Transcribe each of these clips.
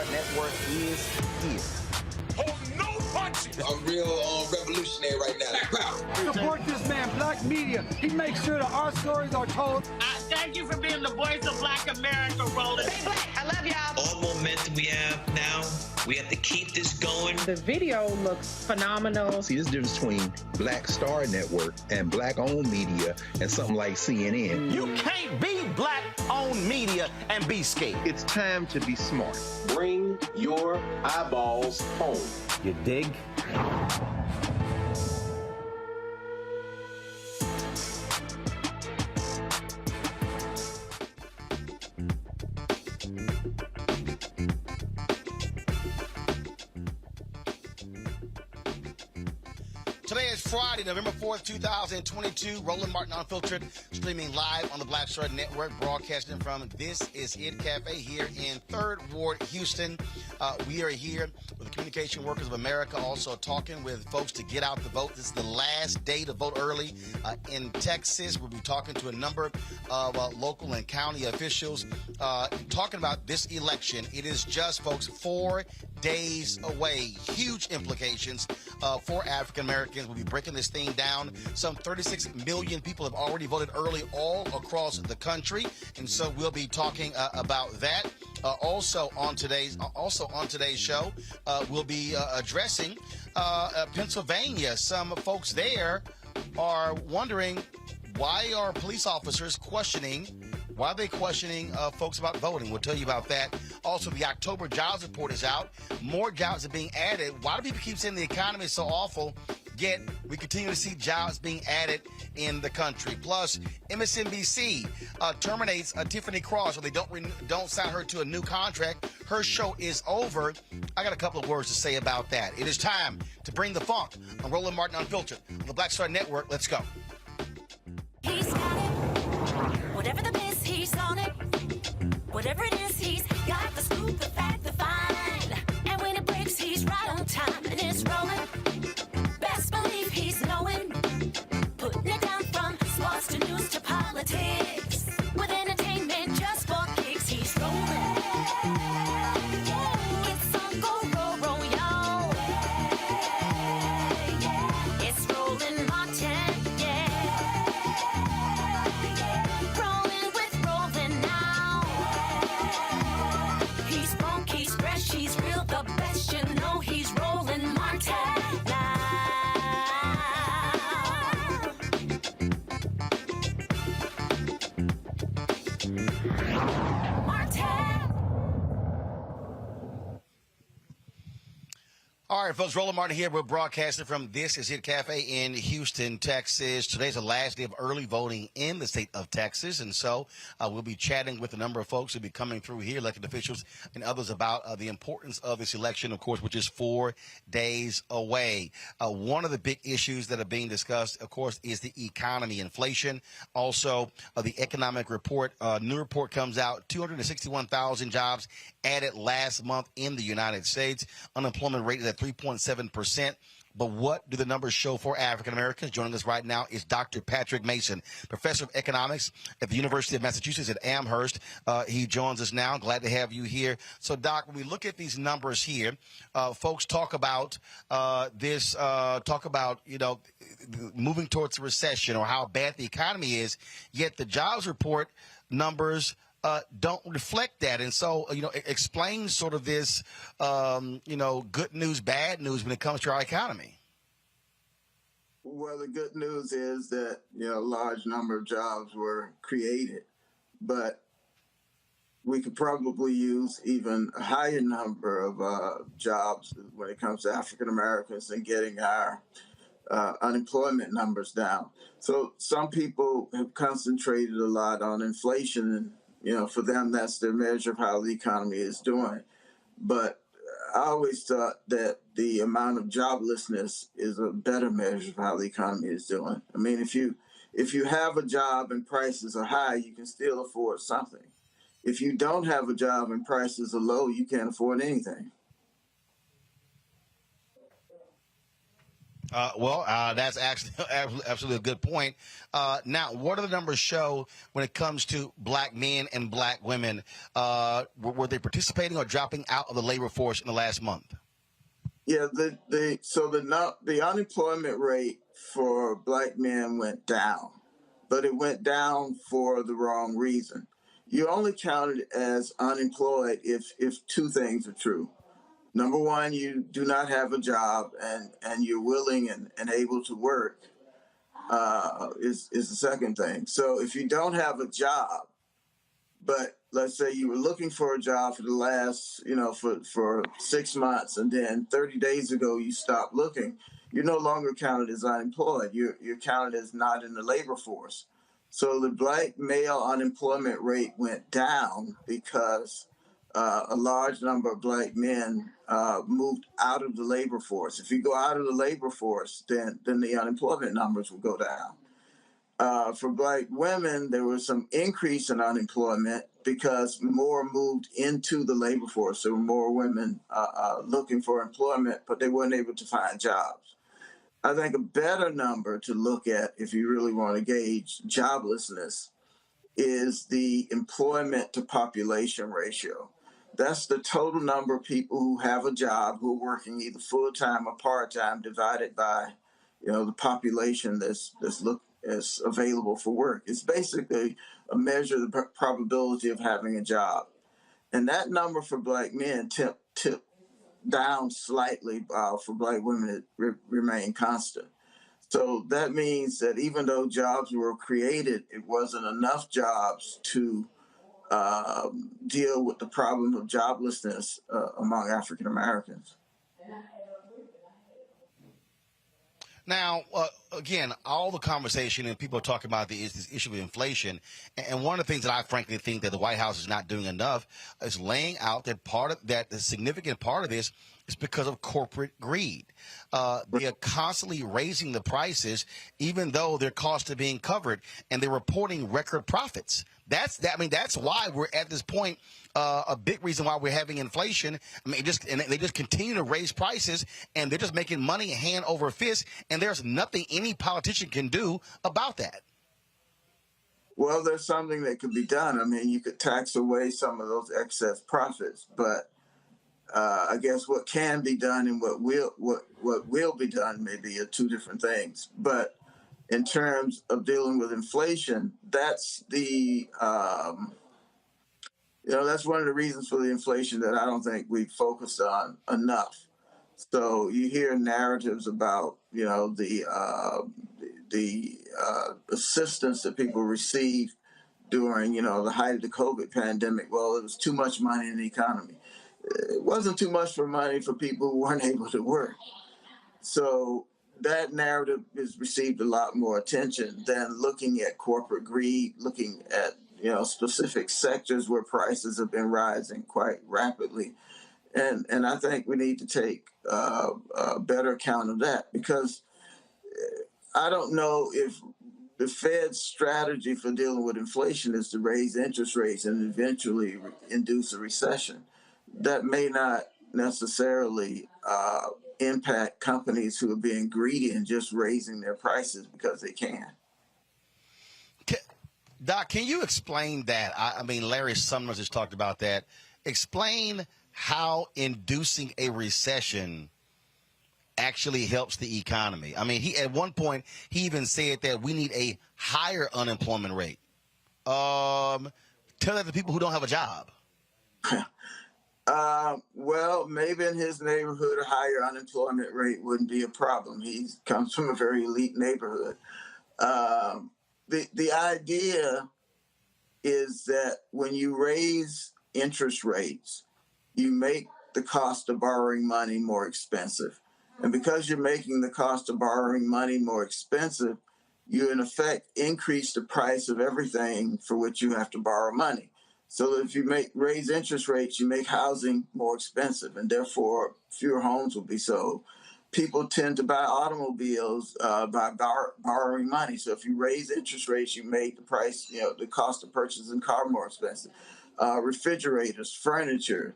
Star Network is here. Hold no punches! I'm real revolutionary right now. Support this man, Black Media. He makes sure that our stories are told. Thank you for being the voice of Black America, Roland. Stay black. I love y'all. All momentum we have now, we have to keep this going. The video looks phenomenal. See, this difference between Black Star Network and Black-owned media and something like CNN. You can't be Black-owned media and be scared. It's time to be smart. Bring your eyeballs home. You dig? Today is Friday, November 4th, 2022. Roland Martin Unfiltered, streaming live on the Black Star Network, broadcasting from This Is It Cafe here in 3rd Ward, Houston. We are here with the Communication Workers of America, also talking with folks to get out the vote. This is the last day to vote early in Texas. We'll be talking to a number of local and county officials talking about this election. It is just, folks, 4 days away. Huge implications for African Americans. We'll be breaking this thing down. Some 36 million people have already voted early all across the country, and so we'll be talking about that. Also on today's show, we'll be addressing Pennsylvania. Some folks there are wondering, why are police officers questioning folks about voting? We'll tell you about that. Also, the October jobs report is out. More jobs are being added. Why do people keep saying the economy is so awful, yet we continue to see jobs being added in the country? Plus, MSNBC terminates Tiffany Cross, or they don't sign her to a new contract. Her show is over. I got a couple of words to say about that. It is time to bring the funk on Roland Martin Unfiltered on the Black Star Network. Let's go. He's got it. Whatever the biz, he's on it. Whatever it is, he's got the scoop, the fact, the find. And when it breaks, he's right on time, and it's rolling. Best believe he's knowing. Putting it down from sports to news to politics. With entertainment just for kicks, he's rolling. It's on go, roll, y'all. It's Roland Martin, rolling with Roland now. He's funky, he's fresh, he's real, the best, you know he's Roland Martin now. All right, folks, Roland Martin here. We're broadcasting from This Is It Cafe in Houston, Texas. Today's the last day of early voting in the state of Texas, and so we'll be chatting with a number of folks who'll be coming through here, elected officials and others, about the importance of this election, of course, which is 4 days away. One of the big issues that are being discussed, of course, is the economy, inflation. Also, the economic report. New report comes out, 261,000 jobs added last month in the United States. Unemployment rate is at 3.7%. But what do the numbers show for African Americans? Joining us right now is Dr. Patrick Mason, professor of economics at the University of Massachusetts at Amherst. He joins us now. Glad to have you here. So, Doc, when we look at these numbers here, folks talk about moving towards a recession or how bad the economy is, yet the jobs report numbers don't reflect that. And so, explain sort of this, good news, bad news when it comes to our economy. Well, the good news is that, a large number of jobs were created, but we could probably use even a higher number of jobs when it comes to African Americans and getting our unemployment numbers down. So some people have concentrated a lot on inflation, and for them, that's their measure of how the economy is doing. But I always thought that the amount of joblessness is a better measure of how the economy is doing. I mean, if you have a job and prices are high, you can still afford something. If you don't have a job and prices are low, you can't afford anything. That's actually absolutely a good point. Now, what do the numbers show when it comes to black men and black women? Were they participating or dropping out of the labor force in the last month? Yeah, the unemployment rate for black men went down, but it went down for the wrong reason. You only counted as unemployed if two things are true. Number one, you do not have a job and you're willing and able to work is the second thing. So if you don't have a job, but let's say you were looking for a job for the last, for 6 months, and then 30 days ago you stopped looking, you're no longer counted as unemployed. You're counted as not in the labor force. So the black male unemployment rate went down because a large number of black men moved out of the labor force. If you go out of the labor force, then the unemployment numbers will go down. For black women, there was some increase in unemployment because more moved into the labor force. There were more women looking for employment, but they weren't able to find jobs. I think a better number to look at if you really want to gauge joblessness is the employment to population ratio. That's the total number of people who have a job, who are working either full-time or part-time, divided by, the population that's available for work. It's basically a measure of the probability of having a job. And that number for black men tipped down slightly, for black women it remained constant. So that means that even though jobs were created, it wasn't enough jobs to deal with the problem of joblessness among African Americans. Now, again, all the conversation and people are talking about this issue of inflation. And one of the things that I frankly think that the White House is not doing enough is laying out that the significant part of this is because of corporate greed. They are constantly raising the prices, even though their costs are being covered, and they're reporting record profits. That's why we're at this point. A big reason why we're having inflation. They just continue to raise prices, and they're just making money hand over fist, and there's nothing any politician can do about that. Well, there's something that could be done. You could tax away some of those excess profits, but I guess what can be done and what will be done maybe are two different things. But in terms of dealing with inflation, that's that's one of the reasons for the inflation that I don't think we've focused on enough. So you hear narratives about, the assistance that people received during, the height of the COVID pandemic. Well, it was too much money in the economy. It wasn't too much money for people who weren't able to work. So that narrative has received a lot more attention than looking at corporate greed, looking at specific sectors where prices have been rising quite rapidly. And I think we need to take a better account of that, because I don't know if the Fed's strategy for dealing with inflation is to raise interest rates and eventually induce a recession. That may not necessarily impact companies who are being greedy and just raising their prices because they can. Doc, can you explain that? Larry Summers has talked about that. Explain how inducing a recession actually helps the economy. He at one point, he even said that we need a higher unemployment rate. Tell that to people who don't have a job. Well, maybe in his neighborhood, a higher unemployment rate wouldn't be a problem. He comes from a very elite neighborhood. The idea is that when you raise interest rates, you make the cost of borrowing money more expensive. And because you're making the cost of borrowing money more expensive, you in effect increase the price of everything for which you have to borrow money. So if you raise interest rates, you make housing more expensive, and therefore fewer homes will be sold. People tend to buy automobiles by borrowing money. So if you raise interest rates, you make the price, the cost of purchasing a car more expensive. Refrigerators, furniture,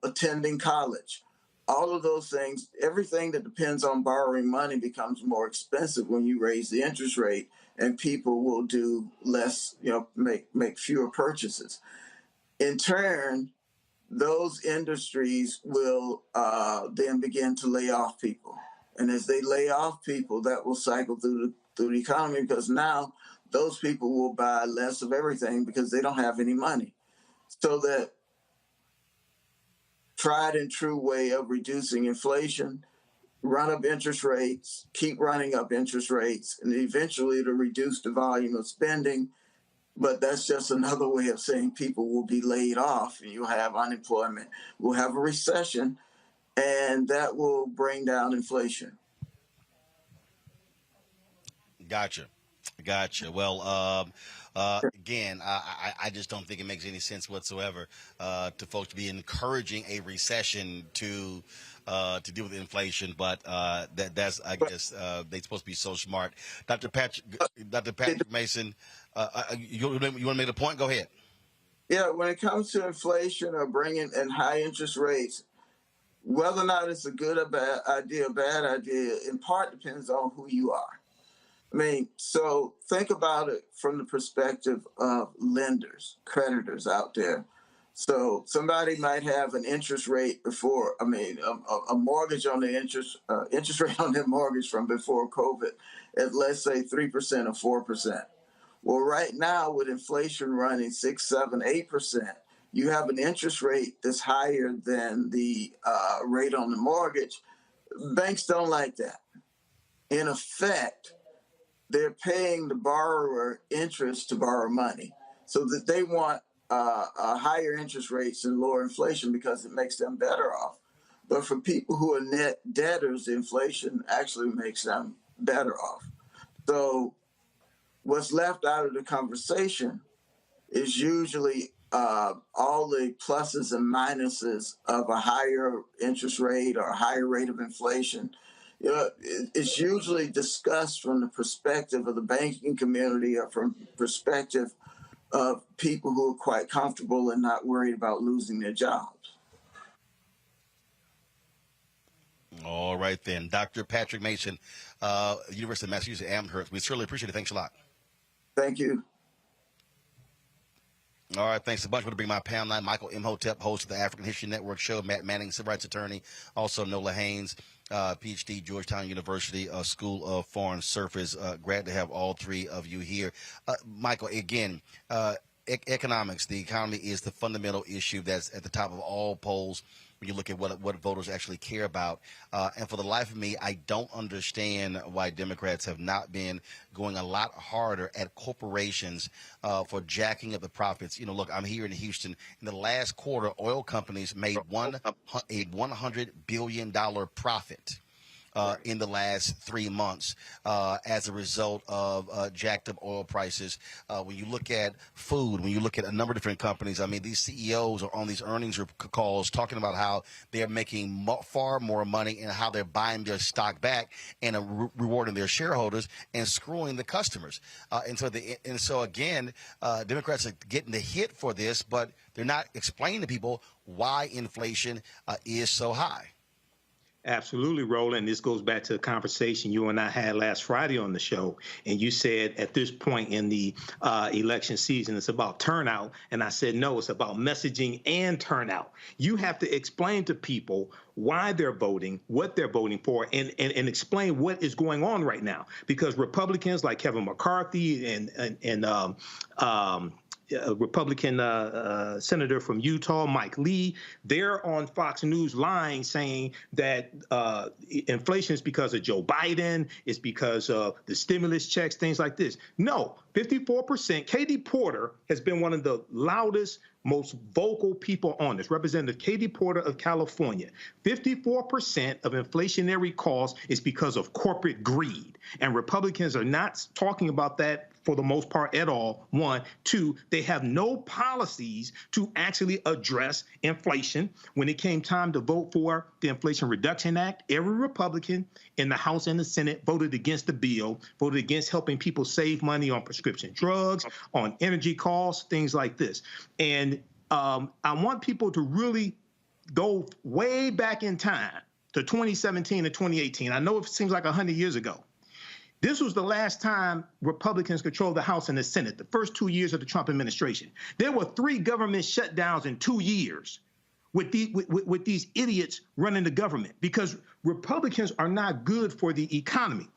attending college. all of those things, everything that depends on borrowing money becomes more expensive when you raise the interest rate, and people will do less, make fewer purchases. In turn, those industries will then begin to lay off people. And as they lay off people, that will cycle through the economy, because now those people will buy less of everything because they don't have any money. So that tried and true way of reducing inflation, run up interest rates, keep running up interest rates, and eventually to reduce the volume of spending. But that's just another way of saying people will be laid off, and you'll have unemployment. We'll have a recession, and that will bring down inflation. Gotcha. Well, again, I just don't think it makes any sense whatsoever to folks to be encouraging a recession to deal with inflation. But that's I guess they're supposed to be so smart. Dr. Patrick Mason, you want to make a point? Go ahead. Yeah, when it comes to inflation or bringing in high interest rates, whether or not it's a good or bad idea, in part depends on who you are. I mean, so think about it from the perspective of lenders, creditors out there. So somebody might have an interest rate before, a mortgage on the interest rate on their mortgage from before COVID at, let's say, 3% or 4%. Well, right now with inflation running 6, 7, 8%, you have an interest rate that's higher than the rate on the mortgage. Banks don't like that. In effect, they're paying the borrower interest to borrow money, so that they want higher interest rates and lower inflation because it makes them better off. But for people who are net debtors, inflation actually makes them better off. So what's left out of the conversation is usually all the pluses and minuses of a higher interest rate or a higher rate of inflation. It's usually discussed from the perspective of the banking community or from perspective of people who are quite comfortable and not worried about losing their jobs. All right, then. Dr. Patrick Mason, University of Massachusetts Amherst. We certainly appreciate it. Thanks a lot. Thank you. All right, thanks a bunch. I'm going to bring my panel line. Michael Imhotep, host of the African History Network show. Matt Manning, civil rights attorney. Also, Nola Haynes, PhD, Georgetown University, School of Foreign Service. Glad to have all three of you here. Michael, again, economics, the economy is the fundamental issue that's at the top of all polls when you look at what voters actually care about. And for the life of me, I don't understand why Democrats have not been going a lot harder at corporations for jacking up the profits. Look, I'm here in Houston. In the last quarter, oil companies made a $100 billion profit. In the last 3 months as a result of jacked up oil prices. When you look at food, when you look at a number of different companies, these CEOs are on these earnings calls talking about how they're making far more money and how they're buying their stock back and rewarding their shareholders and screwing the customers. And so again, Democrats are getting the hit for this, but they're not explaining to people why inflation is so high. Absolutely, Roland. This goes back to a conversation you and I had last Friday on the show. And you said at this point in the election season, it's about turnout. And I said, no, it's about messaging and turnout. You have to explain to people why they're voting, what they're voting for, and explain what is going on right now. Because Republicans like Kevin McCarthy and Republican senator from Utah, Mike Lee, they're on Fox News lying, saying that inflation is because of Joe Biden, it's because of the stimulus checks, things like this. No, 54%. Katie Porter has been one of the loudest, most vocal people on this. Representative Katie Porter of California. 54% of inflationary costs is because of corporate greed. And Republicans are not talking about that for the most part at all. One. Two, they have no policies to actually address inflation. When it came time to vote for the Inflation Reduction Act, every Republican in the House and the Senate voted against the bill, voted against helping people save money on prescription drugs, on energy costs, things like this. And I want people to really go way back in time to 2017 and 2018. I know it seems like 100 years ago. This was the last time Republicans controlled the House and the Senate, the first 2 years of the Trump administration. There were 3 government shutdowns in 2 years with these idiots running the government because Republicans are not good for the economy.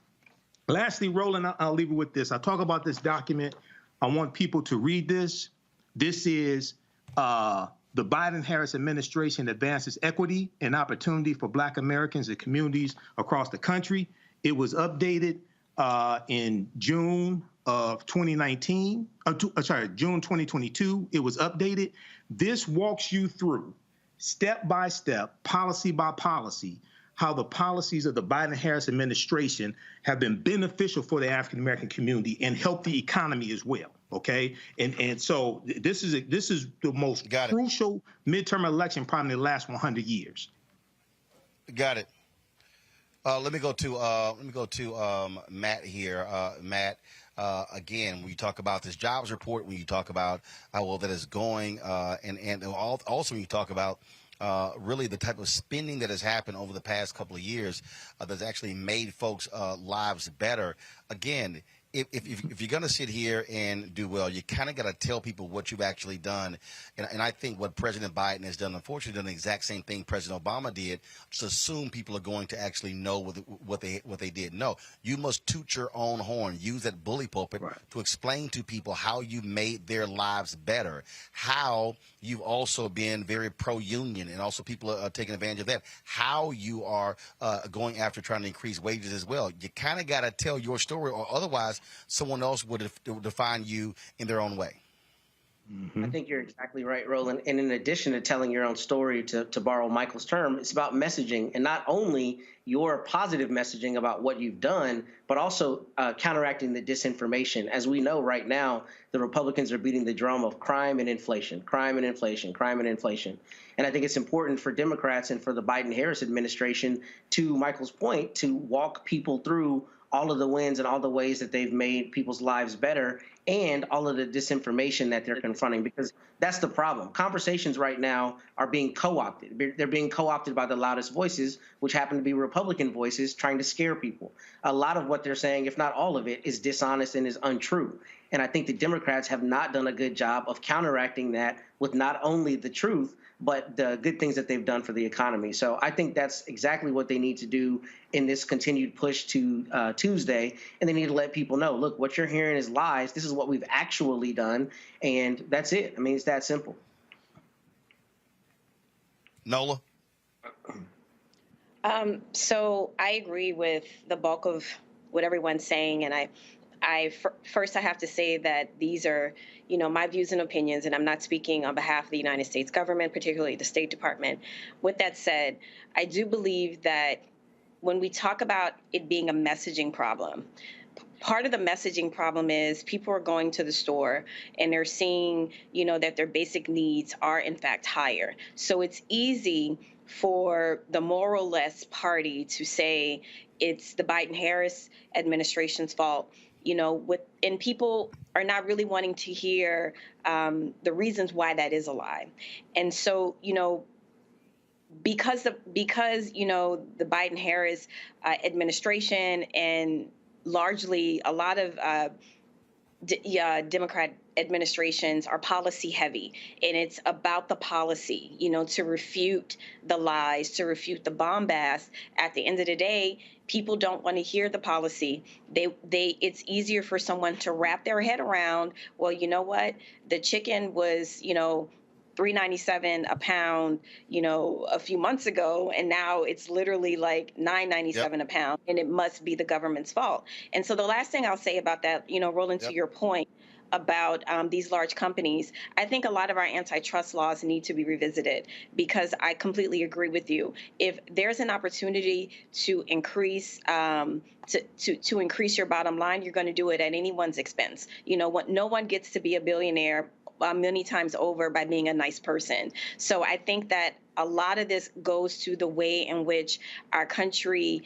Lastly, Roland, I'll leave it with this. I talk about this document. I want people to read this. This is the Biden-Harris administration advances equity and opportunity for Black Americans and communities across the country. It was updated in June of 2019, June 2022, it was updated. This walks you through step by step, policy by policy, how the policies of the Biden-Harris administration have been beneficial for the African-American community and help the economy as well. Okay, and so this is the most crucial midterm election probably in the last 100 years. Got it. Let me go to Matt here. Matt, again, when you talk about this jobs report, when you talk about how well that is going, and also when you talk about really the type of spending that has happened over the past couple of years that's actually made folks' lives better. Again, if you're going to sit here and do well, you kind of got to tell people what you've actually done. And I think what President Biden has done, unfortunately, done the exact same thing President Obama did, just assume people are going to actually know what they did. No, you must toot your own horn, use that bully pulpit to explain to people how you made their lives better, how you've also been very pro-union, and also people are taking advantage of that, how you are going after trying to increase wages as well. You kind of got to tell your story, or otherwise someone else would define you in their own way. I think you're exactly right, Roland. And in addition to telling your own story, to borrow Michael's term, it's about messaging, and not only your positive messaging about what you've done, but also counteracting the disinformation. As we know right now, the Republicans are beating the drum of crime and inflation, crime and inflation, crime and inflation. And I think it's important for Democrats and for the Biden-Harris administration, to Michael's point, to walk people through all of the wins and all the ways that they've made people's lives better, and all of the disinformation that they're confronting, because that's the problem. Conversations right now are being co-opted. They're being co-opted by the loudest voices, which happen to be Republican voices trying to scare people. A lot of what they're saying, if not all of it, is dishonest and is untrue. And I think the Democrats have not done a good job of counteracting that with not only the truth, but the good things that they've done for the economy. So I think that's exactly what they need to do in this continued push to Tuesday. And they need to let people know, look, what you're hearing is lies. This is what we've actually done. And that's it. I mean, it's that simple. Nola? So I agree with the bulk of what everyone's saying. And first, I have to say that these are, my views and opinions, and I'm not speaking on behalf of the United States government, particularly the State Department. With that said, I do believe that when we talk about it being a messaging problem, part of the messaging problem is people are going to the store and they're seeing, that their basic needs are in fact higher. So it's easy for the moral-less party to say it's the Biden-Harris administration's fault. And people are not really wanting to hear the reasons why that is a lie. And so, because the Biden-Harris administration and largely a lot of Democrat administrations are policy heavy, and it's about the policy, to refute the lies, to refute the bombast. At the end of the day, people don't want to hear the policy. It's easier for someone to wrap their head around, well, you know what? The chicken was, $3.97 a pound, a few months ago, and now it's literally like $9.97 a pound, and it must be the government's fault. And so the last thing I'll say about that, Roland, to your point about these large companies, I think a lot of our antitrust laws need to be revisited, because I completely agree with you. If there's an opportunity to increase to increase your bottom line, you're going to do it at anyone's expense. No one gets to be a billionaire many times over by being a nice person. So I think that a lot of this goes to the way in which our country,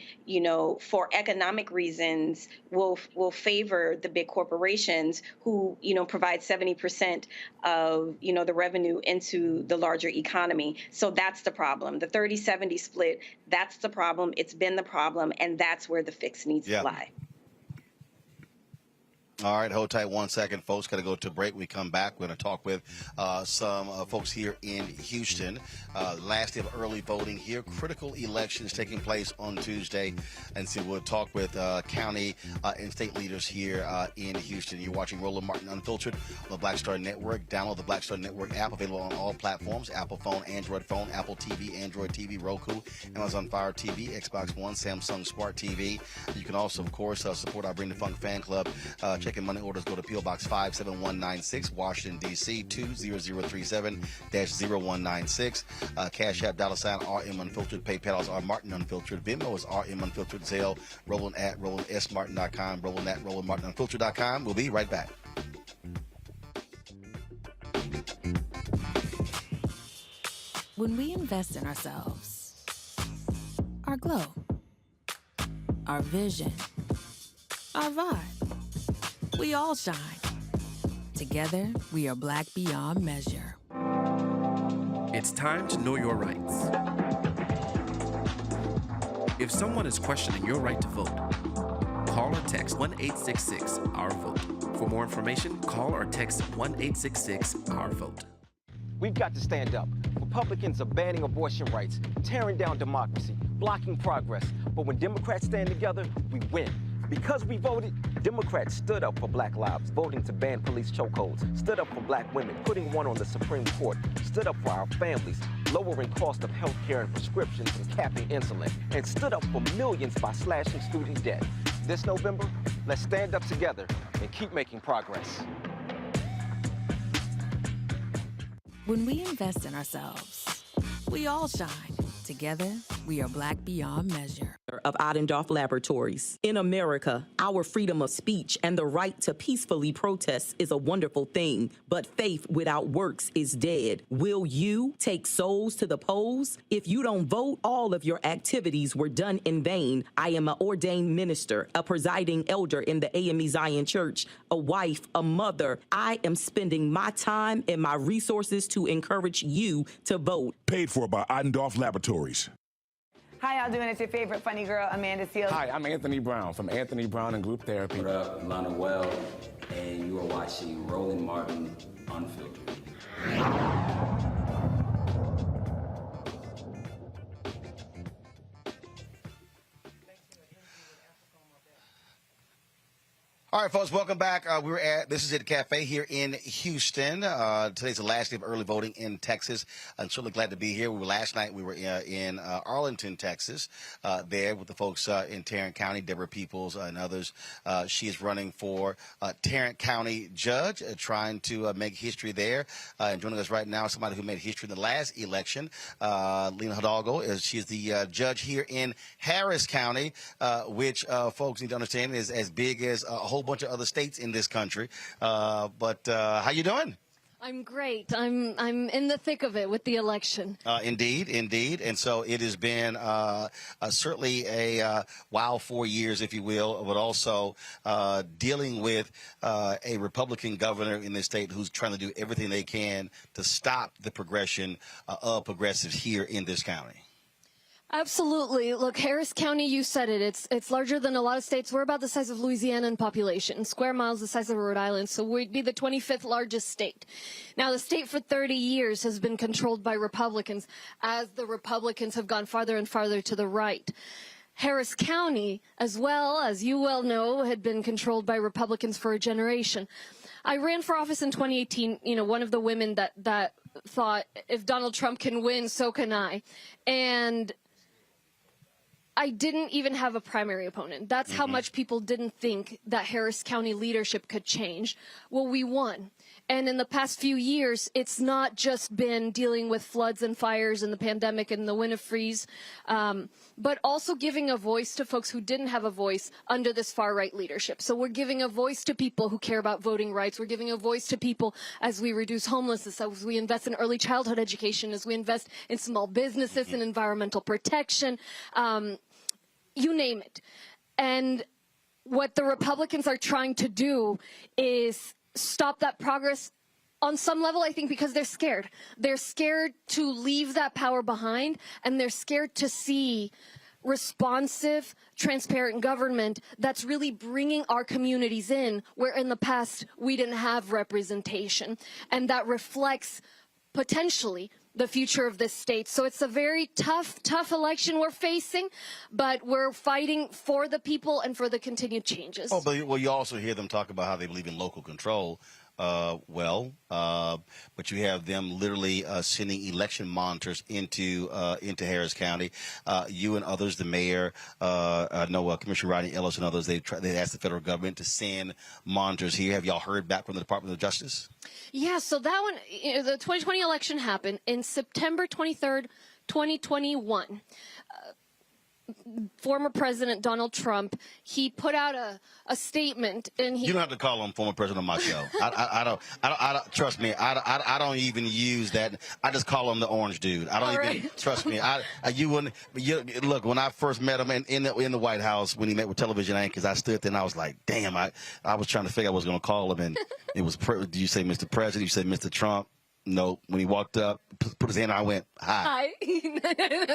for economic reasons, will favor the big corporations who, provide 70% of, the revenue into the larger economy. So that's the problem. The 30-70 split, that's the problem. It's been the problem, and that's where the fix needs to lie. All right, hold tight 1 second, folks. Got to go to break. We come back. We're going to talk with some folks here in Houston. Last day of early voting here. Critical elections taking place on Tuesday. And so we'll talk with county and state leaders here in Houston. You're watching Roland Martin Unfiltered on the Black Star Network. Download the Black Star Network app, available on all platforms: Apple phone, Android phone, Apple TV, Android TV, Roku, Amazon Fire TV, Xbox One, Samsung Smart TV. You can also, of course, support our Bring the Funk fan club. Checking money orders, go to P.O. Box 57196, Washington, D.C. 20037-0196. Cash App, $RM Unfiltered. PayPal is R Martin Unfiltered. Venmo is RM Unfiltered. Zelle, Roland at RolandSMartin.com. Roland at RolandMartinUnfiltered.com. We'll be right back. When we invest in ourselves, our glow, our vision, our vibe, we all shine. Together, we are black beyond measure. It's time to know your rights. If someone is questioning your right to vote, call or text 1-866-OUR-VOTE. For more information, call or text 1-866-OUR-VOTE. We've got to stand up. Republicans are banning abortion rights, tearing down democracy, blocking progress. But when Democrats stand together, we win. Because we voted, Democrats stood up for black lives, voting to ban police chokeholds, stood up for black women, putting one on the Supreme Court, stood up for our families, lowering cost of health care and prescriptions and capping insulin, and stood up for millions by slashing student debt. This November, let's stand up together and keep making progress. When we invest in ourselves, we all shine. Together, we are black beyond measure. Of Ottendorf Laboratories. In America, our freedom of speech and the right to peacefully protest is a wonderful thing, but faith without works is dead. Will you take souls to the polls? If you don't vote, all of your activities were done in vain. I am an ordained minister, a presiding elder in the AME Zion Church, a wife, a mother. I am spending my time and my resources to encourage you to vote. Paid for by Ottendorf Laboratories. Hi, y'all doing? It's your favorite funny girl, Amanda Seals. Hi, I'm Anthony Brown from Anthony Brown and Group Therapy. What up, Lana Well, and you are watching Roland Martin Unfiltered. All right, folks, welcome back. We're at This Is It Cafe here in Houston. Today's the last day of early voting in Texas. I'm certainly glad to be here. Last night we were in Arlington, Texas, there with the folks in Tarrant County, Deborah Peoples and others. She is running for Tarrant County judge, trying to make history there. And joining us right now, somebody who made history in the last election, Lena Hidalgo. She's the judge here in Harris County, which folks need to understand is as big as a whole bunch of other states in this country. But how you doing? I'm great. I'm in the thick of it with the election. Indeed. And so it has been certainly a wild 4 years, if you will, but also dealing with a Republican governor in this state who's trying to do everything they can to stop the progression of progressives here in this county. Absolutely. Look, Harris County, you said it. It's larger than a lot of states. We're about the size of Louisiana in population. Square miles the size of Rhode Island. So we'd be the 25th largest state. Now, the state for 30 years has been controlled by Republicans as the Republicans have gone farther and farther to the right. Harris County, as well, as you well know, had been controlled by Republicans for a generation. I ran for office in 2018, one of the women that thought if Donald Trump can win, so can I. And I didn't even have a primary opponent. That's how much people didn't think that Harris County leadership could change. Well, we won. And in the past few years, it's not just been dealing with floods and fires and the pandemic and the winter freeze, but also giving a voice to folks who didn't have a voice under this far-right leadership. So we're giving a voice to people who care about voting rights. We're giving a voice to people as we reduce homelessness, as we invest in early childhood education, as we invest in small businesses and environmental protection, you name it. And what the Republicans are trying to do is stop that progress on some level, I think, because they're scared. They're scared to leave that power behind, and they're scared to see responsive, transparent government that's really bringing our communities in, where in the past we didn't have representation. And that reflects potentially the future of this state. So it's a very tough election we're facing, but we're fighting for the people and for the continued changes. Oh, but well, you also hear them talk about how they believe in local control. But you have them literally sending election monitors into Harris County. You and others, the mayor, Commissioner Rodney Ellis and others, they asked the federal government to send monitors here. Have y'all heard back from the Department of Justice? Yeah, so that one, the 2020 election happened in September 23rd, 2021. Former President Donald Trump, he put out a statement, and he. You don't have to call him former president on my show. I don't. Trust me. I don't even use that. I just call him the orange dude. I don't even trust me. You wouldn't. Look, when I first met him in the White House when he met with television anchors, I stood there and I was like, damn. I was trying to figure out what I was going to call him, and it was. Did you say Mr. President? You said Mr. Trump? No. When he walked up, put his hand out, I went, hi.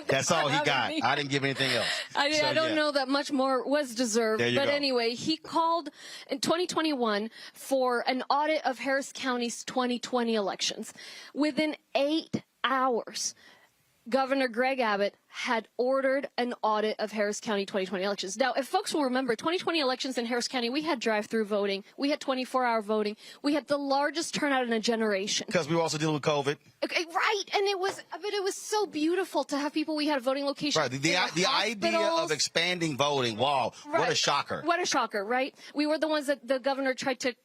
That's all he got. I didn't give anything else. I don't know that much more was deserved. But go. Anyway, he called in 2021 for an audit of Harris County's 2020 elections. Within 8 hours, Governor Greg Abbott had ordered an audit of Harris County 2020 elections. Now, if folks will remember, 2020 elections in Harris County, we had drive-through voting. We had 24-hour voting. We had the largest turnout in a generation. Because we were also dealing with COVID. Okay, right, and it was so beautiful to have people. We had voting locations. Right, the idea of expanding voting, wow, right. What a shocker. What a shocker, right? We were the ones that the governor tried to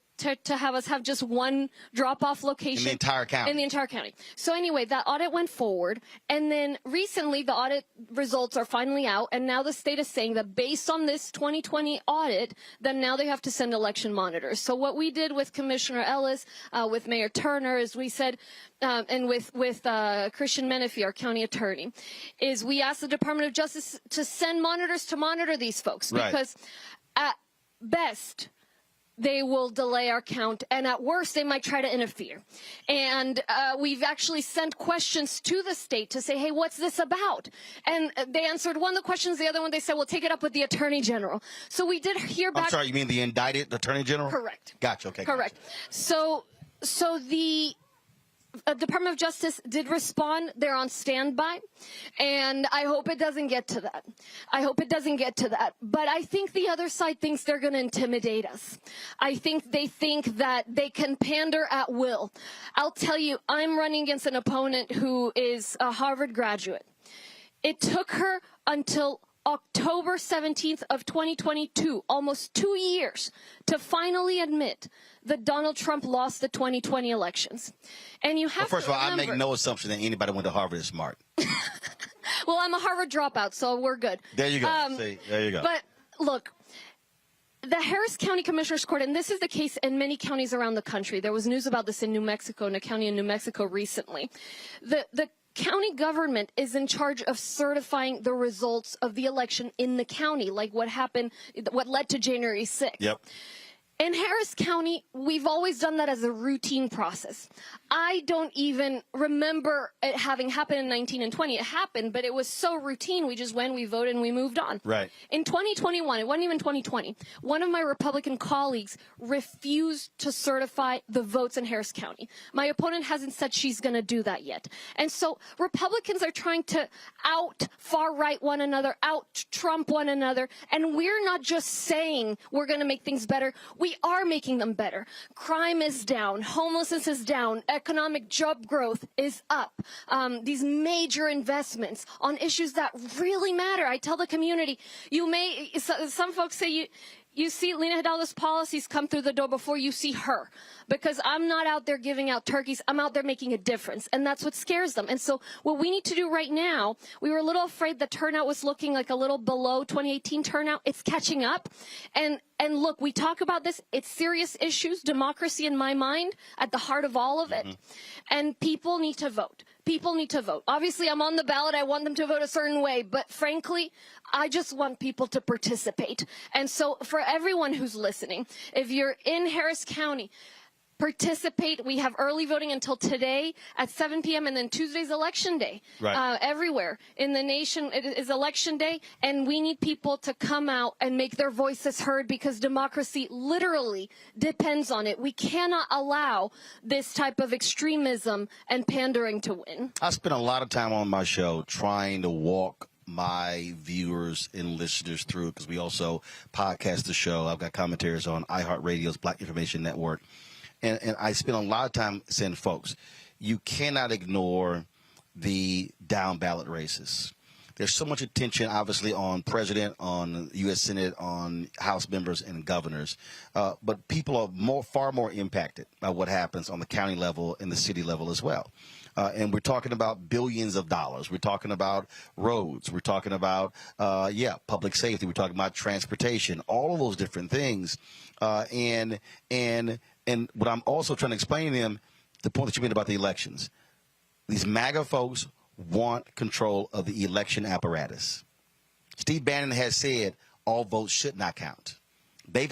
have us have just one drop-off location. In the entire county. In the entire county. So anyway, that audit went forward, and then recently the audit results are finally out, and now the state is saying that based on this 2020 audit, then now they have to send election monitors. So what we did with Commissioner Ellis, with Mayor Turner, is we said, and with Christian Menefee, our county attorney, is we asked the Department of Justice to send monitors to monitor these folks. Because at best, they will delay our count, and at worst, they might try to interfere. And we've actually sent questions to the state to say, hey, what's this about? And they answered one of the questions, the other one they said, well, take it up with the Attorney General. So we did hear back. I'm sorry, you mean the indicted Attorney General? Correct. Gotcha, okay. Correct. Gotcha. So the Department of Justice did respond. They're on standby, and I hope it doesn't get to that. But I think the other side thinks they're going to intimidate us. I think they think that they can pander at will. I'll tell you, I'm running against an opponent who is a Harvard graduate. It took her until October 17th of 2022, almost 2 years, to finally admit that Donald Trump lost the 2020 elections. And you have to first of all, remember, I make no assumption that anybody went to Harvard is smart. Well, I'm a Harvard dropout, so we're good. There you go. See, there you go. But look, the Harris County Commissioner's Court, and this is the case in many counties around the country. There was news about this in New Mexico, in a county in New Mexico recently. The county government is in charge of certifying the results of the election in the county, like what happened, what led to January 6th. Yep. In Harris County, we've always done that as a routine process. I don't even remember it having happened in 19 and 20. It happened, but it was so routine. We just went, we voted, and we moved on. Right. In 2021, it wasn't even 2020, one of my Republican colleagues refused to certify the votes in Harris County. My opponent hasn't said she's going to do that yet. And so Republicans are trying to out far-right one another, out Trump one another, and we're not just saying we're going to make things better. We are making them better. Crime is down. Homelessness is down. Economic job growth is up. These major investments on issues that really matter. I tell the community, some folks say you see Lena Hidalgo's policies come through the door before you see her, because I'm not out there giving out turkeys. I'm out there making a difference, and that's what scares them. And so what we need to do right now, we were a little afraid the turnout was looking like a little below 2018 turnout. It's catching up. And look, we talk about this. It's serious issues, democracy in my mind, at the heart of all of it. And people need to vote. People need to vote. Obviously, I'm on the ballot. I want them to vote a certain way. But frankly, I just want people to participate. And so for everyone who's listening, if you're in Harris County, participate. We have early voting until today at 7 p.m. and then Tuesday's election day. Right. Everywhere in the nation it is election day, and we need people to come out and make their voices heard, because democracy literally depends on it. We cannot allow this type of extremism and pandering to win. I spent a lot of time on my show trying to walk my viewers and listeners through, because we also podcast the show. I've got commentaries on iHeartRadio's Black Information Network. And I spent a lot of time saying, folks, you cannot ignore the down ballot races. There's so much attention, obviously, on president, on U.S. Senate, on House members and governors. But people are far more impacted by what happens on the county level and the city level as well. And we're talking about billions of dollars. We're talking about roads. We're talking about, public safety. We're talking about transportation, all of those different things. And what I'm also trying to explain to them, the point that you made about the elections, these MAGA folks want control of the election apparatus. Steve Bannon has said all votes should not count. They've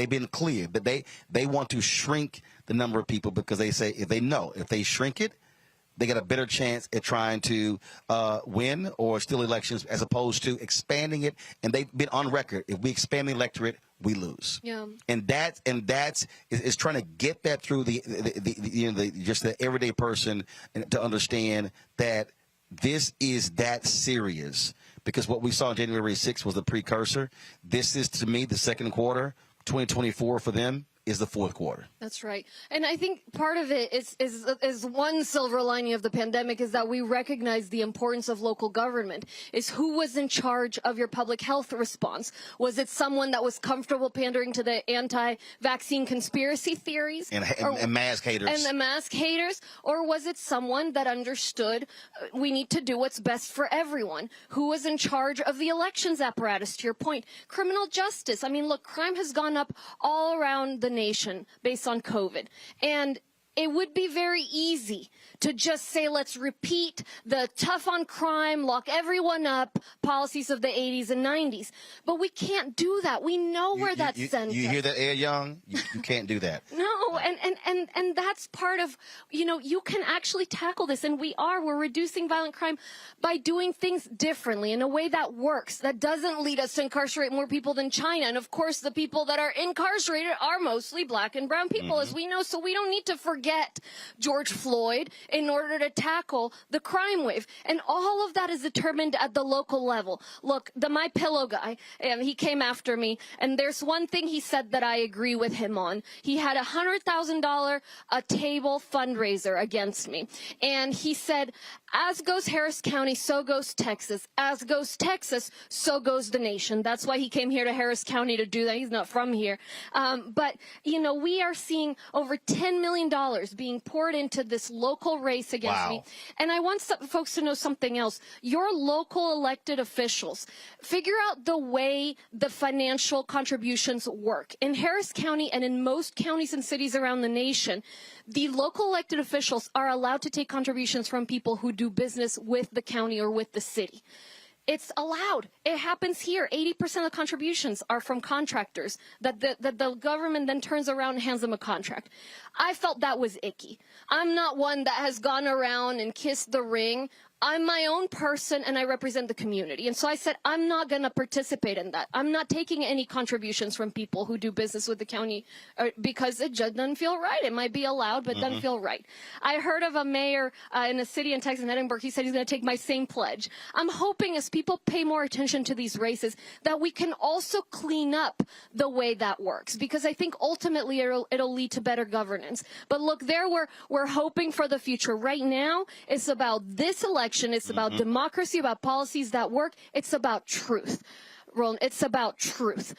been clear, but they want to shrink the number of people, because they say if they shrink it, they got a better chance at trying to win or steal elections, as opposed to expanding it. And they've been on record: if we expand the electorate, we lose. Yeah. And that's trying to get that through the everyday person, and to understand that this is that serious. Because what we saw on January 6th was the precursor. This is, to me, the second quarter. 2024 for them is the fourth quarter. That's right. And I think part of it is one silver lining of the pandemic is that we recognize the importance of local government. Is who was in charge of your public health response? Was it someone that was comfortable pandering to the anti-vaccine conspiracy theories? And mask haters. And the mask haters? Or was it someone that understood we need to do what's best for everyone? Who was in charge of the elections apparatus, to your point? Criminal justice. I mean, look, crime has gone up all around the nation based on COVID. And it would be very easy to just say, let's repeat the tough on crime, lock everyone up policies of the 80s and 90s. But we can't do that. We know where that sends us. You hear that, Ed Young? You can't do that. No, and that's part of, you can actually tackle this. And we're reducing violent crime by doing things differently in a way that works, that doesn't lead us to incarcerate more people than China. And of course, the people that are incarcerated are mostly black and brown people, as we know. So we don't need to forget George Floyd in order to tackle the crime wave. And all of that is determined at the local level. Look, the My Pillow guy, he came after me, and there's one thing he said that I agree with him on. He had a $100,000 a table fundraiser against me. And he said, as goes Harris County, so goes Texas. As goes Texas, so goes the nation. That's why he came here to Harris County to do that. He's not from here. But we are seeing over $10 million being poured into this local race against me. And I want folks to know something else. Your local elected officials, figure out the way the financial contributions work. In Harris County and in most counties and cities around the nation, the local elected officials are allowed to take contributions from people who do business with the county or with the city. It's allowed. It happens here. 80% of contributions are from contractors that the government then turns around and hands them a contract. I felt that was icky. I'm not one that has gone around and kissed the ring. I'm my own person and I represent the community. And so I said, I'm not going to participate in that. I'm not taking any contributions from people who do business with the county because it just doesn't feel right. It might be allowed, but it doesn't feel right. I heard of a mayor in a city in Texas, in Edinburgh. He said he's going to take my same pledge. I'm hoping as people pay more attention to these races that we can also clean up the way that works, because I think ultimately it'll lead to better governance. But look, we're hoping for the future. Right now, it's about this election. It's about democracy, about policies that work. It's about truth. Roland, it's about truth.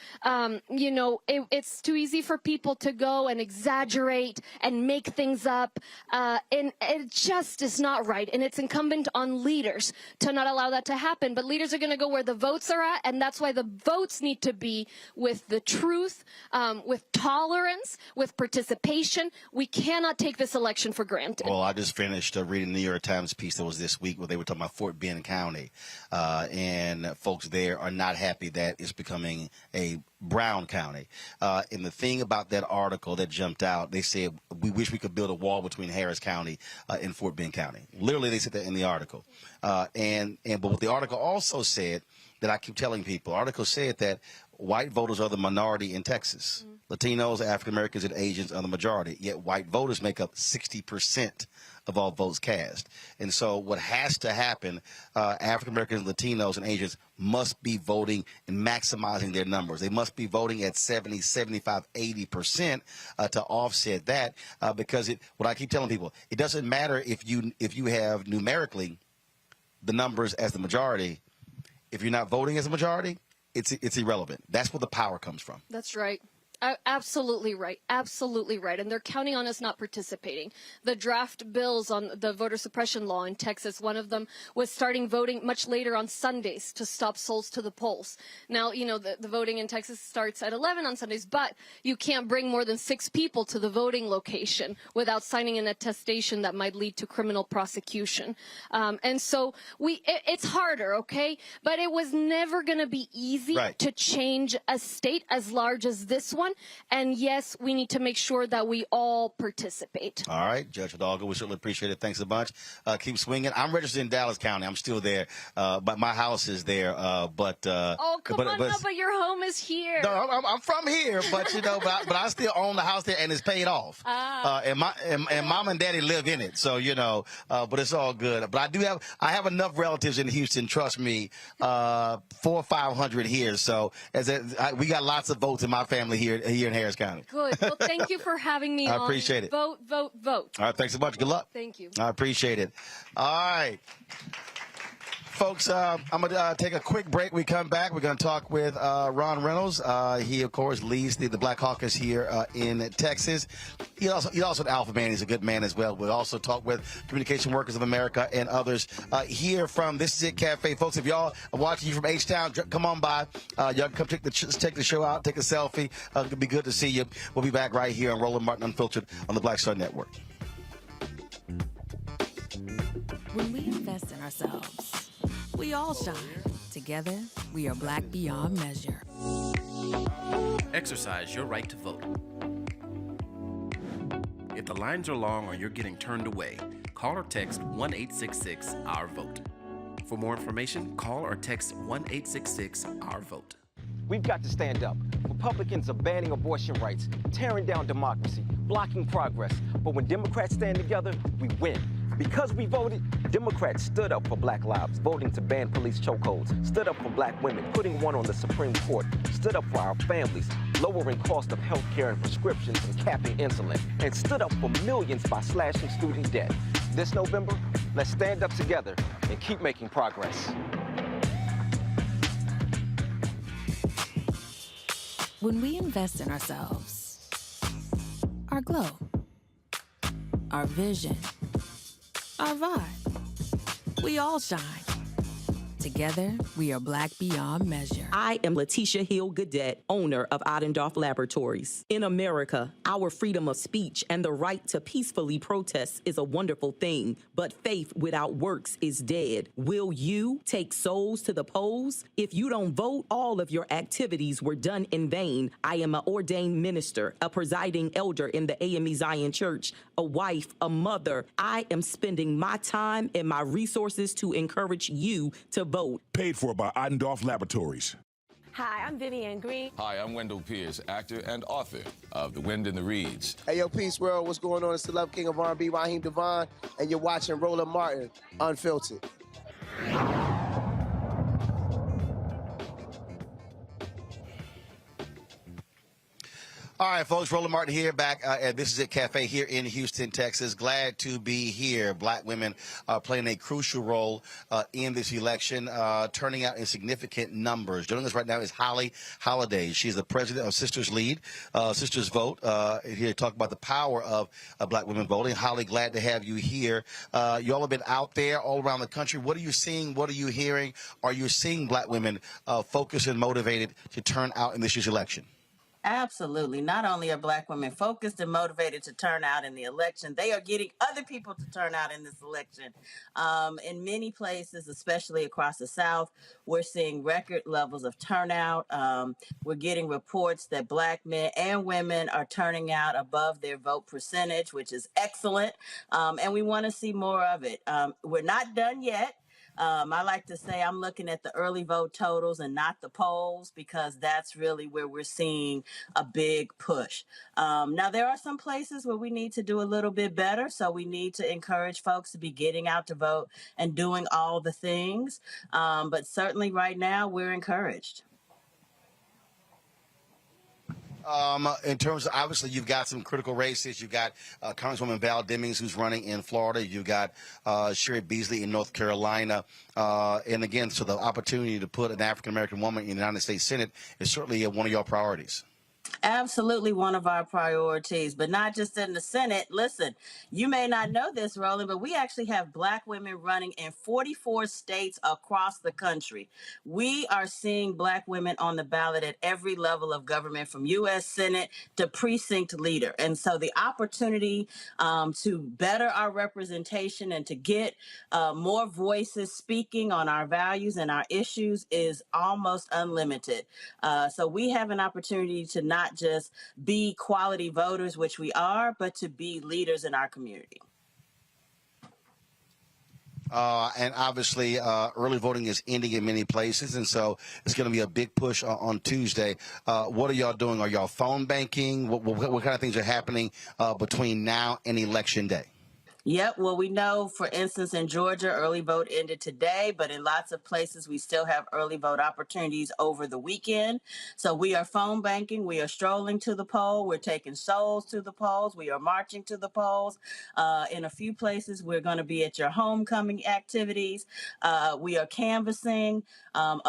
You know, it's too easy for people to go and exaggerate and make things up. And it just is not right. And it's incumbent on leaders to not allow that to happen. But leaders are going to go where the votes are at. And that's why the votes need to be with the truth, with tolerance, with participation. We cannot take this election for granted. Well, I just finished reading the New York Times piece that was this week where they were talking about Fort Bend County. And folks there are not happy that it's becoming a Brown County. And the thing about that article that jumped out, they said, we wish we could build a wall between Harris County and Fort Bend County. Literally, they said that in the article. But what the article also said, that I keep telling people, the article said that white voters are the minority in Texas. Latinos, African Americans, and Asians are the majority. Yet white voters make up 60% of all votes cast. And so what has to happen, African Americans, Latinos, and Asians must be voting and maximizing their numbers. They must be voting at 70, 75, 80% to offset that, because what I keep telling people, it doesn't matter if you have numerically the numbers as the majority. If you're not voting as a majority, it's irrelevant. That's where the power comes from. That's right. Absolutely right. Absolutely right. And they're counting on us not participating. The draft bills on the voter suppression law in Texas, one of them was starting voting much later on Sundays to stop souls to the polls. Now, you know, the voting in Texas starts at 11 on Sundays, but you can't bring more than 6 people to the voting location without signing an attestation that might lead to criminal prosecution. And so it's harder, okay? But it was never going to be easy to change a state as large as this one. And yes, we need to make sure that we all participate. All right, Judge Hidalgo, we certainly appreciate it. Thanks a bunch. Keep swinging. I'm registered in Dallas County. I'm still there, but my house is there. Oh, come on, no, but your home is here. No, I'm from here, but you know, but I still own the house there, and it's paid off. And mom and daddy live in it, so you know. But it's all good. But I have enough relatives in Houston. Trust me, 400 or 500 here. So we got lots of votes in my family here in Harris County. Good. Well, thank you for having me on. I appreciate it. Vote, vote, vote. All right, thanks so much. Good luck. Thank you. I appreciate it. All right. Folks, I'm going to take a quick break. We come back. We're going to talk with Ron Reynolds. He, of course, leads the Black Caucus here in Texas. He's also an alpha man. He's a good man as well. We'll also talk with Communication Workers of America and others here from This Is It Cafe. Folks, if y'all are watching you from H-Town, come on by. Y'all can come check the show out, take a selfie. It'll be good to see you. We'll be back right here on Roland Martin Unfiltered on the Black Star Network. When we invest in ourselves, we all shine. Together, we are black beyond measure. Exercise your right to vote. If the lines are long or you're getting turned away, call or text 1-866-OUR-VOTE. For more information, call or text 1-866-OUR-VOTE. We've got to stand up. Republicans are banning abortion rights, tearing down democracy, blocking progress. But when Democrats stand together, we win. Because we voted, Democrats stood up for black lives, voting to ban police chokeholds, stood up for black women, putting one on the Supreme Court, stood up for our families, lowering cost of health care and prescriptions and capping insulin, and stood up for millions by slashing student debt. This November, let's stand up together and keep making progress. When we invest in ourselves, our glow, our vision, our vibe, we all shine. Together, we are Black beyond measure. I am Letitia Hill Gadet, owner of Ottendorf Laboratories. In America, our freedom of speech and the right to peacefully protest is a wonderful thing, but faith without works is dead. Will you take souls to the polls? If you don't vote, all of your activities were done in vain. I am an ordained minister, a presiding elder in the AME Zion Church, a wife, a mother. I am spending my time and my resources to encourage you to vote. Paid for by Ottendorf Laboratories. Hi, I'm Vivian Green. Hi, I'm Wendell Pierce, actor and author of The Wind in the Reeds. Hey, yo, Peace World, what's going on? It's the Love King of R&B, Raheem Devon, and you're watching Roland Martin, Unfiltered. All right, folks, Roland Martin here, back at This Is It Cafe here in Houston, Texas. Glad to be here. Black women are playing a crucial role in this election, turning out in significant numbers. Joining us right now is Holli Holiday. She's the president of Sisters Lead, Sisters Vote, here to talk about the power of black women voting. Holli, glad to have you here. You all have been out there all around the country. What are you seeing? What are you hearing? Are you seeing black women focused and motivated to turn out in this year's election? Absolutely. Not only are black women focused and motivated to turn out in the election, they are getting other people to turn out in this election. In many places, especially across the South, we're seeing record levels of turnout. We're getting reports that black men and women are turning out above their vote percentage, which is excellent. And we want to see more of it. We're not done yet. I like to say I'm looking at the early vote totals and not the polls, because that's really where we're seeing a big push. Now, there are some places where we need to do a little bit better, so we need to encourage folks to be getting out to vote and doing all the things. But certainly right now, we're encouraged. In terms of, obviously, you've got some critical races. You've got Congresswoman Val Demings, who's running in Florida. You've got Sherry Beasley in North Carolina. And again, so the opportunity to put an African-American woman in the United States Senate is certainly one of your priorities. Absolutely one of our priorities, but not just in the Senate. Listen, you may not know this, Roland, but we actually have black women running in 44 states across the country. We are seeing black women on the ballot at every level of government, from U.S. Senate to precinct leader. And so the opportunity to better our representation and to get more voices speaking on our values and our issues is almost unlimited. So we have an opportunity to not just be quality voters, which we are, but to be leaders in our community. And obviously, early voting is ending in many places, and so it's going to be a big push on Tuesday. What are y'all doing? Are y'all phone banking? What kind of things are happening between now and Election Day? Yep. Well, we know, for instance, in Georgia, early vote ended today, but in lots of places, we still have early vote opportunities over the weekend. So we are phone banking. We are strolling to the poll. We're taking souls to the polls. We are marching to the polls. In a few places, we're going to be at your homecoming activities. We are canvassing. A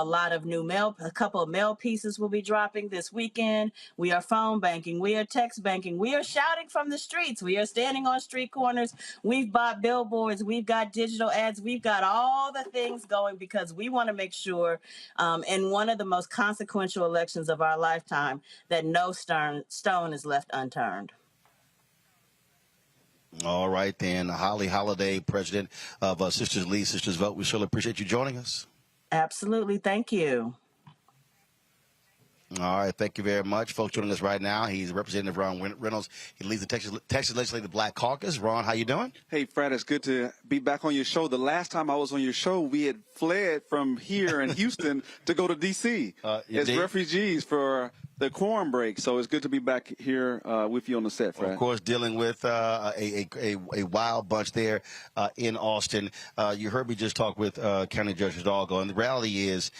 couple of mail pieces will be dropping this weekend. We are phone banking. We are text banking. We are shouting from the streets. We are standing on street corners. We've bought billboards. We've got digital ads. We've got all the things going because we want to make sure in one of the most consequential elections of our lifetime that no stone is left unturned. All right, then. Holli Holiday, president of Sisters Lead, Sisters Vote. We surely appreciate you joining us. Absolutely. Thank you. All right, thank you very much. Folks joining us right now, he's Representative Ron Reynolds. He leads the Texas Legislative Black Caucus. Ron, how you doing? Hey, Fred, it's good to be back on your show. The last time I was on your show, we had fled from here in Houston to go to D.C. As refugees for the quorum break. So it's good to be back here with you on the set, Fred. Of course, dealing with a wild bunch there in Austin. You heard me just talk with County Judge Hidalgo, and the reality is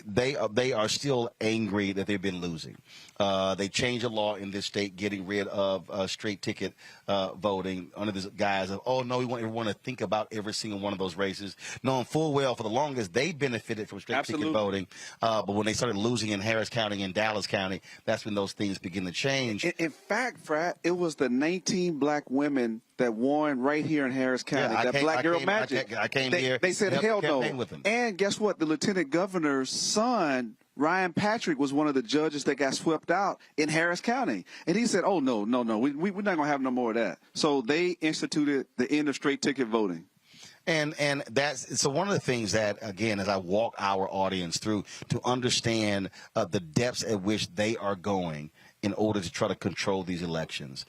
they are still angry that they've been losing. They changed the law in this state, getting rid of straight ticket voting under this guise of, oh, no, we want everyone to think about every single one of those races, knowing full well for the longest they benefited from straight ticket voting. But when they started losing in Harris County and Dallas County, that's when those things begin to change. In fact, Fred, it was the 19 black women that won right here in Harris County, Black Girl Magic. I came they, here. They said, hell no. With him. And guess what? The lieutenant governor's son, Ryan Patrick, was one of the judges that got swept out in Harris County. And he said, oh, no, we're not going to have no more of that. So they instituted the end of straight ticket voting. And that's so one of the things that, again, as I walk our audience through to understand the depths at which they are going in order to try to control these elections.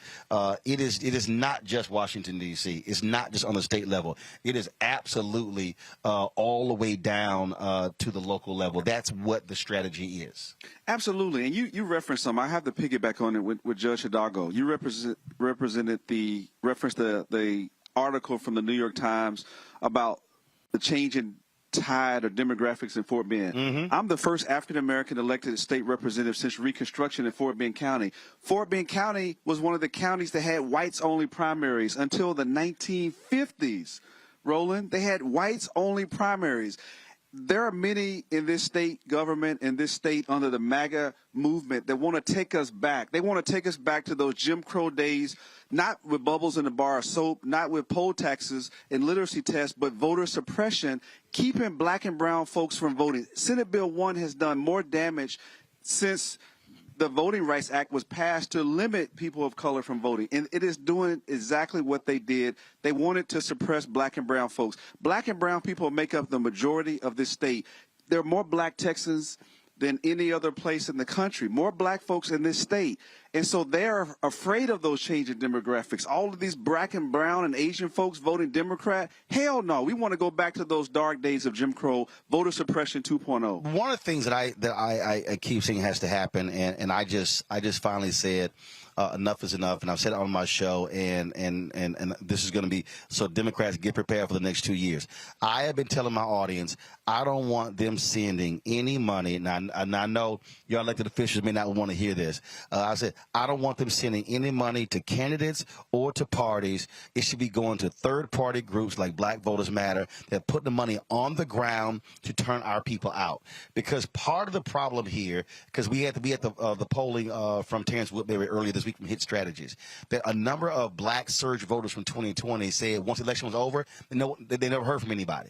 It is not just Washington, D.C. It's not just on the state level. It is absolutely all the way down to the local level. That's what the strategy is. Absolutely. And you referenced some. I have to piggyback on it with Judge Hidalgo. You represented the article from the New York Times about the change in tide or demographics in Fort Bend. Mm-hmm. I'm the first African-American elected state representative since Reconstruction in Fort Bend County. Fort Bend County was one of the counties that had whites-only primaries until the 1950s. Roland, they had whites-only primaries. There are many in this state government, in this state under the MAGA movement that want to take us back. They want to take us back to those Jim Crow days, not with bubbles in the bar of soap, not with poll taxes and literacy tests, but voter suppression, keeping black and brown folks from voting. Senate Bill 1 has done more damage since the Voting Rights Act was passed to limit people of color from voting. And it is doing exactly what they did. They wanted to suppress black and brown folks. Black and brown people make up the majority of this state. There are more black Texans than any other place in the country, more black folks in this state. And so they're afraid of those changing demographics. All of these black and brown and Asian folks voting Democrat, hell no. We want to go back to those dark days of Jim Crow, voter suppression 2.0. One of the things that I keep saying has to happen, and I just finally said, enough is enough, and I've said it on my show, and this is going to be so Democrats get prepared for the next 2 years. I have been telling my audience I don't want them sending any money. And I know your elected officials may not want to hear this. I said I don't want them sending any money to candidates or to parties. It should be going to third-party groups like Black Voters Matter that put the money on the ground to turn our people out. Because part of the problem here, because we had to be at the polling from Terrence Woodbury earlier this week from Hit Strategies, that a number of black surge voters from 2020 said once the election was over, they never heard from anybody.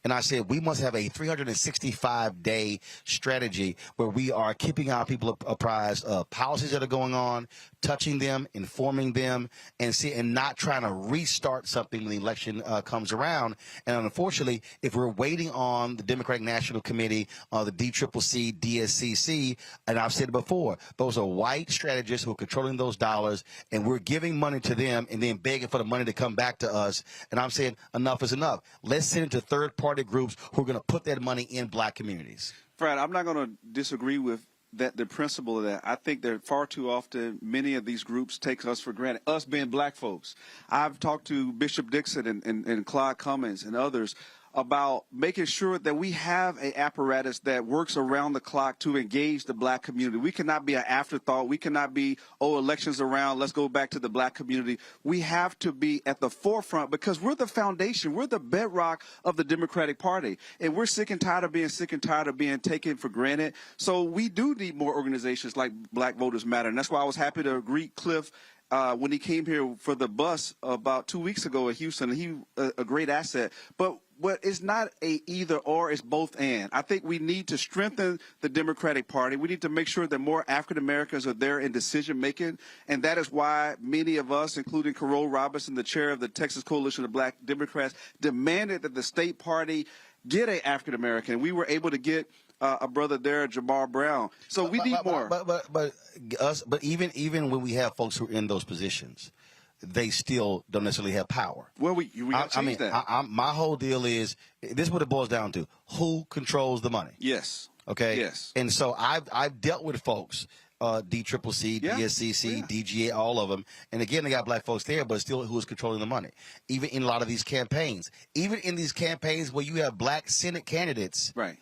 And I said, we must have a 365-day strategy where we are keeping our people apprised of policies that are going on, touching them, informing them, and not trying to restart something when the election comes around. And unfortunately, if we're waiting on the Democratic National Committee, the DCCC, DSCC, and I've said it before, those are white strategists who are controlling those dollars, and we're giving money to them and then begging for the money to come back to us. And I'm saying enough is enough. Let's send it to third-party groups who are going to put that money in black communities. Fred, I'm not going to disagree with the principle of that. I think that far too often many of these groups take us for granted, us being black folks. I've talked to Bishop Dixon and Clyde Cummins and others about making sure that we have an apparatus that works around the clock to engage the black community. We cannot be an afterthought. We cannot be, elections around, let's go back to the black community. We have to be at the forefront because we're the foundation. We're the bedrock of the Democratic Party. And we're sick and tired of being taken for granted. So we do need more organizations like Black Voters Matter. And that's why I was happy to greet Cliff when he came here for the bus about 2 weeks ago in Houston. He a great asset. But it's not a either or, it's both and. I think we need to strengthen the Democratic Party. We need to make sure that more African Americans are there in decision making. And that is why many of us, including Carol Robinson, the chair of the Texas Coalition of Black Democrats, demanded that the state party get an African American. We were able to get a brother there, Jamar Brown. So we need more. But even when we have folks who are in those positions, they still don't necessarily have power. Well, we got to change that. My whole deal is, this is what it boils down to. Who controls the money? Yes. Okay? Yes. And so I've dealt with folks, DCCC, DSCC, DGA, all of them. And again, they got black folks there, but still who is controlling the money? Even in a lot of these campaigns. Even in these campaigns where you have black Senate candidates, right?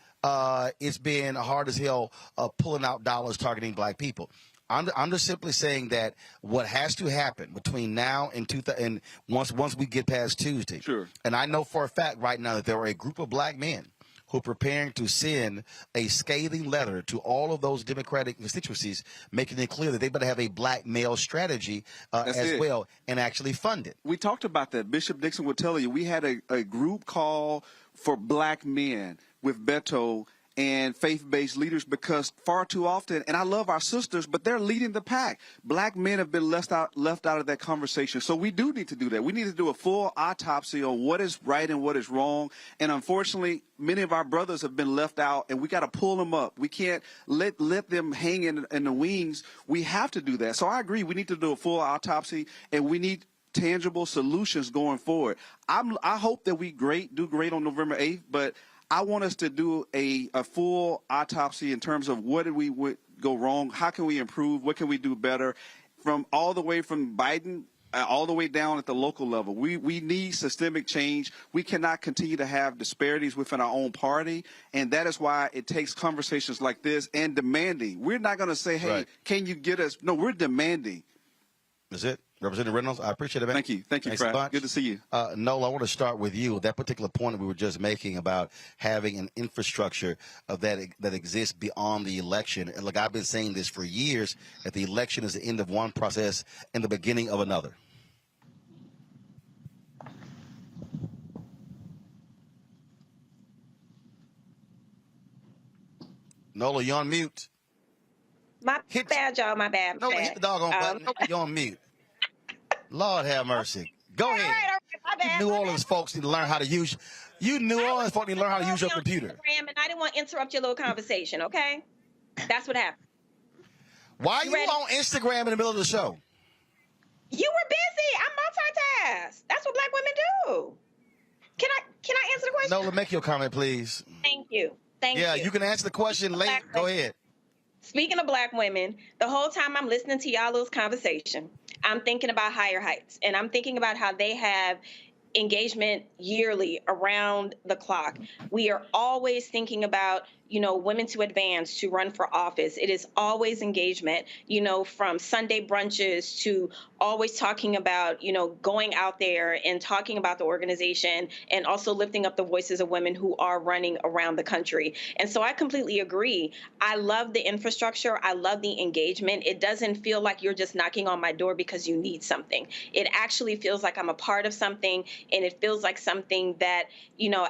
It's been hard as hell pulling out dollars targeting black people. I'm just simply saying that what has to happen between now and once we get past Tuesday. Sure. And I know for a fact right now that there are a group of black men who are preparing to send a scathing letter to all of those Democratic constituencies, making it clear that they better have a black male strategy as well and actually fund it. We talked about that. Bishop Dixon would tell you we had a group call for black men with Beto and faith-based leaders, because far too often, and I love our sisters, but they're leading the pack. Black men have been left out of that conversation. So we do need to do that. We need to do a full autopsy on what is right and what is wrong. And unfortunately, many of our brothers have been left out, and we got to pull them up. We can't let them hang in the wings. We have to do that. So I agree. We need to do a full autopsy, and we need tangible solutions going forward. I hope that we do great on November 8th, but I want us to do a full autopsy in terms of what did we go wrong, how can we improve, what can we do better, from all the way from Biden all the way down at the local level. We need systemic change. We cannot continue to have disparities within our own party, and that is why it takes conversations like this and demanding. We're not going to say, hey, can you get us? No, we're demanding. That's it. Representative Reynolds, I appreciate it, man. Thank you. Thank you, Fred. Good to see you. Nola, I want to start with you. That particular point that we were just making about having an infrastructure that exists beyond the election. And look, I've been saying this for years, that the election is the end of one process and the beginning of another. Nola, you're on mute. My bad, y'all. My bad. Nola, hit the doggone button. You're on mute. Lord have mercy. Go ahead. All right, you New Orleans folks need to learn how to use. You New Orleans folks need to learn how to use your computer. And I didn't want to interrupt your little conversation. Okay, that's what happened. Why are you on Instagram in the middle of the show? You were busy. I multitask. That's what black women do. Can I answer the question? Nola, make your comment, please. Thank you. Thank you. Yeah, you can answer the question later. Go ahead. Speaking of black women, the whole time I'm listening to y'all little conversation, I'm thinking about Higher Heights, and I'm thinking about how they have engagement yearly around the clock. We are always thinking about, women to advance, to run for office. It is always engagement, from Sunday brunches to always talking about, going out there and talking about the organization and also lifting up the voices of women who are running around the country. And so I completely agree. I love the infrastructure. I love the engagement. It doesn't feel like you're just knocking on my door because you need something. It actually feels like I'm a part of something, and it feels like something that,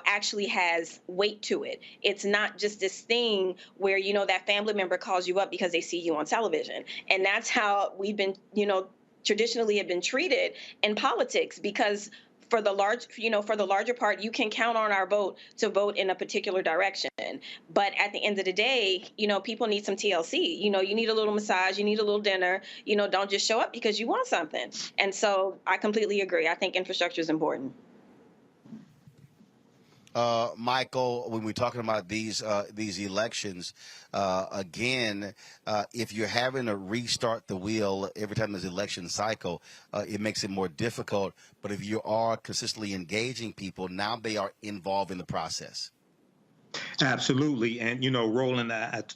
actually has weight to it. It's not just this thing where, that family member calls you up because they see you on television. And that's how we've been, traditionally have been treated in politics, because for the larger part, you can count on our vote to vote in a particular direction. But at the end of the day, people need some TLC. You need a little massage, you need a little dinner, don't just show up because you want something. And so I completely agree. I think infrastructure is important. Michael, when we're talking about these elections, again, if you're having to restart the wheel every time there's an election cycle, it makes it more difficult. But if you are consistently engaging people, now they are involved in the process. Absolutely. And, Roland,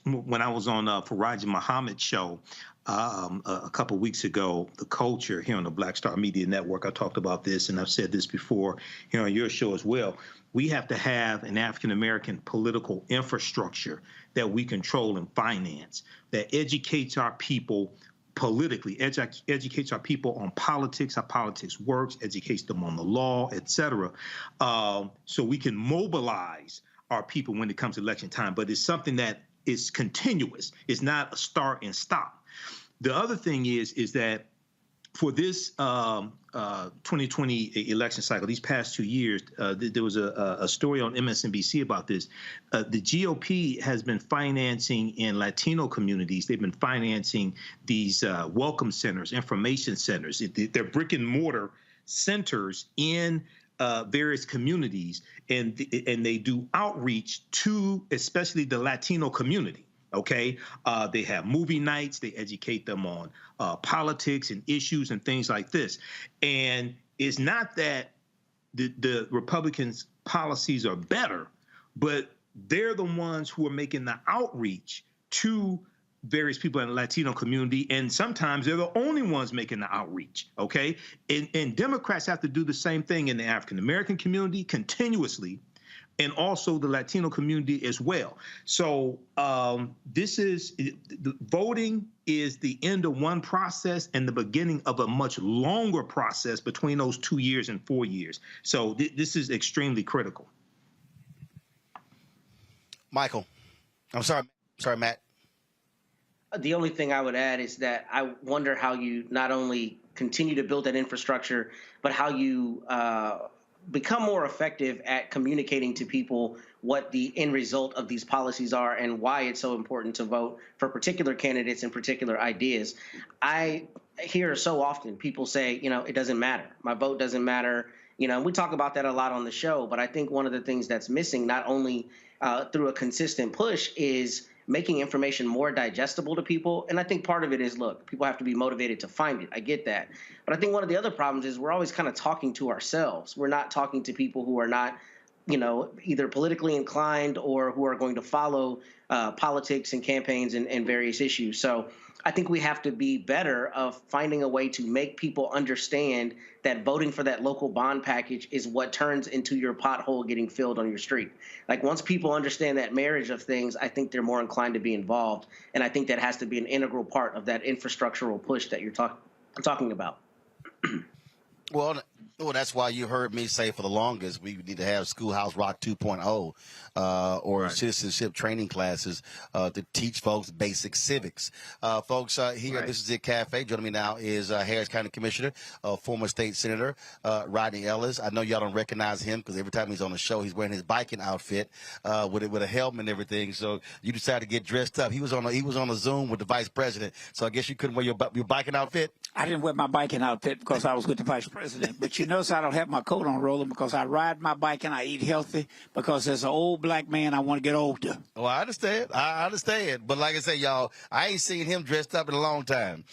when I was on Faraji Muhammad's show a couple of weeks ago, The Culture, here on the Black Star Media Network, I talked about this, and I've said this before here on your show as well. We have to have an African-American political infrastructure that we control and finance, that educates our people politically, educates our people on politics, how politics works, educates them on the law, et cetera, so we can mobilize our people when it comes to election time. But it's something that is continuous. It's not a start and stop. The other thing is that for this 2020 election cycle, these past 2 years, there was a story on MSNBC about this. The GOP has been financing in Latino communities. They've been financing these welcome centers, information centers. They're brick and mortar centers in various communities, and they do outreach to especially the Latino community. Okay, they have movie nights. They educate them on politics and issues and things like this. And it's not that the Republicans' policies are better, but they're the ones who are making the outreach to various people in the Latino community, and sometimes they're the only ones making the outreach, okay? And Democrats have to do the same thing in the African-American community continuously, and also the Latino community as well. So the voting is the end of one process and the beginning of a much longer process between those 2 years and 4 years. So this is extremely critical. Michael, I'm sorry, Matt. The only thing I would add is that I wonder how you not only continue to build that infrastructure, but how you become more effective at communicating to people what the end result of these policies are and why it's so important to vote for particular candidates and particular ideas. I hear so often people say, it doesn't matter. My vote doesn't matter. We talk about that a lot on the show, but I think one of the things that's missing, not only through a consistent push, is making information more digestible to people. And I think part of it is, look, people have to be motivated to find it. I get that. But I think one of the other problems is we're always kind of talking to ourselves. We're not talking to people who are not, either politically inclined or who are going to follow politics and campaigns and various issues. So I think we have to be better of finding a way to make people understand that voting for that local bond package is what turns into your pothole getting filled on your street. Like, once people understand that marriage of things, I think they're more inclined to be involved. And I think that has to be an integral part of that infrastructural push that you're talking about. Well, that's why you heard me say for the longest we need to have Schoolhouse Rock 2.0 or citizenship training classes to teach folks basic civics. Folks, here, This is It Cafe. Joining me now is Harris County Commissioner, former state senator Rodney Ellis. I know y'all don't recognize him because every time he's on the show, he's wearing his biking outfit with a helmet and everything. So you decided to get dressed up. He was on a Zoom with the vice president. So I guess you couldn't wear your biking outfit. I didn't wear my biking outfit because I was with the vice president. But you notice I don't have my coat on, Roland, because I ride my bike and I eat healthy because as an old black man, I want to get older. Well, I understand. But like I say, y'all, I ain't seen him dressed up in a long time.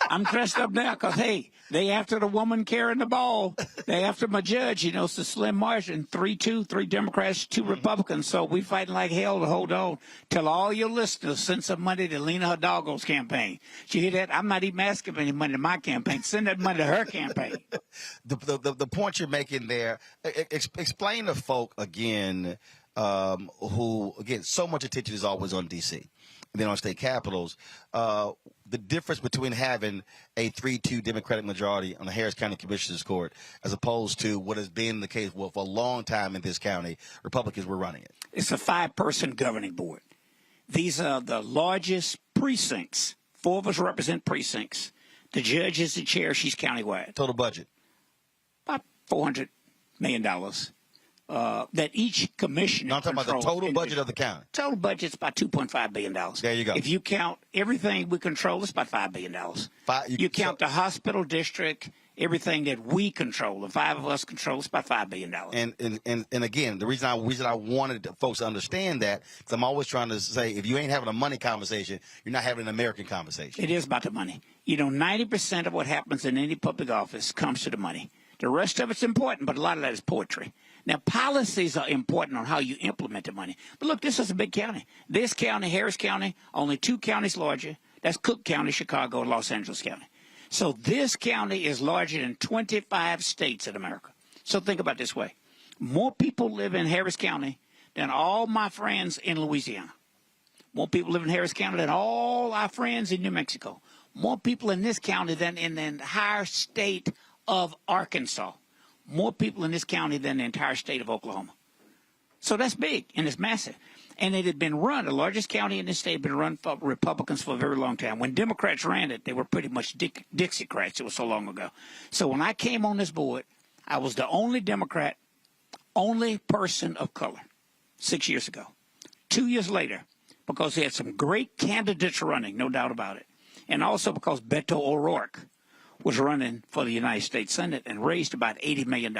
I'm dressed up now because, hey, they after the woman carrying the ball. They after my judge. It's a slim margin, 3-2, 3 Democrats, 2 Republicans. So we fighting like hell to hold on. Tell all your listeners, send some money to Lena Hidalgo's campaign. Did you hear that? I'm not even asking for any money to my campaign. Send that money to her campaign. The point you're making there, explain to folk again who, again, so much attention is always on D.C. and then on state capitals, the difference between having a 3-2 Democratic majority on the Harris County Commissioners Court as opposed to what has been the case for a long time in this county. Republicans were running it. It's a 5-person governing board. These are the largest precincts. 4 of us represent precincts. The judge is the chair. She's countywide. Total budget? About $400 million. That each commissioner No, I'm talking about the total budget of the county. Total budget's about $2.5 billion. There you go. If you count everything we control, it's about $5 billion. You count the hospital district, everything that we control, the 5 of us control, it's about $5 billion. And again, the reason I wanted folks to understand that, because I'm always trying to say, if you ain't having a money conversation, you're not having an American conversation. It is about the money. 90% of what happens in any public office comes to the money. The rest of it's important, but a lot of that is poetry. Now, policies are important on how you implement the money. But look, this is a big county. This county, Harris County, only 2 counties larger. That's Cook County, Chicago, and Los Angeles County. So this county is larger than 25 states in America. So think about it this way. More people live in Harris County than all my friends in Louisiana. More people live in Harris County than all our friends in New Mexico. More people in this county than in the entire state of Arkansas. More people in this county than the entire state of Oklahoma. So that's big, and it's massive. And it had been run, the largest county in this state had been run for Republicans for a very long time. When Democrats ran it, they were pretty much Dixiecrats. It was so long ago. So when I came on this board, I was the only Democrat, only person of color 6 years ago. 2 years later, because they had some great candidates running, no doubt about it, and also because Beto O'Rourke was running for the United States Senate and raised about $80 million.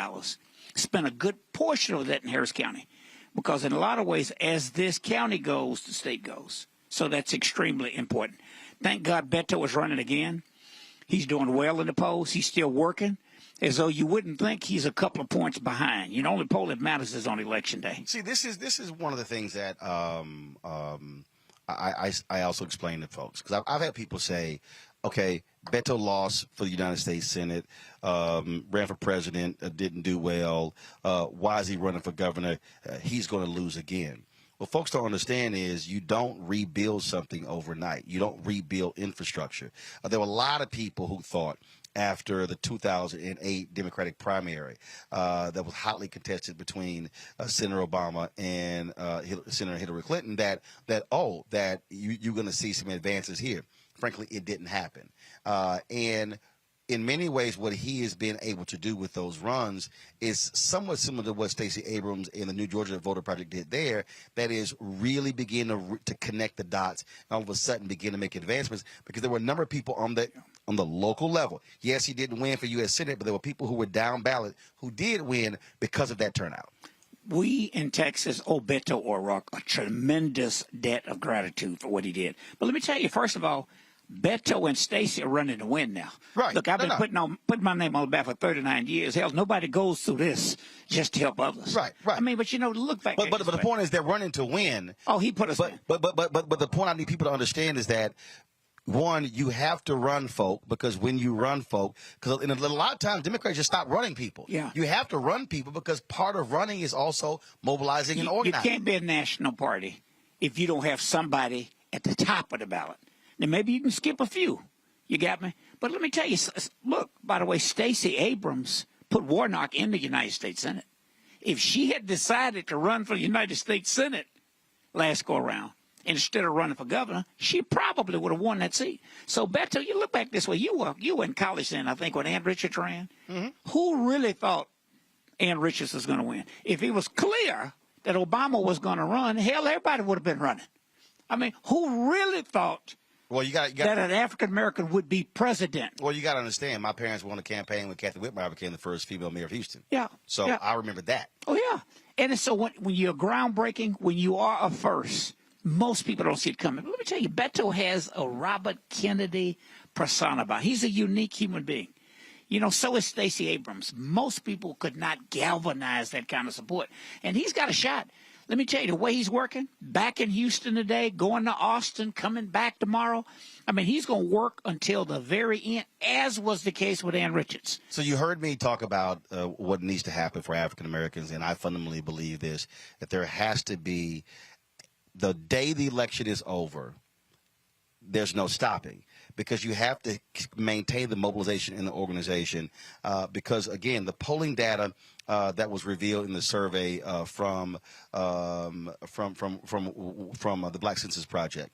Spent a good portion of that in Harris County because in a lot of ways, as this county goes, the state goes. So that's extremely important. Thank God Beto is running again. He's doing well in the polls. He's still working, as though you wouldn't think he's a couple of points behind. The only poll that matters is on Election Day. See, this is one of the things that I also explain to folks, because I've had people say, okay, Beto lost for the United States Senate, ran for president, didn't do well. Why is he running for governor? He's going to lose again. What folks don't understand is you don't rebuild something overnight. You don't rebuild infrastructure. There were a lot of people who thought after the 2008 Democratic primary that was hotly contested between Senator Obama and Senator Hillary Clinton that you're going to see some advances here. Frankly, it didn't happen. And in many ways, what he has been able to do with those runs is somewhat similar to what Stacey Abrams and the New Georgia Voter Project did there. That is, really begin to connect the dots and all of a sudden begin to make advancements, because there were a number of people on the local level. Yes, he didn't win for U.S. Senate, but there were people who were down ballot who did win because of that turnout. We in Texas owe Beto O'Rourke a tremendous debt of gratitude for what he did. But let me tell you, first of all, Beto and Stacey are running to win now. Right. Look, I've been putting my name on the back for 39 years. Hell, nobody goes through this just to help others. Right. I mean, but look back. But the point is, they're running to win. Oh, he put us in. But the point I need people to understand is that, one, you have to run folk, because when you run folk, because a lot of times Democrats just stop running people. Yeah. You have to run people because part of running is also mobilizing and organizing. You can't be a national party if you don't have somebody at the top of the ballot. Now, maybe you can skip a few. You got me? But let me tell you, look, by the way, Stacey Abrams put Warnock in the United States Senate. If she had decided to run for the United States Senate last go-around, instead of running for governor, she probably would have won that seat. So, Beto, you look back this way. You were in college then, I think, when Ann Richards ran. Mm-hmm. Who really thought Ann Richards was going to win? If it was clear that Obama was going to run, hell, everybody would have been running. I mean, who really thought that an African-American would be president? Well, you got to understand, my parents were on the campaign when Kathy Whitmire became the first female mayor of Houston. Yeah. So yeah. I remember that. Oh, yeah. And so when you're groundbreaking, when you are a first, most people don't see it coming. But let me tell you, Beto has a Robert Kennedy persona about him. He's a unique human being. So is Stacey Abrams. Most people could not galvanize that kind of support. And he's got a shot. Let me tell you, the way he's working, back in Houston today, going to Austin, coming back tomorrow. I mean, he's going to work until the very end, as was the case with Ann Richards. So you heard me talk about what needs to happen for African Americans, and I fundamentally believe this, that there has to be, the day the election is over, there's no stopping, because you have to maintain the mobilization in the organization. Because again, the polling data that was revealed in the survey from the Black Census Project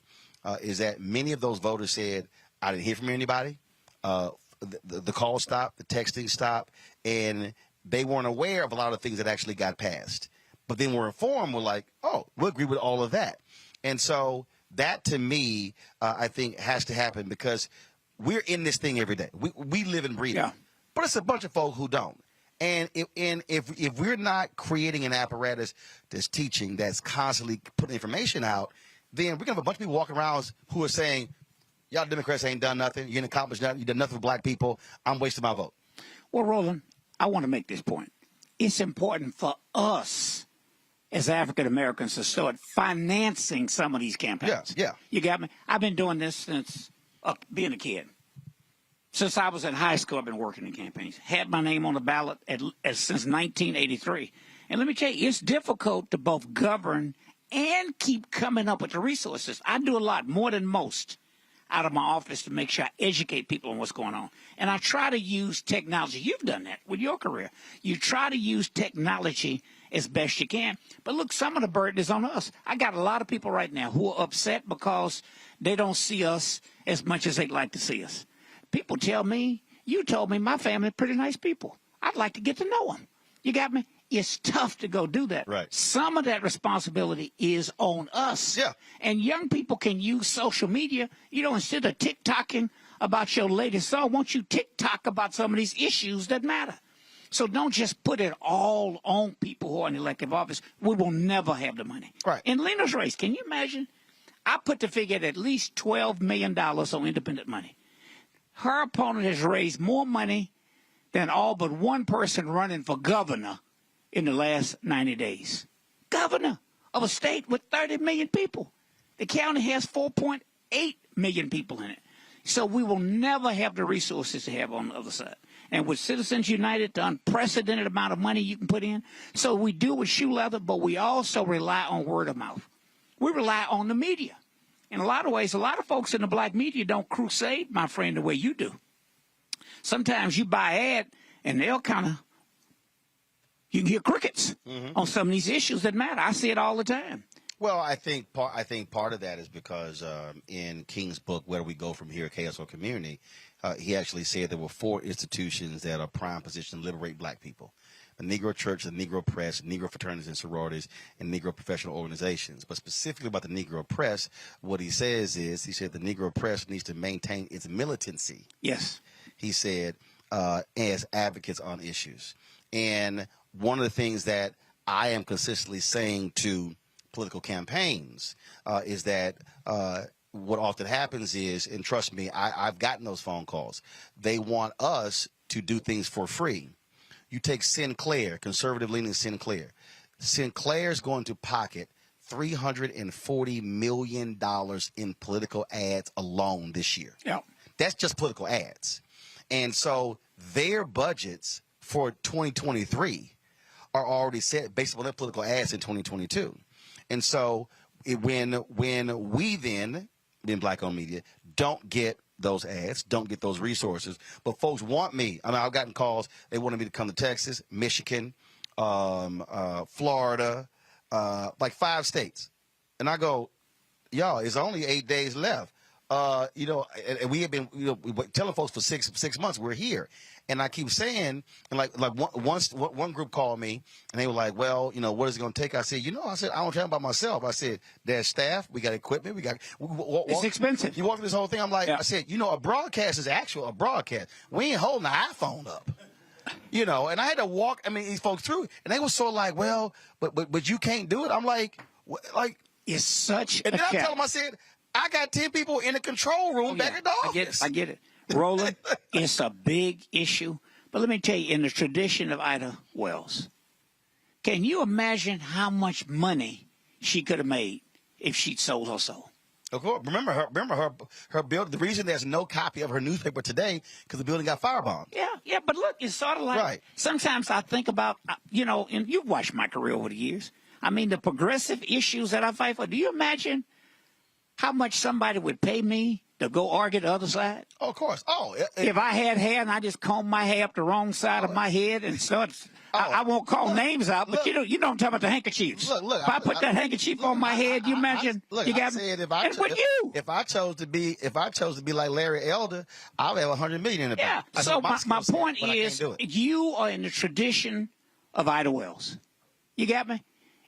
is that many of those voters said, "I didn't hear from anybody. The call stopped, the texting stopped, and they weren't aware of a lot of things that actually got passed." But then were informed, were like, "Oh, we agree with all of that," and so. That, to me, I think has to happen, because we're in this thing every day. We live and breathe it. But it's a bunch of folk who don't. And if we're not creating an apparatus that's teaching, that's constantly putting information out, then we're going to have a bunch of people walking around who are saying, y'all Democrats ain't done nothing. You didn't accomplish nothing. You did nothing for black people. I'm wasting my vote. Well, Roland, I want to make this point. It's important for us as African Americans to start financing some of these campaigns. Yeah. You got me? I've been doing this since being a kid. Since I was in high school, I've been working in campaigns. Had my name on the ballot since 1983. And let me tell you, it's difficult to both govern and keep coming up with the resources. I do a lot, more than most, out of my office to make sure I educate people on what's going on. And I try to use technology. You've done that with your career. You try to use technology as best you can. But look, some of the burden is on us. I got a lot of people right now who are upset because they don't see us as much as they'd like to see us. People tell me, you told me my family are pretty nice people. I'd like to get to know them. You got me? It's tough to go do that. Right. Some of that responsibility is on us. Yeah. And young people can use social media. Instead of TikToking about your latest song, won't you TikTok about some of these issues that matter? So don't just put it all on people who are in elective office. We will never have the money. Right. In Lena's race, can you imagine? I put the figure at least $12 million on independent money. Her opponent has raised more money than all but one person running for governor in the last 90 days. Governor of a state with 30 million people. The county has 4.8 million people in it. So we will never have the resources to have on the other side. And with Citizens United, the unprecedented amount of money you can put in. So we do with shoe leather, but we also rely on word of mouth. We rely on the media. In a lot of ways, a lot of folks in the black media don't crusade, my friend, the way you do. Sometimes you buy an ad, and they'll kind of, you can hear crickets on some of these issues that matter. I see it all the time. Well, I think part of that is because in King's book, Where Do We Go From Here, Chaos or Community, he actually said there were 4 institutions that are prime position to liberate black people. The Negro Church, the Negro Press, Negro fraternities and sororities, and Negro professional organizations. But specifically about the Negro Press, what he says is, he said the Negro Press needs to maintain its militancy. Yes. He said, as advocates on issues. And one of the things that I am consistently saying to political campaigns is that what often happens is, and trust me, I've gotten those phone calls, they want us to do things for free. You take Sinclair, conservative-leaning Sinclair. Sinclair's going to pocket $340 million in political ads alone this year. Yep. That's just political ads. And so their budgets for 2023 are already set based on their political ads in 2022. And so when we then, in black-owned media, don't get those ads, don't get those resources, but folks want me. I mean, I've gotten calls. They wanted me to come to Texas, Michigan, Florida, like 5 states. And I go, y'all, it's only 8 days left. You know, and we have been, you know, we telling folks for six months we're here, and I keep saying, and like one group called me, and they were like, well, you know, what is it going to take? I said, I don't care about myself. I said, there's staff, we got equipment, it's expensive. You walk through this whole thing, I'm like, I said, a broadcast is a broadcast. We ain't holding the iPhone up. You know, and I had to walk, these folks through, and they were so like, well, but you can't do it. I'm like, it's such. And then I tell them, I said, I got 10 people in the control room back at the office. I get it. Roland, it's a big issue. But let me tell you, in the tradition of Ida Wells, can you imagine how much money she could have made if she'd sold her soul? Of course. Remember her building. The reason there's no copy of her newspaper today because the building got firebombed. Yeah. But look, it's sort of like sometimes I think about, and you've watched my career over the years. The progressive issues that I fight for. Do you imagine how much somebody would pay me to go argue the other side? Oh, of course. If I had hair and I just combed my hair up the wrong side of my head and started, I won't call names out, but you know I'm talking about the handkerchiefs. Look, if I put that handkerchief on my head, you imagine you got me. If I chose to be like Larry Elder, I would have 100 million in the bank. Yeah. So my point is, you are in the tradition of Ida Wells. You got me?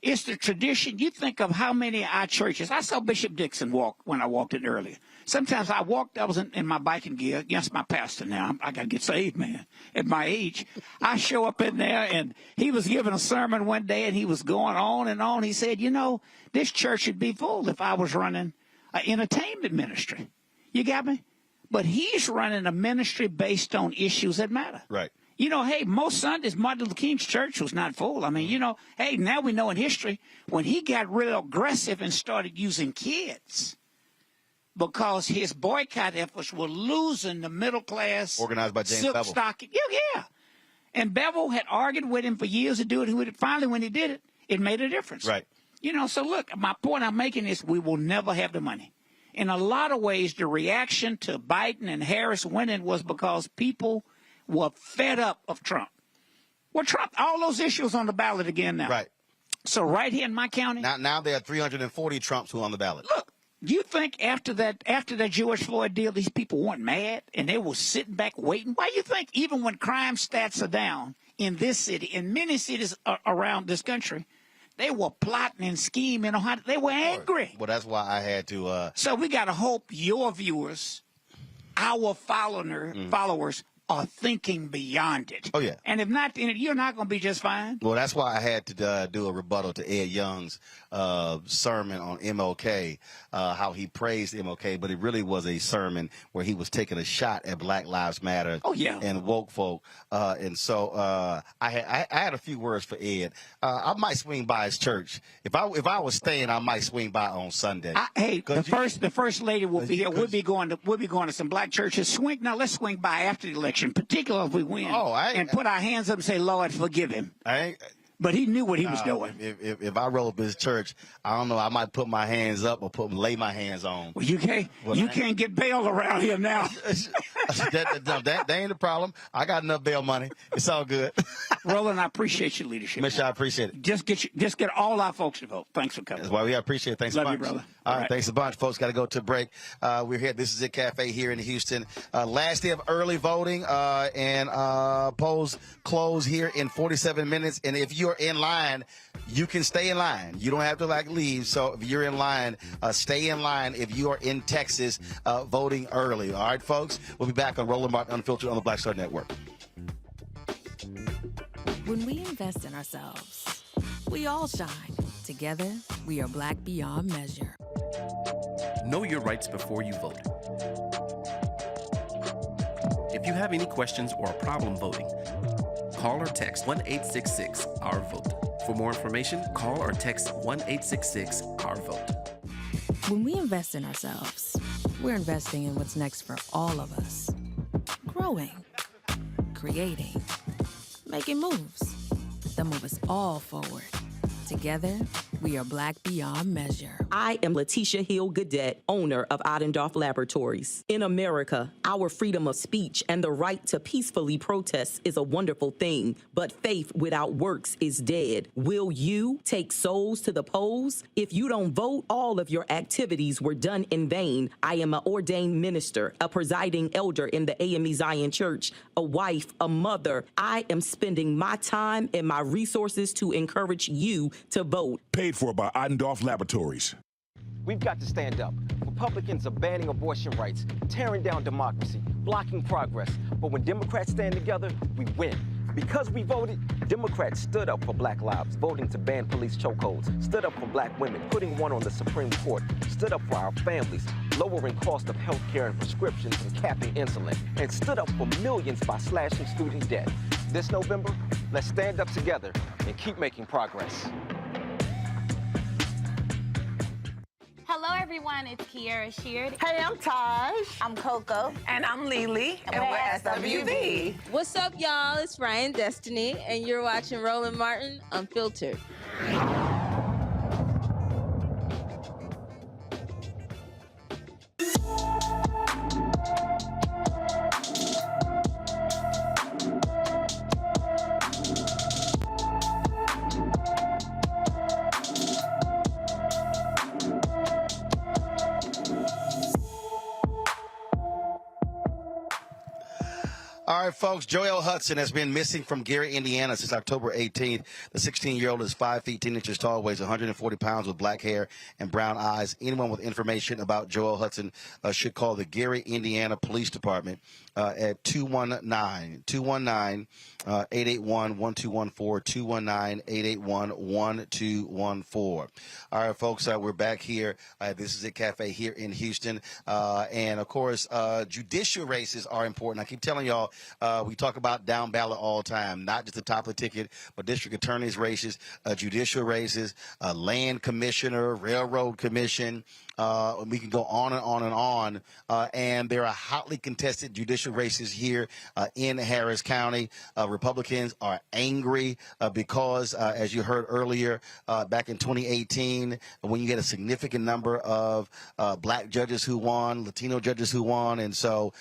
It's the tradition. You think of how many of our churches. I saw Bishop Dixon walk when I walked in earlier. Sometimes I walked, I was in my biking gear against my pastor now. I got to get saved, man, at my age. I show up in there, and he was giving a sermon one day, and he was going on and on. He said, this church should be full if I was running an entertainment ministry. You got me? But he's running a ministry based on issues that matter. Right. Hey, most Sundays, Martin Luther King's church was not full. Hey, now we know in history, when he got real aggressive and started using kids because his boycott efforts were losing the middle class. Organized by James Bevel. Yeah. And Bevel had argued with him for years to do it. Finally, when he did it, it made a difference. Right. So look, my point I'm making is we will never have the money. In a lot of ways, the reaction to Biden and Harris winning was because people were fed up of Trump. Well, Trump, all those issues on the ballot again now. Right. So right here in my county. Now there are 340 Trumps who are on the ballot. Look, do you think after that George Floyd deal, these people weren't mad and they were sitting back waiting? Why do you think even when crime stats are down in this city, in many cities around this country, they were plotting and scheming on how they were angry? Well, that's why I had to. So we got to hope your viewers, our followers, are thinking beyond it. Oh, yeah. And if not, you're not going to be just fine. Well, that's why I had to do a rebuttal to Ed Young's sermon on MLK, how he praised MLK, but it really was a sermon where he was taking a shot at Black Lives Matter and woke folk. And so I had a few words for Ed. I might swing by his church. If I was staying, I might swing by on Sunday. The first lady will be here. We'll be going to some black churches. Let's swing by after the election, particularly if we win, and put our hands up and say, Lord, forgive him. But he knew what he was doing. If I roll up his church, I don't know. I might put my hands up or lay my hands on. Well, you can't get bail around here now. that ain't the problem. I got enough bail money. It's all good. Roland, I appreciate your leadership. Mister, I appreciate it. Just get all our folks to vote. Thanks for coming. That's why we appreciate it. Thanks Love a bunch. you, brother. All right, thanks a bunch, folks. Got to go to a break. We're here. This is It Cafe here in Houston. Last day of early voting, and polls close here in 47 minutes. And if you're in line, you can stay in line. You don't have to leave. So if you're in line, stay in line if you are in Texas voting early. All right, folks? We'll be back on Roland Martin Unfiltered on the Black Star Network. When we invest in ourselves, we all shine. Together, we are black beyond measure. Know your rights before you vote. If you have any questions or a problem voting, call or text 1-866-OUR-VOTE. For more information, call or text 1-866-OUR-VOTE. When we invest in ourselves, we're investing in what's next for all of us. Growing, creating, making moves that move us all forward. Together, we are black beyond measure. I am Letitia Hill Gadet, owner of Ottendorf Laboratories. In America, our freedom of speech and the right to peacefully protest is a wonderful thing, but faith without works is dead. Will you take souls to the polls? If you don't vote, all of your activities were done in vain. I am an ordained minister, a presiding elder in the AME Zion Church, a wife, a mother. I am spending my time and my resources to encourage you to vote. Paid for by Ottendorf Laboratories. We've got to stand up. Republicans are banning abortion rights, tearing down democracy, blocking progress. But when Democrats stand together, we win. Because we voted, Democrats stood up for black lives, voting to ban police chokeholds, stood up for black women, putting one on the Supreme Court, stood up for our families, lowering cost of health care and prescriptions and capping insulin, and stood up for millions by slashing student debt. This November, let's stand up together and keep making progress. Hello, everyone. It's Kiara Sheard. Hey, I'm Taj. I'm Coco. And I'm Lily. And we're SWV. What's up, y'all? It's Ryan Destiny, and you're watching Roland Martin Unfiltered. All right, folks, Joel Hudson has been missing from Gary, Indiana since October 18th. The 16-year-old is 5 feet 10 inches tall, weighs 140 pounds with black hair and brown eyes. Anyone with information about Joel Hudson should call the Gary, Indiana Police Department at 219-881-1214, 219-881-1214. All right, folks, we're back here. This is It Cafe here in Houston. And, of course, judicial races are important. I keep telling y'all, we talk about down ballot all the time, not just the top of the ticket, but district attorneys races, judicial races, land commissioner, railroad commission. We can go on and on and on. And there are hotly contested judicial races here in Harris County. Republicans are angry because, as you heard earlier, back in 2018, when you get a significant number of black judges who won, Latino judges who won, and so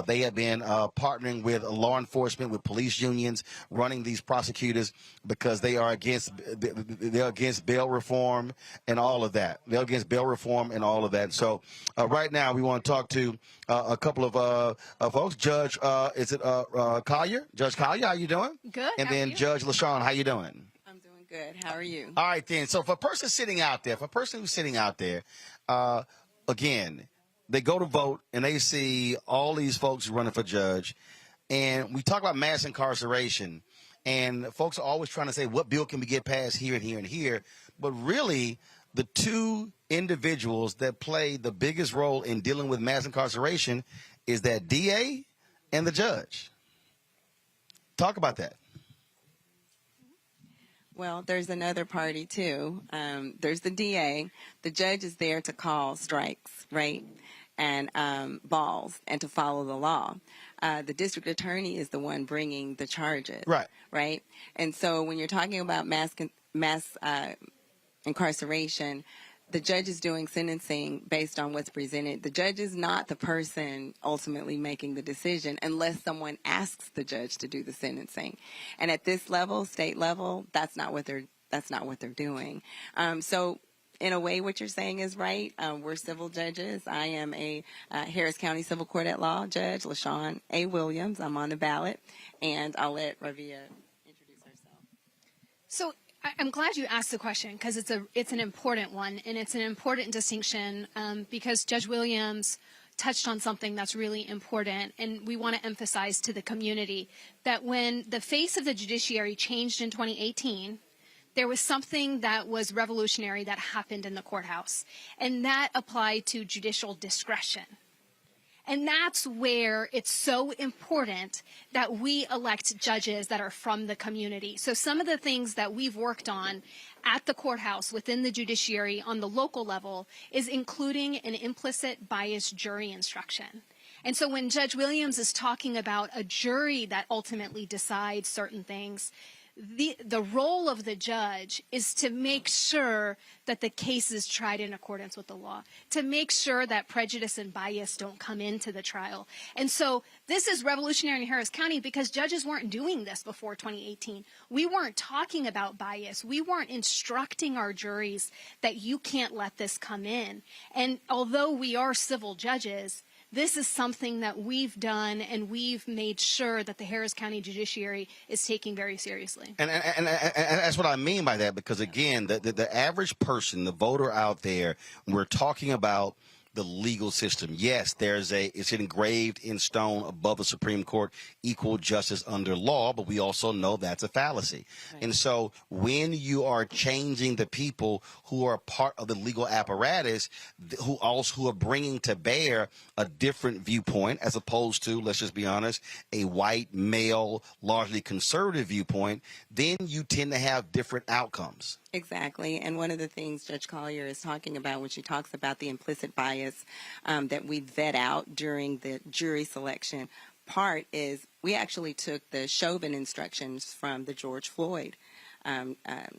they have been partnering with law enforcement, with police unions, running these prosecutors because they are against bail reform and all of that. They're against bail reform and all of that. So right now we want to talk to a couple of folks. Judge, is it Collier? Judge Collier, how you doing? Good. And then Judge LaShawn, how you doing? I'm doing good. How are you? All right, then. So for a person sitting out there, again, they go to vote and they see all these folks running for judge, And we talk about mass incarceration, and folks are always trying to say, what bill can we get passed here and here and here? But really, the two individuals that play the biggest role in dealing with mass incarceration is that DA and the judge. Talk about that. Well, there's another party, too. There's the DA. The judge is there to call strikes, right, and balls, and to follow the law. The district attorney is the one bringing the charges. Right? And so when you're talking about mass incarceration, the judge is doing sentencing based on what's presented. The judge is not the person ultimately making the decision unless someone asks the judge to do the sentencing. And at this level, state level, that's not what they're doing. So in a way, what you're saying is right. We're civil judges. I am a Harris County Civil Court at Law Judge, LaShawn A. Williams. I'm on the ballot, and I'll let Ravia introduce herself. So I'm glad you asked the question because it's an important one, and it's an important distinction because Judge Williams touched on something that's really important, and we want to emphasize to the community that when the face of the judiciary changed in 2018, there was something that was revolutionary that happened in the courthouse, and that applied to judicial discretion. And that's where it's so important that we elect judges that are from the community. So some of the things that we've worked on at the courthouse within the judiciary on the local level is including an implicit bias jury instruction. And so when Judge Williams is talking about a jury that ultimately decides certain things, the role of the judge is to make sure that the case is tried in accordance with the law, to make sure that prejudice and bias don't come into the trial. And so this is revolutionary in Harris County because judges weren't doing this before 2018. We weren't talking about bias. We weren't instructing our juries that you can't let this come in. And although we are civil judges, this is something that we've done, and we've made sure that the Harris County Judiciary is taking very seriously. And that's what I mean by that, because, again, the average person, the voter out there, we're talking about the legal system. Yes, it's engraved in stone above the Supreme Court, equal justice under law, but we also know that's a fallacy. Right. And so when you are changing the people who are part of the legal apparatus, who are bringing to bear a different viewpoint, as opposed to, let's just be honest, a white, male, largely conservative viewpoint, then you tend to have different outcomes. Exactly. And one of the things Judge Collier is talking about when she talks about the implicit bias that we vet out during the jury selection part is we actually took the Chauvin instructions from the George Floyd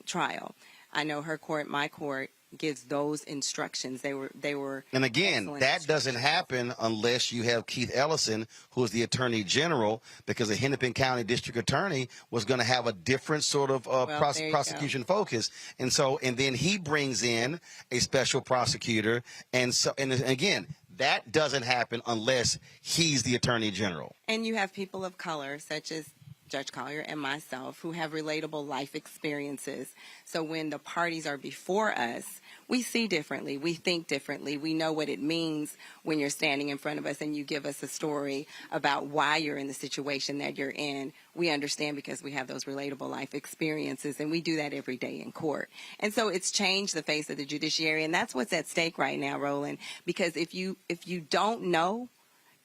trial. I know her court, my court, gives those instructions. They were and again, that doesn't happen unless you have Keith Ellison, who is the Attorney General, because the Hennepin County District Attorney was going to have a different sort of prosecution focus, and then he brings in a special prosecutor, and again, that doesn't happen unless he's the Attorney General. And you have people of color, such as Judge Collier and myself, who have relatable life experiences. So when the parties are before us, we see differently, we think differently, we know what it means when you're standing in front of us and you give us a story about why you're in the situation that you're in. We understand because we have those relatable life experiences, and we do that every day in court. And so it's changed the face of the judiciary, and that's what's at stake right now, Roland, because if you don't know,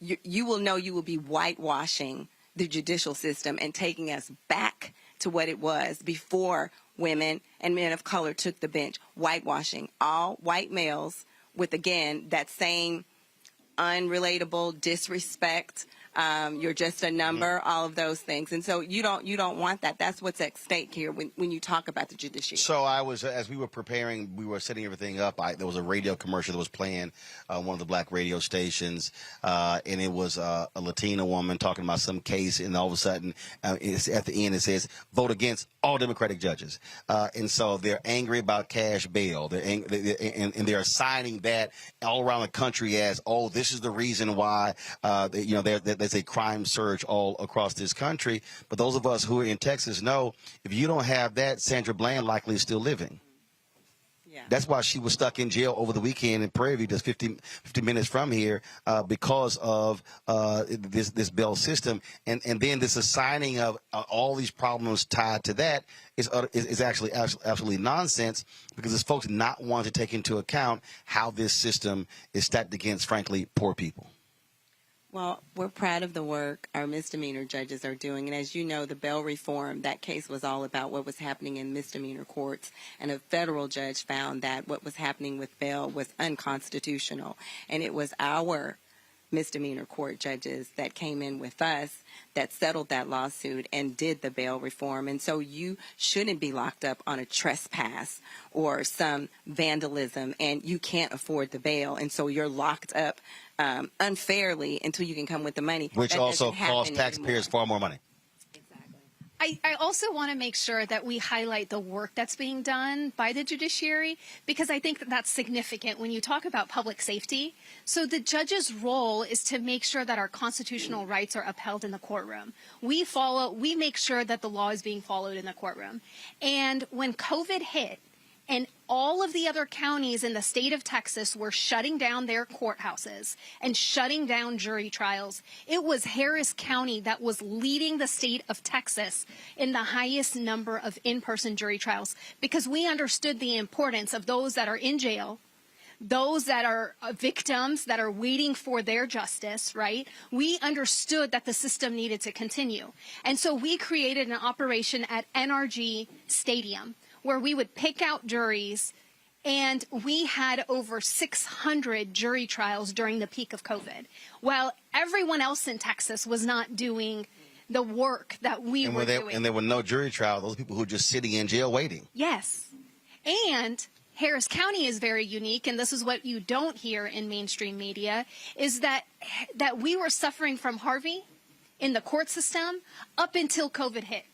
you will know you will be whitewashing the judicial system and taking us back to what it was before women and men of color took the bench, whitewashing all white males with, again, that same unrelatable disrespect. You're just a number, all of those things. And so you don't want that. That's what's at stake here when you talk about the judiciary. So as we were preparing, we were setting everything up, there was a radio commercial that was playing one of the black radio stations, and it was a Latina woman talking about some case, and all of a sudden, it's at the end it says, vote against all Democratic judges. And so they're angry about cash bail. And they're assigning that all around the country as, oh, this is the reason why, there's a crime surge all across this country. But those of us who are in Texas know if you don't have that, Sandra Bland likely is still living. That's why she was stuck in jail over the weekend in Prairie View, just 50 minutes from here, because of this bail system. And then this assigning of all these problems tied to that is actually absolutely nonsense, because it's folks not wanting to take into account how this system is stacked against, frankly, poor people. Well, we're proud of the work our misdemeanor judges are doing. And as you know, the bail reform, that case was all about what was happening in misdemeanor courts. And a federal judge found that what was happening with bail was unconstitutional. And it was our misdemeanor court judges that came in with us that settled that lawsuit and did the bail reform. And so you shouldn't be locked up on a trespass or some vandalism, and you can't afford the bail. And so you're locked up unfairly until you can come with the money. Which also costs taxpayers far more money. I also want to make sure that we highlight the work that's being done by the judiciary, because I think that that's significant when you talk about public safety. So the judge's role is to make sure that our constitutional rights are upheld in the courtroom. We make sure that the law is being followed in the courtroom. And when COVID hit, and all of the other counties in the state of Texas were shutting down their courthouses and shutting down jury trials, it was Harris County that was leading the state of Texas in the highest number of in-person jury trials, because we understood the importance of those that are in jail, those that are victims that are waiting for their justice, right? We understood that the system needed to continue. And so we created an operation at NRG Stadium, where we would pick out juries, and we had over 600 jury trials during the peak of COVID, while everyone else in Texas was not doing the work that we were doing. And there were no jury trials. Those people who were just sitting in jail waiting. Yes. And Harris County is very unique, and this is what you don't hear in mainstream media, is that we were suffering from Harvey in the court system up until COVID hit.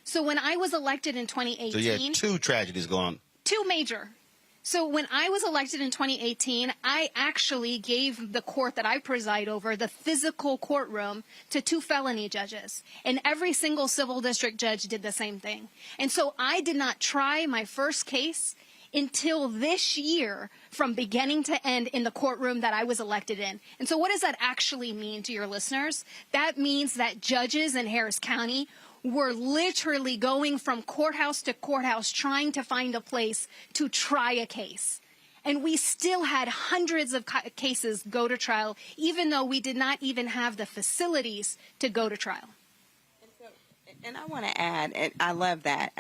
So when I was elected in 2018... So you had two tragedies going on. Two major. So when I was elected in 2018, I actually gave the court that I preside over, the physical courtroom, to 2 felony judges. And every single civil district judge did the same thing. And so I did not try my first case until this year, from beginning to end, in the courtroom that I was elected in. And so what does that actually mean to your listeners? That means that judges in Harris County were literally going from courthouse to courthouse trying to find a place to try a case. And we still had hundreds of cases go to trial, even though we did not even have the facilities to go to trial. And I want to add, and I love that,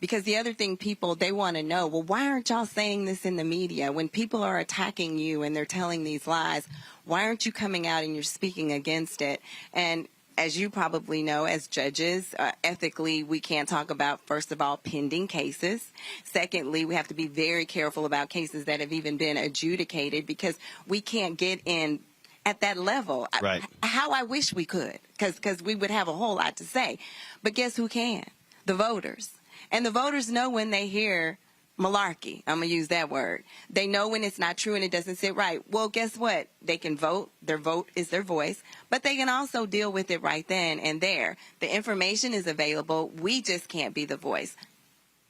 because the other thing people, they want to know, well, why aren't y'all saying this in the media? When people are attacking you and they're telling these lies, why aren't you coming out and you're speaking against it? And as you probably know, as judges, ethically, we can't talk about, first of all, pending cases. Secondly, we have to be very careful about cases that have even been adjudicated, because we can't get in at that level. Right. How I wish we could, because we would have a whole lot to say. But guess who can? The voters. And the voters know when they hear malarkey. I'm going to use that word. They know when it's not true and it doesn't sit right. Well, guess what? They can vote. Their vote is their voice. But they can also deal with it right then and there. The information is available. We just can't be the voice.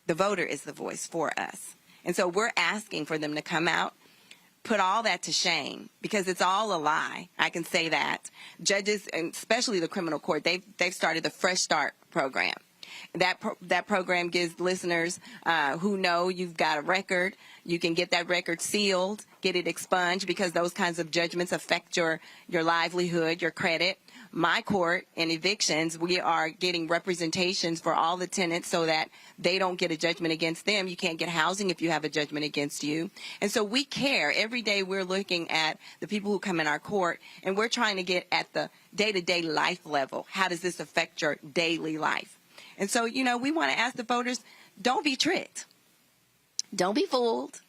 The voter is the voice for us. And so we're asking for them to come out, put all that to shame, because it's all a lie. I can say that. Judges, and especially the criminal court, they've started the Fresh Start program. That program gives listeners who know you've got a record, you can get that record sealed, get it expunged, because those kinds of judgments affect your livelihood, your credit. My court in evictions, we are getting representations for all the tenants so that they don't get a judgment against them. You can't get housing if you have a judgment against you. And so we care. Every day we're looking at the people who come in our court, and we're trying to get at the day-to-day life level. How does this affect your daily life? And so, you know, we want to ask the voters, don't be tricked. Don't be fooled.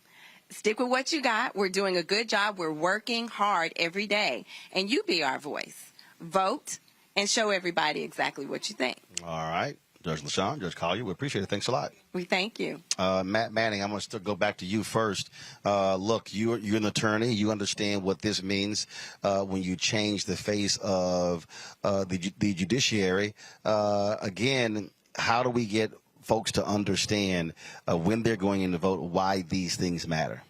Stick with what you got. We're doing a good job. We're working hard every day. And you be our voice. Vote and show everybody exactly what you think. All right. Judge LaShawn, Judge Collier, we appreciate it. Thanks a lot. We thank you. Matt Manning, I'm going to go back to you first. Look, you're an attorney. You understand what this means when you change the face of the judiciary. Again, how do we get folks to understand when they're going in to vote why these things matter?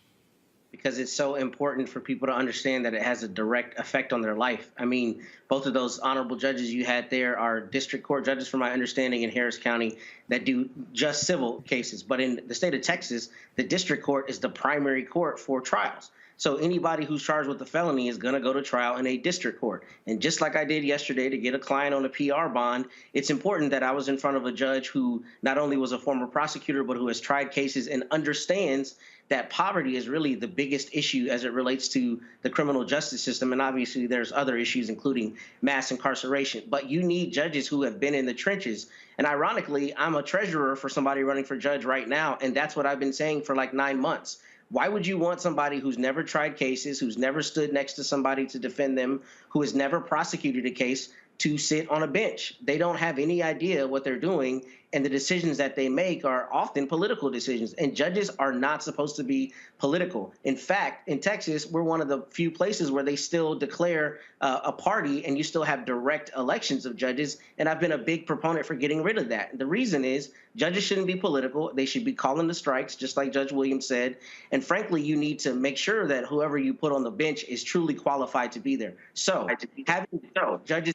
Because it's so important for people to understand that it has a direct effect on their life. I mean, both of those honorable judges you had there are district court judges, from my understanding, in Harris County that do just civil cases. But in the state of Texas, the district court is the primary court for trials. So anybody who's charged with a felony is going to go to trial in a district court. And just like I did yesterday to get a client on a PR bond, it's important that I was in front of a judge who not only was a former prosecutor, but who has tried cases and understands that poverty is really the biggest issue as it relates to the criminal justice system. And obviously there's other issues, including mass incarceration. But you need judges who have been in the trenches. And ironically, I'm a treasurer for somebody running for judge right now. And that's what I've been saying for like 9 months. Why would you want somebody who's never tried cases, who's never stood next to somebody to defend them, who has never prosecuted a case, to sit on a bench? They don't have any idea what they're doing, and the decisions that they make are often political decisions. And judges are not supposed to be political. In fact, in Texas, we're one of the few places where they still declare a party, and you still have direct elections of judges. And I've been a big proponent for getting rid of that. The reason is judges shouldn't be political. They should be calling the strikes, just like Judge Williams said. And frankly, you need to make sure that whoever you put on the bench is truly qualified to be there. So having judges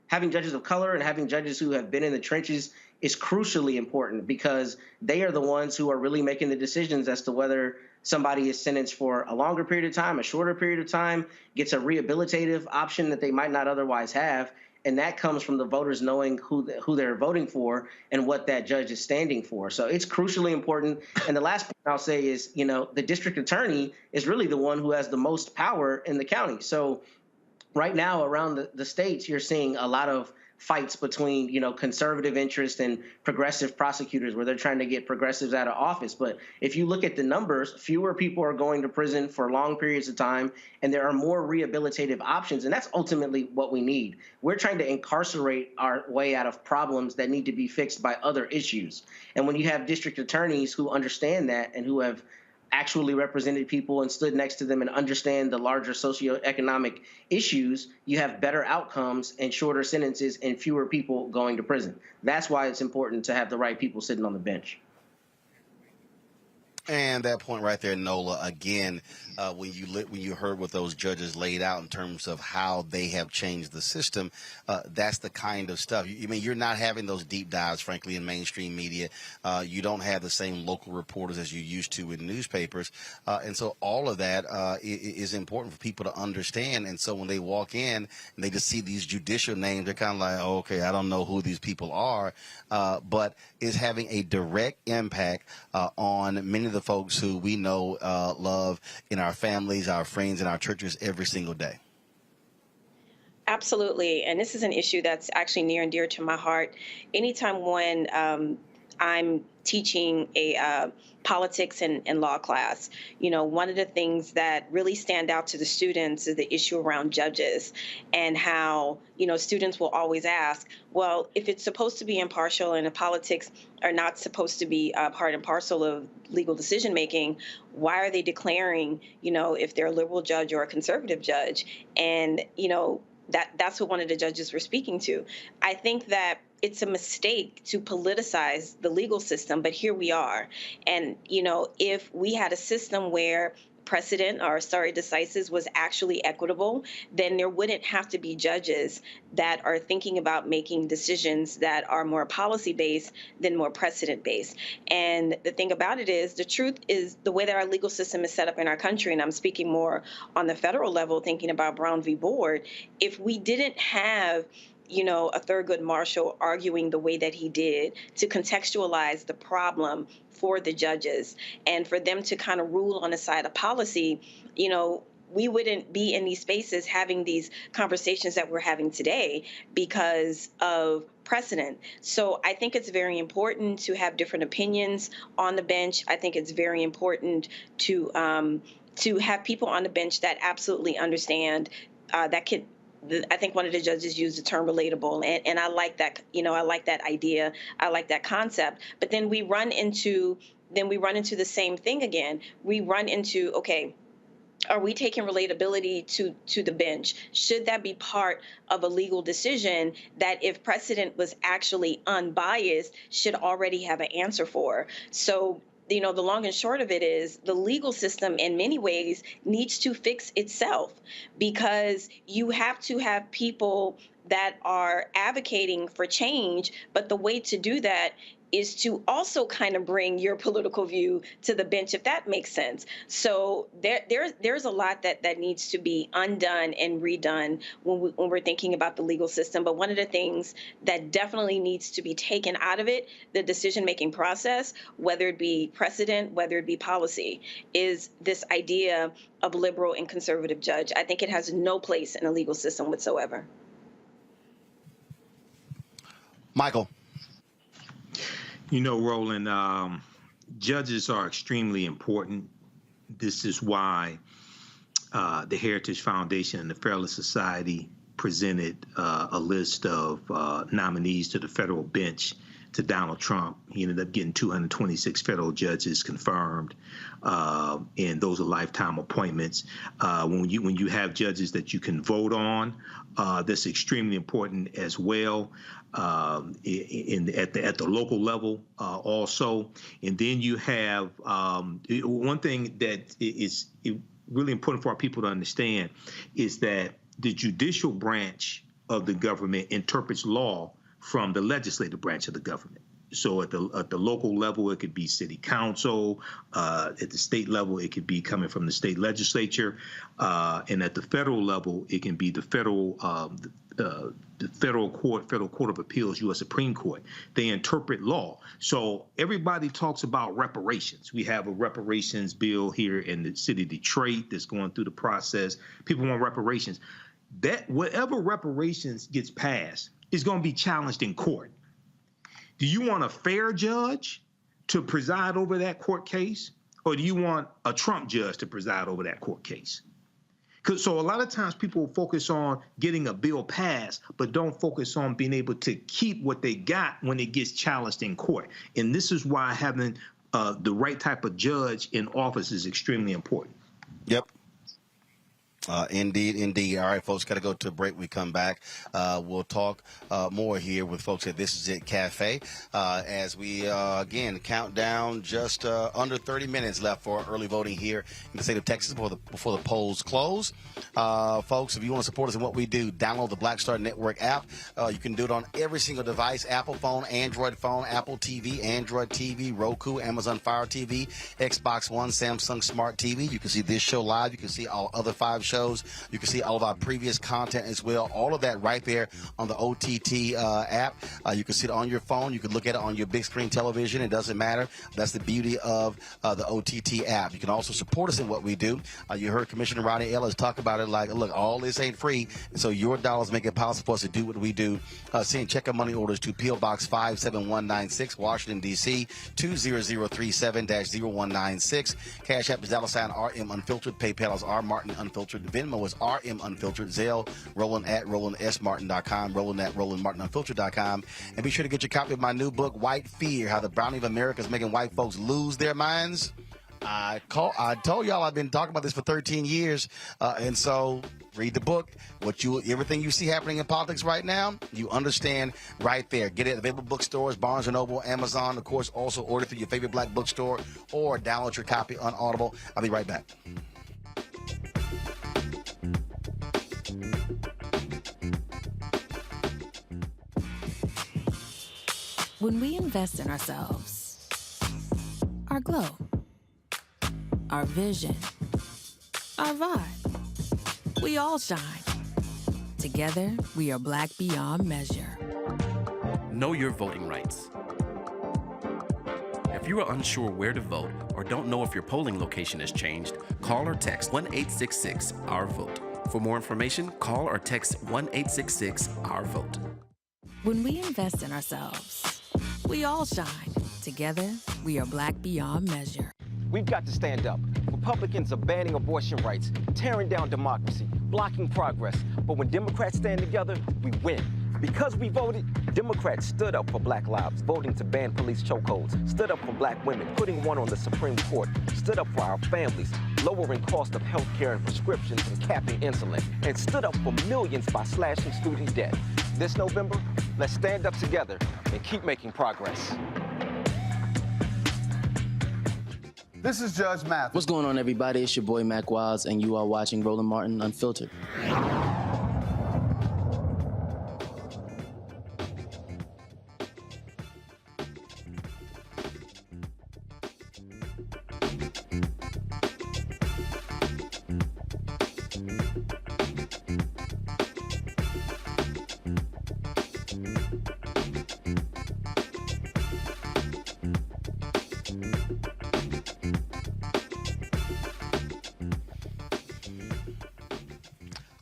having judges of color and having judges who have been in the trenches is crucially important, because they are the ones who are really making the decisions as to whether somebody is sentenced for a longer period of time, a shorter period of time, gets a rehabilitative option that they might not otherwise have. And that comes from the voters knowing who they're voting for and what that judge is standing for. So it's crucially important. And the last point I'll say is, the district attorney is really the one who has the most power in the county. So right now around the states, you're seeing a lot of fights between, conservative interest and progressive prosecutors, where they're trying to get progressives out of office. But if you look at the numbers, fewer people are going to prison for long periods of time, and there are more rehabilitative options. And that's ultimately what we need. We're trying to incarcerate our way out of problems that need to be fixed by other issues. And when you have district attorneys who understand that and who have actually represented people and stood next to them and understand the larger socioeconomic issues, you have better outcomes and shorter sentences and fewer people going to prison. That's why it's important to have the right people sitting on the bench. And that point right there, Nola, again, when you heard what those judges laid out in terms of how they have changed the system, that's the kind of stuff. You're not having those deep dives, frankly, in mainstream media. You don't have the same local reporters as you used to in newspapers. And so all of that is important for people to understand. And so when they walk in and they just see these judicial names, they're kind of like, oh, okay, I don't know who these people are. But it's having a direct impact on many of the folks who we know, love in our families, our friends, and our churches every single day. Absolutely. And this is an issue that's actually near and dear to my heart. Anytime when I'm teaching a politics and law class, one of the things that really stand out to the students is the issue around judges, and how, students will always ask, well, if it's supposed to be impartial and the politics are not supposed to be part and parcel of legal decision making, why are they declaring, if they're a liberal judge or a conservative judge? And, that's what one of the judges were speaking to. I think that it's a mistake to politicize the legal system, but here we are. And, if we had a system where precedent, or stare decisis, was actually equitable, then there wouldn't have to be judges that are thinking about making decisions that are more policy-based than more precedent-based. And the thing about it is, the truth is, the way that our legal system is set up in our country, and I'm speaking more on the federal level, thinking about Brown v. Board, if we didn't have a Thurgood Marshall arguing the way that he did to contextualize the problem for the judges and for them to kind of rule on the side of policy, we wouldn't be in these spaces having these conversations that we're having today because of precedent. So I think it's very important to have different opinions on the bench. I think it's very important to have people on the bench that absolutely understand that can. I think one of the judges used the term relatable, and I like that. I like that idea. I like that concept. But then we run into the same thing again. We run into, okay, are we taking relatability to the bench? Should that be part of a legal decision that, if precedent was actually unbiased, should already have an answer for? So, the long and short of it is the legal system in many ways needs to fix itself, because you have to have people that are advocating for change. But the way to do that is to also kind of bring your political view to the bench, if that makes sense. So there's a lot that needs to be undone and redone when we're thinking about the legal system. But one of the things that definitely needs to be taken out of it, the decision-making process, whether it be precedent, whether it be policy, is this idea of liberal and conservative judge. I think it has no place in a legal system whatsoever. Michael. Roland, judges are extremely important. This is why the Heritage Foundation and the Fairless Society presented a list of nominees to the federal bench to Donald Trump. He ended up getting 226 federal judges confirmed, and those are lifetime appointments. When you have judges that you can vote on, that's extremely important as well. At the local level also. And then you have one thing that is really important for our people to understand is that the judicial branch of the government interprets law from the legislative branch of the government. So at the local level, it could be city council. At the state level, it could be coming from the state legislature. And at the federal level, it can be the federal Court of Appeals, U.S. Supreme Court. They interpret law. So everybody talks about reparations. We have a reparations bill here in the city of Detroit that's going through the process. People want reparations. That whatever reparations gets passed is going to be challenged in court. Do you want a fair judge to preside over that court case, or do you want a Trump judge to preside over that court case? So a lot of times people focus on getting a bill passed, but don't focus on being able to keep what they got when it gets challenged in court. And this is why having the right type of judge in office is extremely important. Yep. Indeed. All right, folks, got to go to a break. We come back. We'll talk more here with folks at This Is It Cafe as we, again, count down just under 30 minutes left for early voting here in the state of Texas before the polls close. Folks, if you want to support us in what we do, download the Black Star Network app. You can do it on every single device, Apple phone, Android phone, Apple TV, Android TV, Roku, Amazon Fire TV, Xbox One, Samsung Smart TV. You can see this show live. You can see all other 5 shows. You can see all of our previous content as well. All of that right there on the OTT app. You can see it on your phone. You can look at it on your big screen television. It doesn't matter. That's the beauty of the OTT app. You can also support us in what we do. You heard Commissioner Ronnie Ellis talk about it like, look, all this ain't free. So your dollars make it possible for us to do what we do. Send check and money orders to P.O. Box 57196, Washington, D.C., 20037-0196. Cash App is $RM Unfiltered. PayPal is R Martin Unfiltered. Venmo is RM Unfiltered. Zelle, Roland at RolandSMartin.com, Roland at RolandMartinUnfiltered.com. And be sure to get your copy of my new book, White Fear, How the Browning of America is Making White Folks Lose Their Minds. I told y'all I've been talking about this for 13 years. And so read the book. Everything you see happening in politics right now, you understand right there. Get it at available bookstores, Barnes & Noble, Amazon. Of course, also order through your favorite black bookstore or download your copy on Audible. I'll be right back. When we invest in ourselves, our glow, our vision, our vibe, we all shine. Together, we are black beyond measure. Know your voting rights. If you are unsure where to vote or don't know if your polling location has changed, call or text 1-866-OUR-VOTE. For more information, call or text 1-866-OUR-VOTE. When we invest in ourselves, we all shine. Together, we are black beyond measure. We've got to stand up. Republicans are banning abortion rights, tearing down democracy, blocking progress. But when Democrats stand together, we win. Because we voted, Democrats stood up for black lives, voting to ban police chokeholds, stood up for black women, putting one on the Supreme Court, stood up for our families, lowering cost of health care and prescriptions and capping insulin, and stood up for millions by slashing student debt. This November, let's stand up together and keep making progress. This is Judge Mathis. What's going on, everybody? It's your boy Mac Wiles, and you are watching Roland Martin Unfiltered.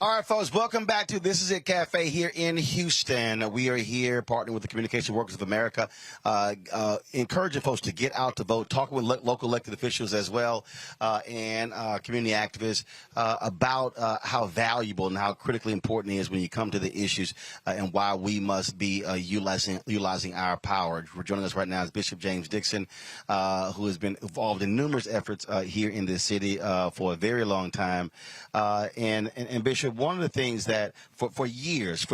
All right, folks, welcome back to This Is It Cafe here in Houston. We are here partnering with the Communication Workers of America, encouraging folks to get out to vote, talking with local elected officials as well, and community activists about how valuable and how critically important it is when you come to the issues and why we must be utilizing our power. We're joining us right now is Bishop James Dixon, who has been involved in numerous efforts here in this city for a very long time. And Bishop, one of the things that for years,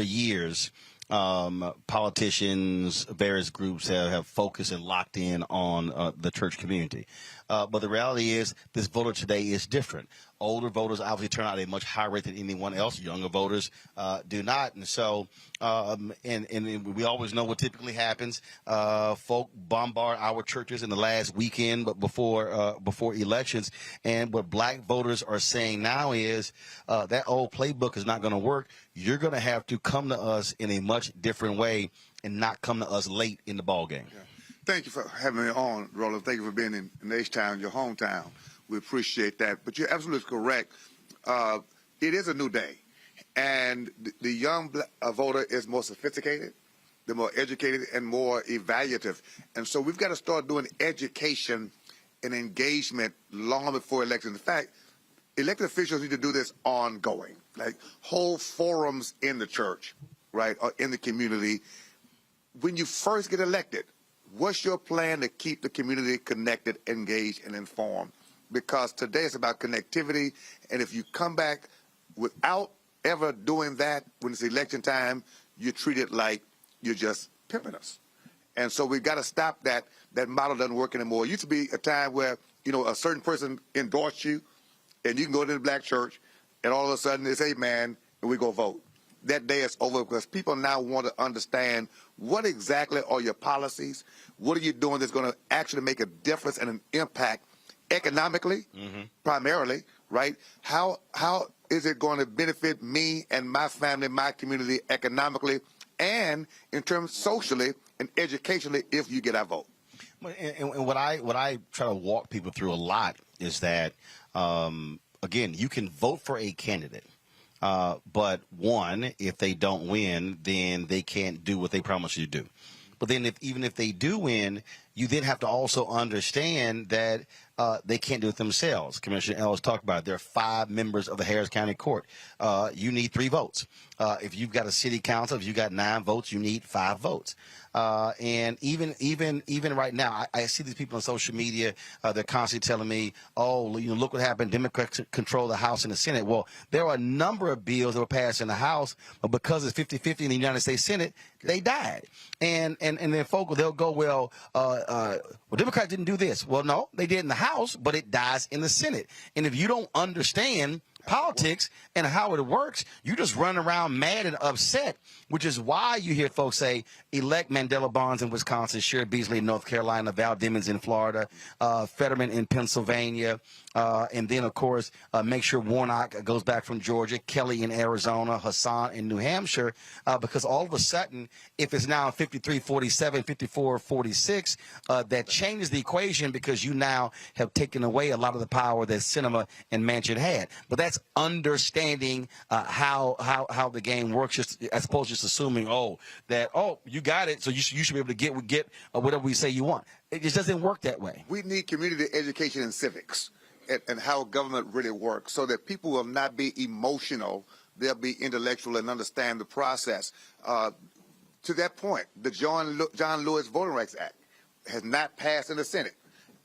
politicians, various groups have focused and locked in on the church community. But the reality is this voter today is different. Older voters obviously turn out at a much higher rate than anyone else. Younger voters do not. And so and we always know what typically happens. Folk bombard our churches in the last weekend but before elections. And what black voters are saying now is that old playbook is not going to work. You're going to have to come to us in a much different way and not come to us late in the ballgame. Yeah. Thank you for having me on, Roland. Thank you for being in H-Town, your hometown. We appreciate that. But you're absolutely correct. It is a new day. And the young voter is more sophisticated, they're more educated, and more evaluative. And so we've got to start doing education and engagement long before elections. In fact, elected officials need to do this ongoing, like whole forums in the church, right, or in the community. When you first get elected, what's your plan to keep the community connected, engaged, and informed? Because today it's about connectivity, and if you come back without ever doing that when it's election time, you're treated like you're just pimping us. And so we've got to stop that. That model doesn't work anymore. It used to be a time where, you know, a certain person endorsed you, and you can go to the black church, and all of a sudden it's, hey, man, and we go vote. That day is over because people now want to understand what exactly are your policies, what are you doing that's going to actually make a difference and an impact economically, primarily, right? How is it going to benefit me and my family, my community economically, and in terms socially and educationally if you get our vote? And what I try to walk people through a lot is that, again, you can vote for a candidate. But one, if they don't win, then they can't do what they promised you to do. But then even if they do win, you then have to also understand that they can't do it themselves. Commissioner Ellis talked about it. There are 5 members of the Harris County Court. You need 3 votes. If you've got a city council, if you've got 9 votes, you need 5 votes. And even right now, I see these people on social media. They're constantly telling me, "Oh, you know, look what happened. Democrats control the House and the Senate." Well, there are a number of bills that were passed in the House, but because it's 50-50 in the United States Senate, they died. And then folks, they'll go, well, Democrats didn't do this. Well, no, they did in the House, but it dies in the Senate. And if you don't understand politics and how it works, you just run around mad and upset, which is why you hear folks say, elect Mandela Barnes in Wisconsin, Sherrod Beasley in North Carolina, Val Demings in Florida, Fetterman in Pennsylvania, and then, of course, make sure Warnock goes back from Georgia, Kelly in Arizona, Hassan in New Hampshire, because all of a sudden, if it's now 53-47, 54-46, that changes the equation because you now have taken away a lot of the power that Sinema and Manchin had. But that's understanding how the game works, just as opposed to just assuming, you got it, so you should be able to get whatever we say you want. It just doesn't work that way. We need community education and civics and how government really works so that people will not be emotional. They'll be intellectual and understand the process. to that point, the John Lewis Voting Rights Act has not passed in the Senate,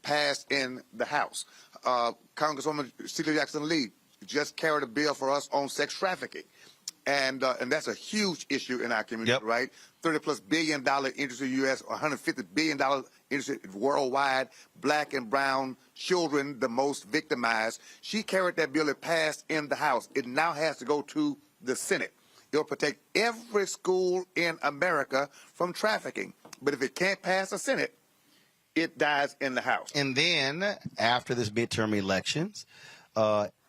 passed in the House. Congresswoman Celia Jackson Lee just carried a bill for us on sex trafficking. And that's a huge issue in our community, right? $30+ billion industry in the U.S., $150 billion industry worldwide, black and brown children, the most victimized. She carried that bill. It passed in the House. It now has to go to the Senate. It'll protect every school in America from trafficking. But if it can't pass the Senate, it dies in the House. And then after this midterm elections,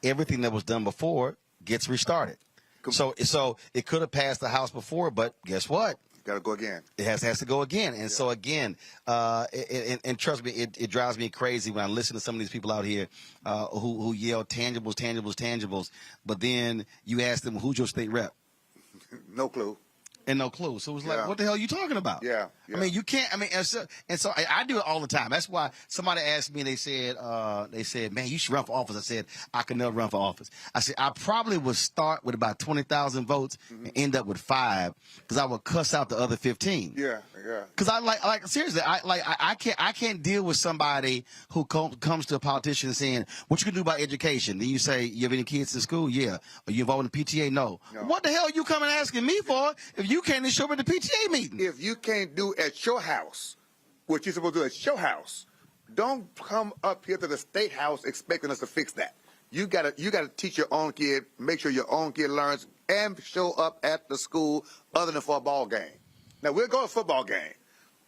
everything that was done before gets restarted. So it could have passed the House before, but guess what? Got to go again. It has to go again. And so again, and trust me, it drives me crazy when I listen to some of these people out here who yell tangibles, tangibles, tangibles. But then you ask them, who's your state rep? No clue. And no clue. So it was like, what the hell are you talking about? Yeah. I mean, you can't. I mean, and so I do it all the time. That's why somebody asked me, and they said, man, you should run for office. I said, I could never run for office. I said, I probably would start with about 20,000 votes and end up with 5 because I would cuss out the other 15. Yeah. Because I like seriously, I can't deal with somebody who comes to a politician saying, what you can do about education? Then you say, you have any kids in school? Yeah. Are you involved in the PTA? No. What the hell are you coming asking me for if you can't show up at the PTA meeting? If you can't do at your house what you're supposed to do at your house, don't come up here to the state house expecting us to fix that. You gotta teach your own kid, make sure your own kid learns, and show up at the school other than for a ball game. Now, we'll go to a football game,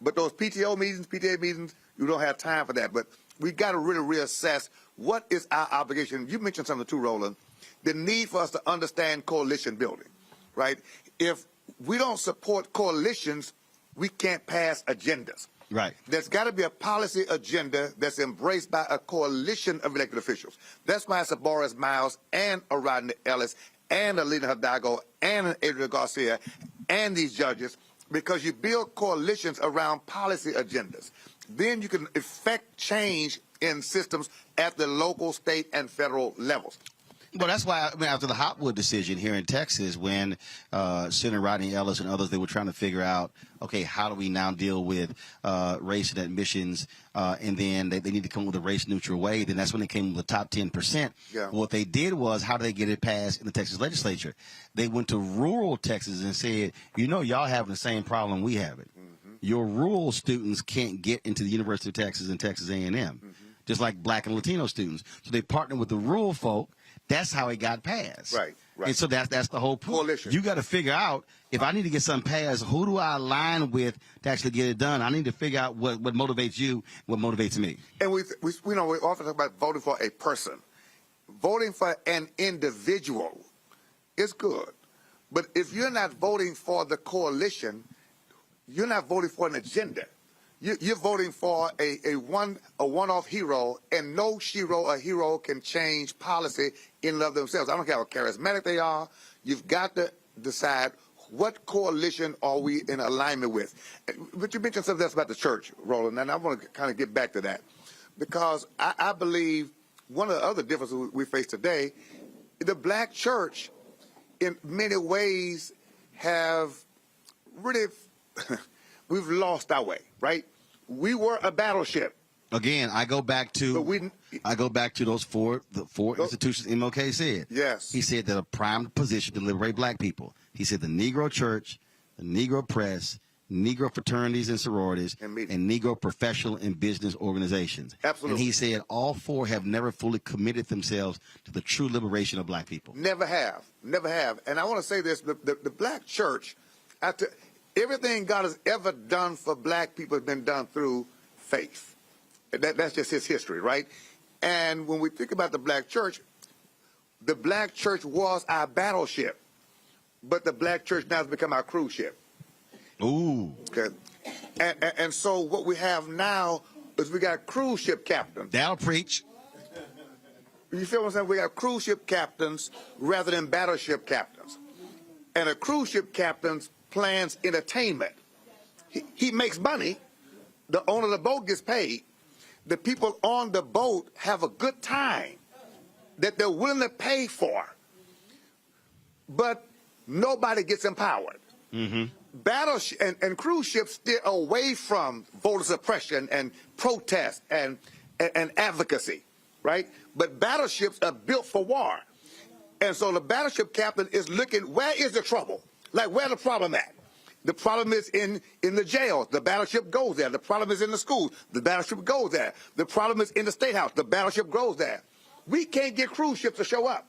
but those PTA meetings, you don't have time for that. But we got to really reassess what is our obligation. You mentioned something too, Roland, the need for us to understand coalition building, right? If we don't support coalitions, we can't pass agendas. Right. There's got to be a policy agenda that's embraced by a coalition of elected officials. That's why it's a Boris Miles and a Rodney Ellis and a Lena Hidalgo and an Adrian Garcia and these judges, because you build coalitions around policy agendas. Then you can effect change in systems at the local, state, and federal levels. Well, that's why after the Hopwood decision here in Texas, when Senator Rodney Ellis and others, they were trying to figure out, okay, how do we now deal with race and admissions, and then they need to come up with a race-neutral way. Then that's when they came with the top 10%. Yeah. What they did was, how did they get it passed in the Texas legislature? They went to rural Texas and said, you know, y'all having the same problem we have it. Your rural students can't get into the University of Texas and Texas A&M, just like black and Latino students. So they partnered with the rural folk. That's how it got passed. Right. And so that's the whole point. Coalition. You got to figure out, if I need to get something passed, who do I align with to actually get it done? I need to figure out what motivates you, what motivates me. And we often talk about voting for a person. Voting for an individual is good. But if you're not voting for the coalition, you're not voting for an agenda. You're voting for a one-off hero, and no hero or hero can change policy in and of themselves. I don't care how charismatic they are. You've got to decide what coalition are we in alignment with. But you mentioned something else about the church, Roland, and I want to kind of get back to that, because I believe one of the other differences we face today, the black church in many ways have really we've lost our way, right? We were a battleship. Again, I go back to those four institutions MLK said. Yes. He said that a prime position to liberate black people. He said the Negro Church, the Negro Press, Negro fraternities and sororities, and Negro professional and business organizations. Absolutely. And he said all 4 have never fully committed themselves to the true liberation of black people. Never have. And I want to say this, the black church, everything God has ever done for black people has been done through faith. That's just his history, right? And when we think about the black church was our battleship, but the black church now has become our cruise ship. Ooh. Okay. And so what we have now is we got cruise ship captains. That'll preach. You feel what I'm saying? We got cruise ship captains rather than battleship captains. And a cruise ship captain plans entertainment. He makes money. The owner of the boat gets paid. The people on the boat have a good time that they're willing to pay for. But nobody gets empowered. battleship and cruise ships steer away from voter suppression and protest and advocacy, right? But battleships are built for war. And so the battleship captain is looking, where is the trouble? Like, where's the problem at? The problem is in the jails. The battleship goes there. The problem is in the schools. The battleship goes there. The problem is in the State House. The battleship goes there. We can't get cruise ships to show up.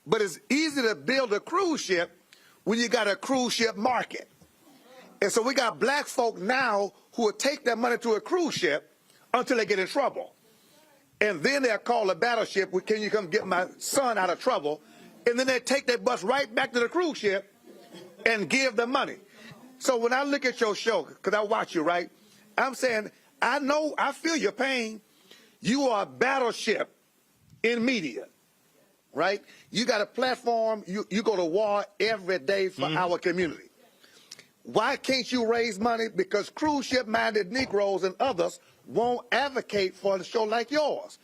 But it's easy to build a cruise ship when you got a cruise ship market. And so we got black folk now who will take their money to a cruise ship until they get in trouble. And then they'll call the battleship, can you come get my son out of trouble? And then they take their bus right back to the cruise ship and give the money. So when I look at your show, because I watch you, right, I'm saying, I feel your pain. You are a battleship in media, right? You got a platform. You go to war every day for our community. Why can't you raise money? Because cruise ship-minded Negroes and others won't advocate for a show like yours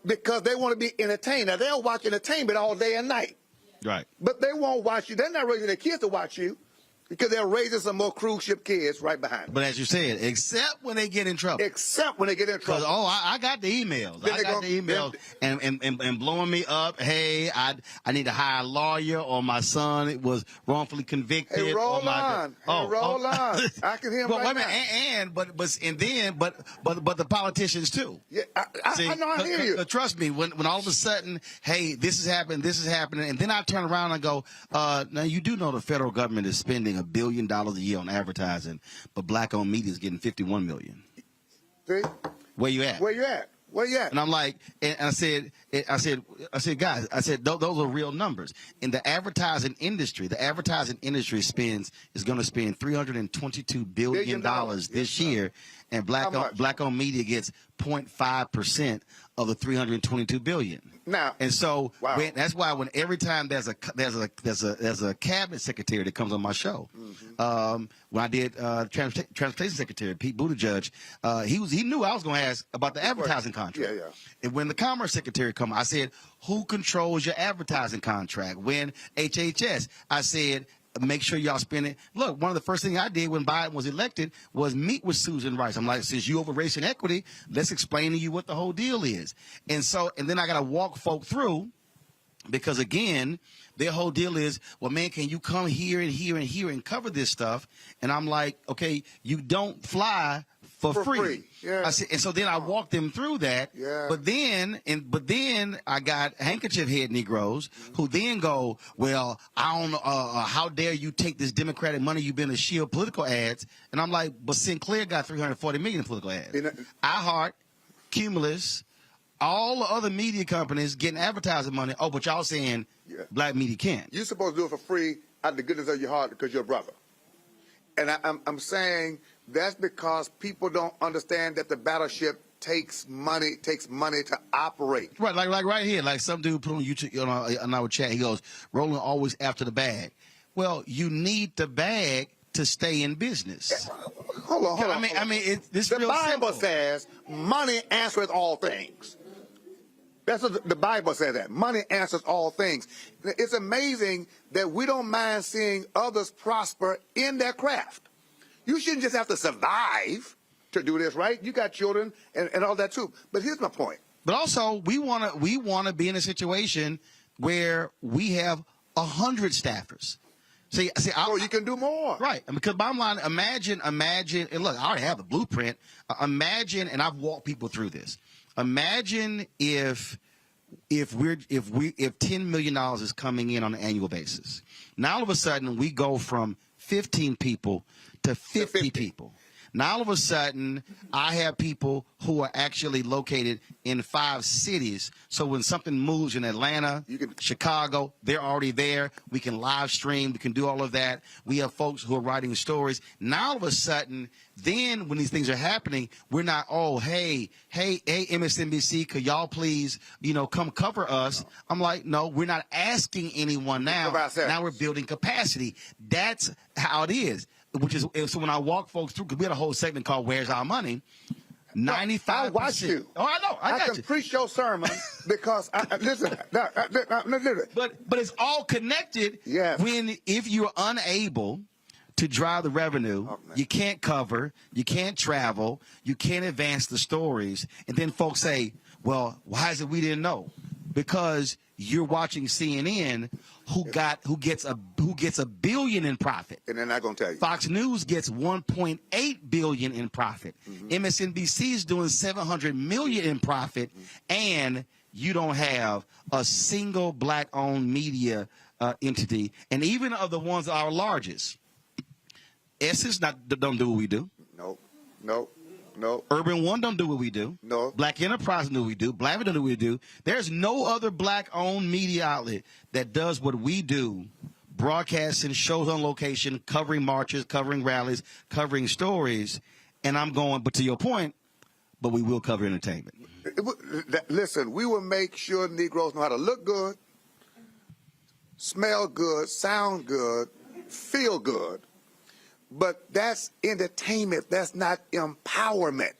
because they want to be entertained. Now, they'll watch entertainment all day and night. Right. But they won't watch you. They're not raising their kids to watch you because they're raising some more cruise ship kids right behind them. But as you said, except when they get in trouble. Except when they get in trouble. Oh, I got the emails. I got the emails and blowing me up. Hey, I need to hire a lawyer, or my son was wrongfully convicted. Hey, Roland. Roland. I can hear him right now. But the politicians too. Yeah, I know. I hear you. Trust me. When all of a sudden, hey, this is happening, and then I turn around and go, now you do know the federal government is spending $1 billion a year on advertising, but black-owned media is getting $51 million. See? Where you at? Where you at? Where you at? And I'm like, and I said, guys, those are real numbers. In the advertising industry is going to spend $322 billion this year, and black-owned media gets 0.5% of the $322 billion. Now, and so that's why when every time there's a cabinet secretary that comes on my show, when I did transportation secretary Pete Buttigieg, he knew I was going to ask about the advertising contract. Yeah. And when the commerce secretary come, I said, who controls your advertising contract? When HHS, I said, make sure y'all spend it. Look, one of the first things I did when Biden was elected was meet with Susan Rice. I'm like, since you over race and equity, let's explain to you what the whole deal is. And then I got to walk folk through, because again, their whole deal is, well, man, can you come here and here and here and cover this stuff? And I'm like, okay, you don't fly for free. Yeah. I said, and so then I walked them through that. Yeah. But then I got handkerchief head Negroes who then go, well, I don't know, how dare you take this Democratic money you've been to shield political ads? And I'm like, but Sinclair got $340 million in political ads. iHeart, Cumulus, all the other media companies getting advertising money. Oh, but y'all saying black media can't. You're supposed to do it for free out of the goodness of your heart because you're a brother. And I'm saying that's because people don't understand that the battleship takes money to operate. Right, like right here, like some dude put on YouTube on our chat. He goes, "Roland always after the bag." Well, you need the bag to stay in business. Hold on. The Bible says money answers all things. That's what the Bible says, that money answers all things. It's amazing that we don't mind seeing others prosper in their craft. You shouldn't just have to survive to do this, right? You got children and all that too. But here's my point. But also, we want to be in a situation where we have 100 staffers. So you can do more. Right. Because bottom line, imagine, and look, I already have the blueprint. Imagine, and I've walked people through this. Imagine if $10 million is coming in on an annual basis. Now all of a sudden we go from 15 people to 50 people. Now all of a sudden I have people who are actually located in 5 cities. So when something moves in Atlanta, Chicago, they're already there. We can live stream. We can do all of that. We have folks who are writing stories. Now all of a sudden, then when these things are happening, we're not, hey, MSNBC, could y'all please, come cover us? I'm like, no, we're not asking anyone now. Now we're building capacity. That's how it is. So when I walk folks through, because we had a whole segment called "Where's Our Money," 95%. I watch you. Oh, I know. I can preach your sermon because listen. But it's all connected. Yes. If you're unable to drive the revenue. You can't cover, you can't travel, you can't advance the stories. And then folks say, well, why is it we didn't know? Because you're watching CNN, who gets a billion in profit. And they're not going to tell you. Fox News gets 1.8 billion in profit. MSNBC is doing 700 million in profit, and you don't have a single black-owned media entity, and even of the ones that are largest. Essence don't do what we do. No. Urban One don't do what we do. No. Black Enterprise don't do what we do. Black don't do what we do. There's no other black-owned media outlet that does what we do, broadcasting shows on location, covering marches, covering rallies, covering stories. And I'm going, but to your point, but we will cover entertainment. Listen, we will make sure Negroes know how to look good, smell good, sound good, feel good. But that's entertainment. That's not empowerment.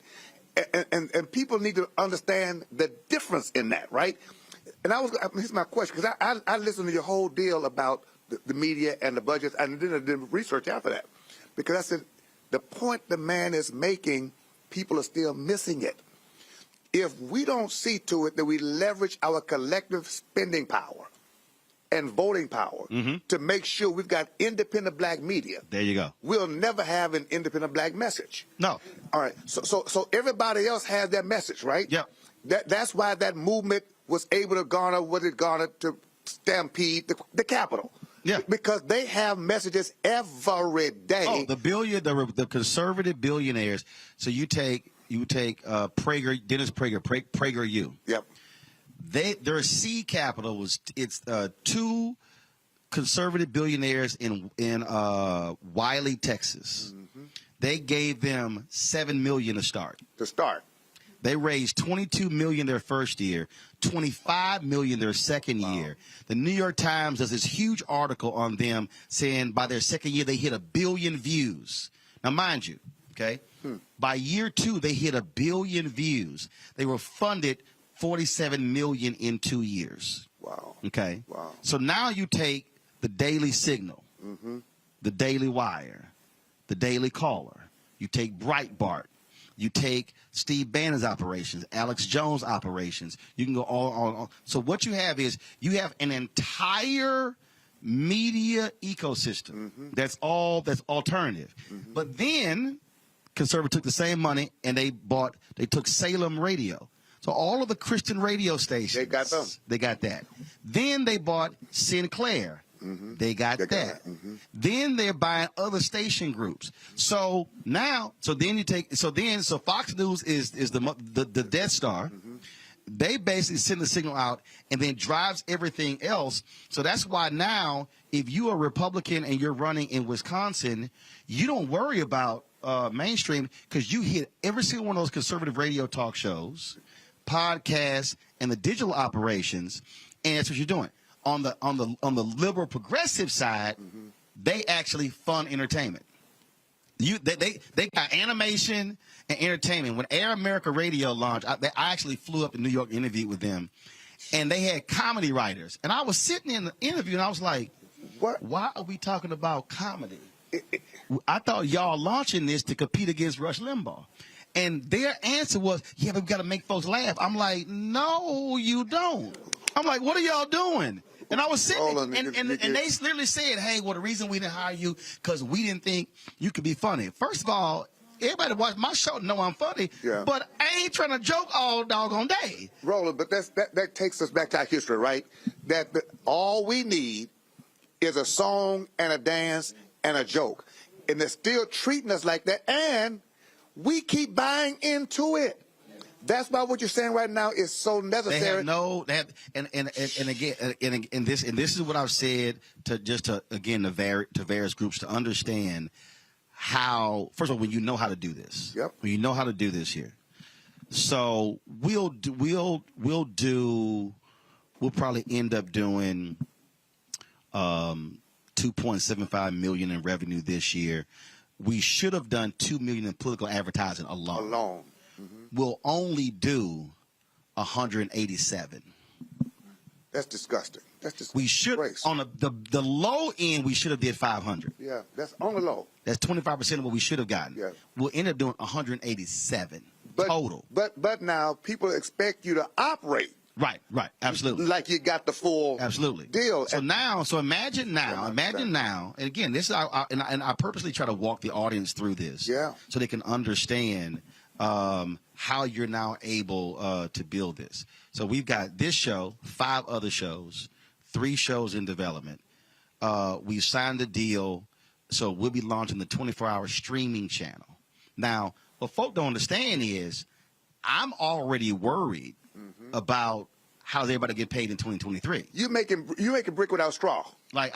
And people need to understand the difference in that, right? And here's my question, because I listened to your whole deal about the media and the budgets, and then I did research after that. Because I said, the point the man is making, people are still missing it. If we don't see to it that we leverage our collective spending power and voting power to make sure we've got independent black media. There you go. We'll never have an independent black message. No. All right. So everybody else has their message, right? Yeah. That's why that movement was able to garner what it garnered to stampede the Capitol. Yeah. Because they have messages every day. Oh, the conservative billionaires. So you take Prager, Dennis Prager, PragerU. Yep. Their seed capital was two conservative billionaires in Wiley, Texas. They gave them $7 million to start. They raised $22 million their first year, $25 million their second year. The New York Times does this huge article on them saying by their second year they hit 1 billion views. Now, mind you, okay, by year 2 they hit 1 billion views. They were funded $47 million in 2 years. Wow. Okay. Wow. So now you take the Daily Signal, the Daily Wire, the Daily Caller. You take Breitbart. You take Steve Bannon's operations, Alex Jones' operations. You can go all. So what you have is you have an entire media ecosystem that's alternative. But then conservative took the same money and they took Salem Radio. So all of the Christian radio stations, they got them. They got that. Then they bought Sinclair. They got that. Then they're buying other station groups. So now, so Fox News is the Death Star. They basically send the signal out and then drives everything else. So that's why now, if you are a Republican and you're running in Wisconsin, you don't worry about mainstream because you hit every single one of those conservative radio talk shows, podcasts, and the digital operations, and that's what you're doing. On the liberal progressive side, they actually fund entertainment. They got animation and entertainment. When Air America Radio launched, I actually flew up to New York and interviewed with them, and they had comedy writers. And I was sitting in the interview, and I was like, "What? Why are we talking about comedy? I thought y'all launching this to compete against Rush Limbaugh." And their answer was, "Yeah, but we got to make folks laugh." I'm like, "No, you don't." I'm like, "What are y'all doing?" And I was sitting, and they literally said, "Hey, well, the reason we didn't hire you because we didn't think you could be funny." First of all, everybody that watch my show know I'm funny, but I ain't trying to joke all doggone day. Roland, but that takes us back to our history, right? All we need is a song and a dance and a joke, and they're still treating us like that, and we keep buying into it. That's why what you're saying right now is so necessary. And this is what I've said to various groups to understand how. First of all, when you know how to do this, when you know how to do this here, so we'll probably end up doing 2.75 million in revenue this year. We should have done 2 million in political advertising alone. We'll only do 187. That's disgusting. That's just we should on the low end we should have did 500. Yeah, that's on the low. That's 25% of what we should have gotten. Yeah. We'll end up doing 187 total. But now people expect you to operate. Right, absolutely. Like you got the full deal. So imagine now, and again, this is and I purposely try to walk the audience through this, so they can understand how you're now able to build this. So we've got this show, 5 other shows, 3 shows in development. We signed a deal, so we'll be launching the 24-hour streaming channel. Now, what folk don't understand is I'm already worried about how's everybody get paid in 2023. You making brick without straw. Like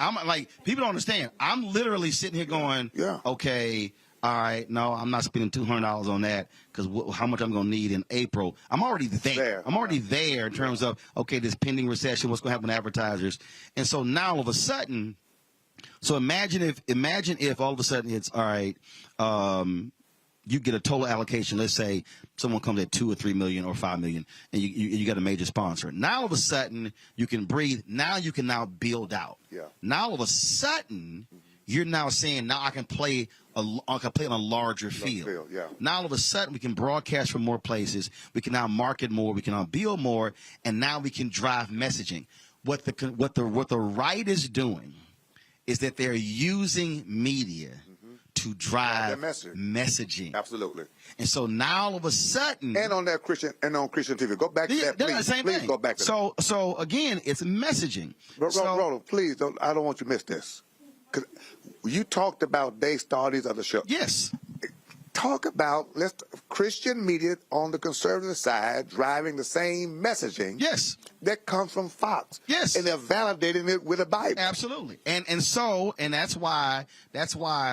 people don't understand. I'm literally sitting here going, okay, all right, no, I'm not spending $200 on that because how much I'm going to need in April. I'm already there. I'm already there in terms of, okay, this pending recession, what's going to happen with advertisers. And so now all of a sudden, imagine if all of a sudden it's, all right, you get a total allocation. Let's say someone comes at 2 or 3 million or 5 million, and you got a major sponsor. Now all of a sudden you can breathe. Now you can build out. Yeah. Now all of a sudden you're now saying now I can play on a larger field. Yeah. Now all of a sudden we can broadcast from more places. We can now market more. We can now build more, and now we can drive messaging. What the right is doing is that they're using media to drive messaging. Absolutely. And so now all of a sudden, and on Christian TV, go back to that, please. Please go back to that. So again, it's messaging. Roland, please, I don't want you to miss this. Because you talked about day studies of the show. Yes. Talk about Christian media on the conservative side driving the same messaging. Yes. That comes from Fox. Yes. And they're validating it with a Bible. Absolutely. And that's why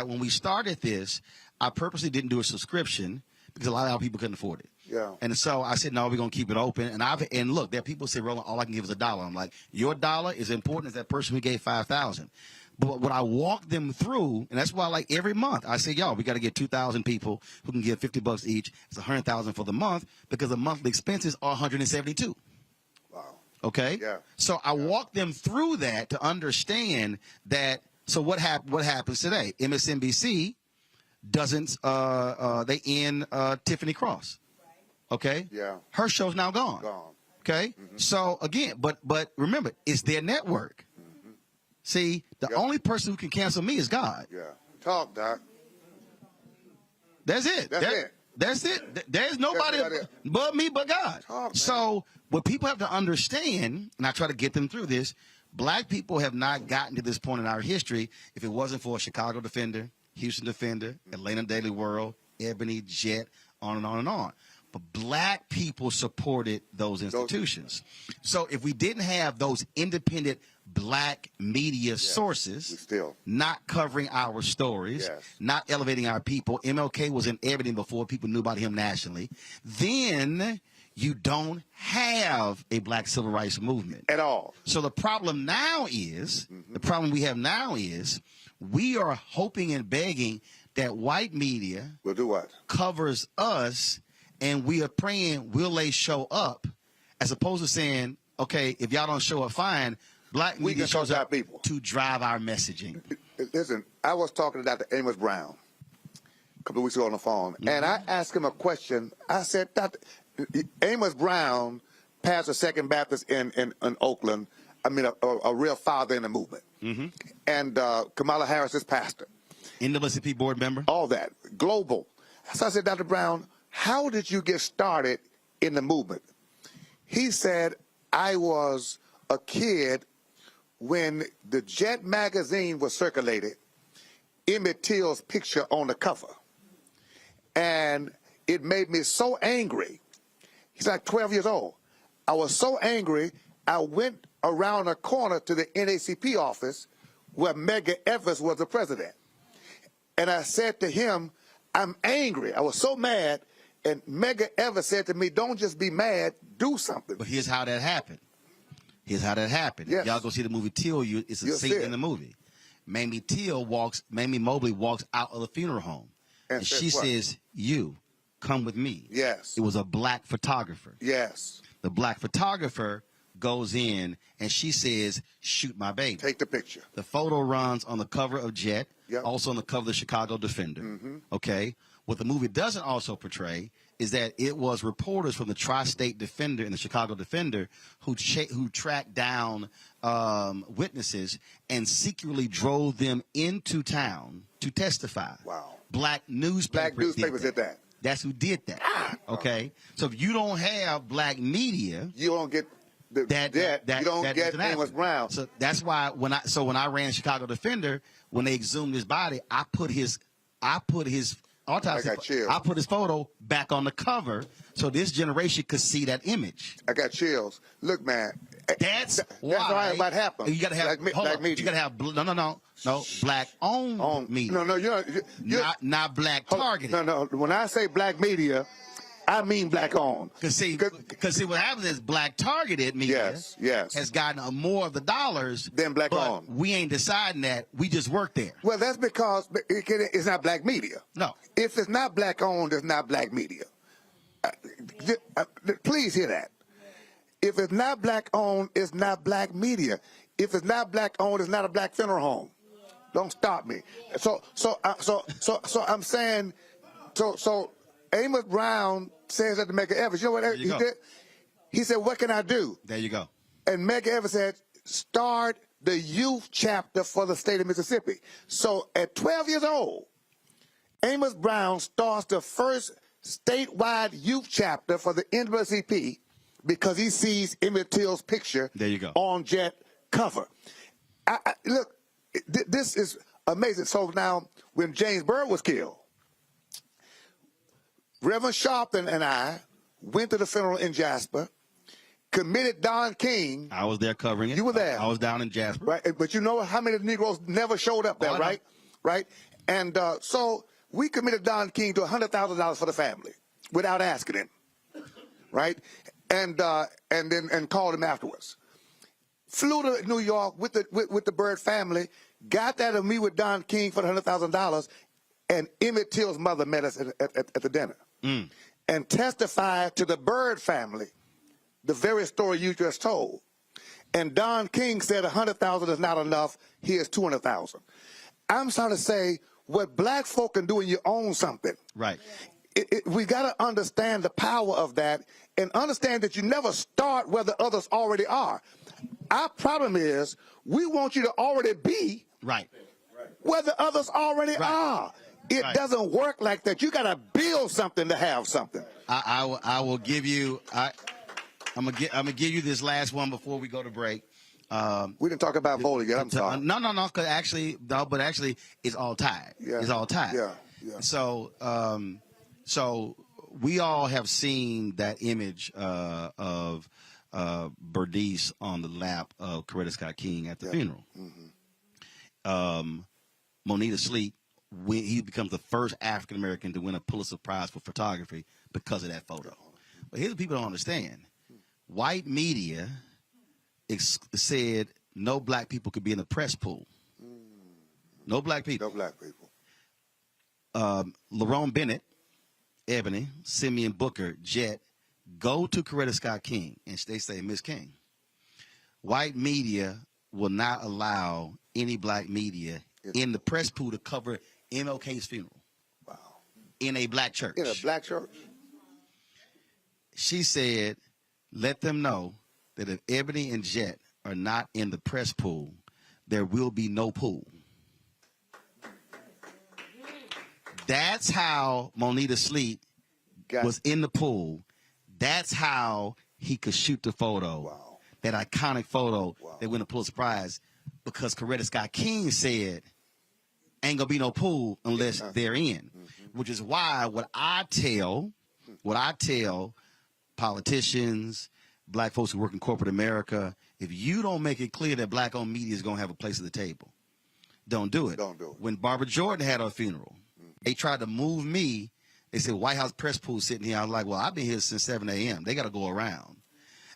when we started this, I purposely didn't do a subscription because a lot of our people couldn't afford it. Yeah. And so I said, no, we're going to keep it open. And look, there are people who say, Roland, all I can give is $1. I'm like, your dollar is important as that person who gave 5,000. But what I walk them through, and that's why, like every month, I say, y'all, we got to get 2,000 people who can give $50 each. It's 100,000 for the month because the monthly expenses are 172. Wow. Okay. Yeah. So I walk them through that to understand that. So what happens today? MSNBC doesn't. They end Tiffany Cross. Okay. Yeah. Her show's now gone. Okay. So again, but remember, it's their network. See, the only person who can cancel me is God. Yeah. Talk, Doc. That's it. That's it. There's nobody but me but God. Talk, so what people have to understand, and I try to get them through this, black people have not gotten to this point in our history if it wasn't for a Chicago Defender, Houston Defender, Atlanta Daily World, Ebony, Jet, on and on and on. But black people supported those institutions. So if we didn't have those independent black media sources not covering our stories, not elevating our people, MLK was in everything before people knew about him nationally, then you don't have a black civil rights movement. At all. So the problem now is, the problem we have now is, we are hoping and begging that white media will do what? Covers us, and we are praying, will they show up, as opposed to saying, okay, if y'all don't show up, fine. Black media shows up people to drive our messaging. Listen, I was talking to Dr. Amos Brown a couple of weeks ago on the phone, and I asked him a question. I said, Dr. Amos Brown pastor Second Baptist in Oakland. I mean, a real father in the movement. And Kamala Harris is pastor. NAACP board member. All that. Global. So I said, Dr. Brown, how did you get started in the movement? He said, I was a kid when the Jet magazine was circulated, Emmett Till's picture on the cover. And it made me so angry. He's like 12 years old. I was so angry, I went around a corner to the NAACP office where Medgar Evers was the president. And I said to him, I'm angry. I was so mad. And Medgar Evers said to me, don't just be mad, do something. But here's how that happened. Yes. Y'all go see the movie Till, it's a scene in the movie. Mamie Mobley walks out of the funeral home. And she says, you, come with me. Yes. It was a black photographer. Yes. The black photographer goes in and she says, "Shoot my baby." Take the picture. The photo runs on the cover of Jet, Yep. also on the cover of the Chicago Defender. Okay. What the movie doesn't also portray is that it was reporters from the Tri-State Defender and the Chicago Defender who tracked down witnesses and secretly drove them into town to testify. Wow. Black newspapers did that. That's who did that. Okay. So if you don't have black media, you don't get you don't get Amos Brown. So that's why when I ran Chicago Defender, when they exhumed his body, I put his autopsy. I put his photo back on the cover so this generation could see that image. I got chills. Look, man. That's why it might happen. You got to have black media. You got to have no black owned media. No, you're not black targeted. No. When I say black media, I mean black owned. Because see, what happens is black targeted media yes. has gotten more of the dollars than black owned. We ain't deciding that. We just work there. Well, that's because it's not black media. No. If it's not black owned, it's not black media. Please hear that. If it's not black owned, it's not black media. If it's not black owned, it's not a black funeral home. Don't stop me. So I'm saying, so Amos Brown says that to Medgar Evers. You know what he did? He said, "What can I do?" There you go. And Medgar Evers said, "Start the youth chapter for the state of Mississippi." So at 12 years old, Amos Brown starts the first statewide youth chapter for the NAACP because he sees Emmett Till's picture on Jet cover. Look, this is amazing. So now, when James Byrd was killed, Reverend Sharpton and I went to the funeral in Jasper, committed Don King. I was there covering it. You were there. I was down in Jasper. Right, but you know how many Negroes never showed up there, right? Right? And so we committed Don King to $100,000 for the family without asking him, right? And then called him afterwards. Flew to New York with the Byrd family, got that of me with Don King for the $100,000, and Emmett Till's mother met us at the dinner and testified to the Byrd family the very story you just told. And Don King said $100,000 is not enough. Here's $200,000. I'm trying to say what black folk can do when you own something. Right. We got to understand the power of that and understand that you never start where the others already are. Our problem is we want you to already be where the others already are. It doesn't work like that. You got to build something to have something. I will give you. I'm gonna give you this last one before we go to break. We didn't talk about voting yet. I'm sorry. No. Because actually, it's all tied. Yeah. It's all tied. Yeah. So we all have seen that image of Bernice on the lap of Coretta Scott King at the funeral. Moneta Sleep, he becomes the first African American to win a Pulitzer Prize for photography because of that photo. But here's what people don't understand: white media said no black people could be in the press pool. No black people. No black people. Lerone Bennett, Ebony, Simeon Booker, Jet, go to Coretta Scott King, and they say, "Miss King, white media will not allow any black media in the press pool to cover MLK's funeral." Wow. In a black church. In a black church? She said, "Let them know that if Ebony and Jet are not in the press pool, there will be no pool." That's how Moneta Sleep was in the pool. That's how he could shoot the photo. Wow. That iconic photo that won the Pulitzer Prize, because Coretta Scott King said, "Ain't gonna be no pool unless they're in," which is why what I tell politicians, black folks who work in corporate America, if you don't make it clear that black-owned media is gonna have a place at the table, don't do it. Don't do it. When Barbara Jordan had her funeral, they tried to move me. They said, "White House press pool sitting here." I was like, "Well, I've been here since 7 a.m. They got to go around."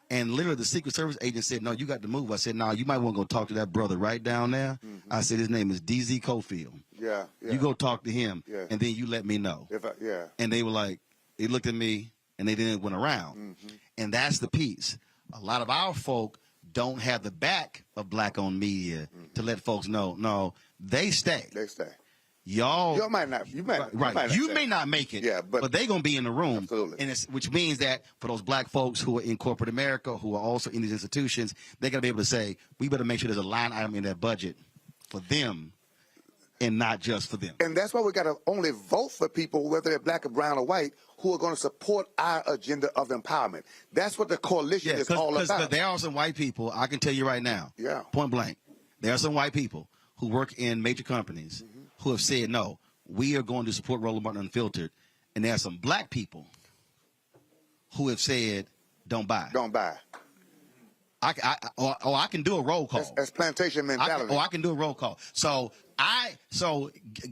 And literally the Secret Service agent said, "No, you got to move." I said, "No, you might want to go talk to that brother right down there." I said, "His name is DZ Cofield. Yeah. You go talk to him, and then you let me know." And they were like, they looked at me, and they didn't went around. And that's the piece. a lot of our folk don't have the back of black-owned media to let folks know. No, they stay. They stay. Y'all might not. You might. Right. You may not make it. Yeah, but they're gonna be in the room. Absolutely. And which means that for those black folks who are in corporate America, who are also in these institutions, they're gonna be able to say, we better make sure there's a line item in that budget for them, and not just for them. And that's why we got to only vote for people, whether they're black or brown or white, who are going to support our agenda of empowerment. That's what the coalition is all about. Because there are some white people, I can tell you right now, point blank, there are some white people who work in major companies who have said, no, we are going to support Roland Martin Unfiltered. And there are some black people who have said, don't buy. Don't buy. I can do a roll call. That's plantation mentality. I can do a roll call. So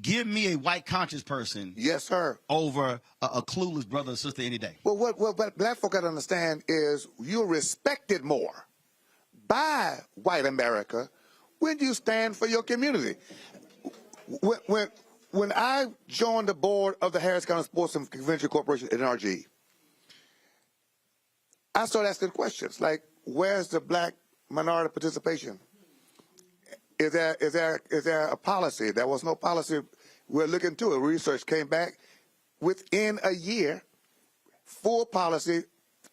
give me a white conscious person. Yes, sir. Over a clueless brother or sister any day. Well, what black folk got to understand is you're respected more by white America when you stand for your community. When I joined the board of the Harris County Sports and Convention Corporation, NRG, I started asking questions like, where's the black minority participation? Is there a policy? There was no policy. We're looking into it. Research came back within a year, full policy,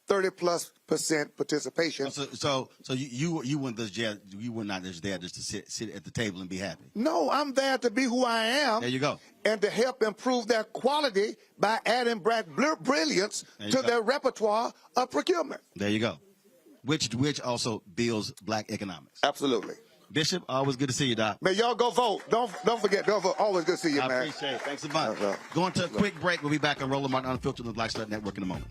30+% participation. So you weren't not just there just to sit at the table and be happy. No, I'm there to be who I am. There you go. And to help improve their quality by adding black brilliance to their repertoire of procurement. There you go. Which also builds black economics. Absolutely. Bishop, always good to see you, Doc. Man, y'all go vote. Don't forget, go vote. Always good to see you, man. I appreciate it. Thanks a bunch. Going to a quick break. We'll be back on Roland Martin Unfiltered on the Black Star Network in a moment.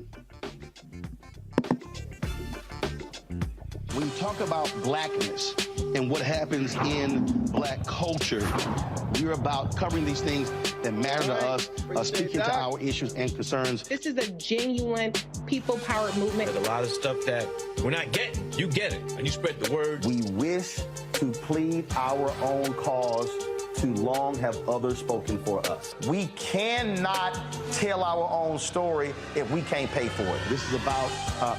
When you talk about blackness and what happens in black culture, we're about covering these things that matter to us, speaking to our issues and concerns. This is a genuine people-powered movement. There's a lot of stuff that we're not getting. You get it, and you spread the word. We wish to plead our own cause. Too long have others spoken for us. We cannot tell our own story if we can't pay for it. This is about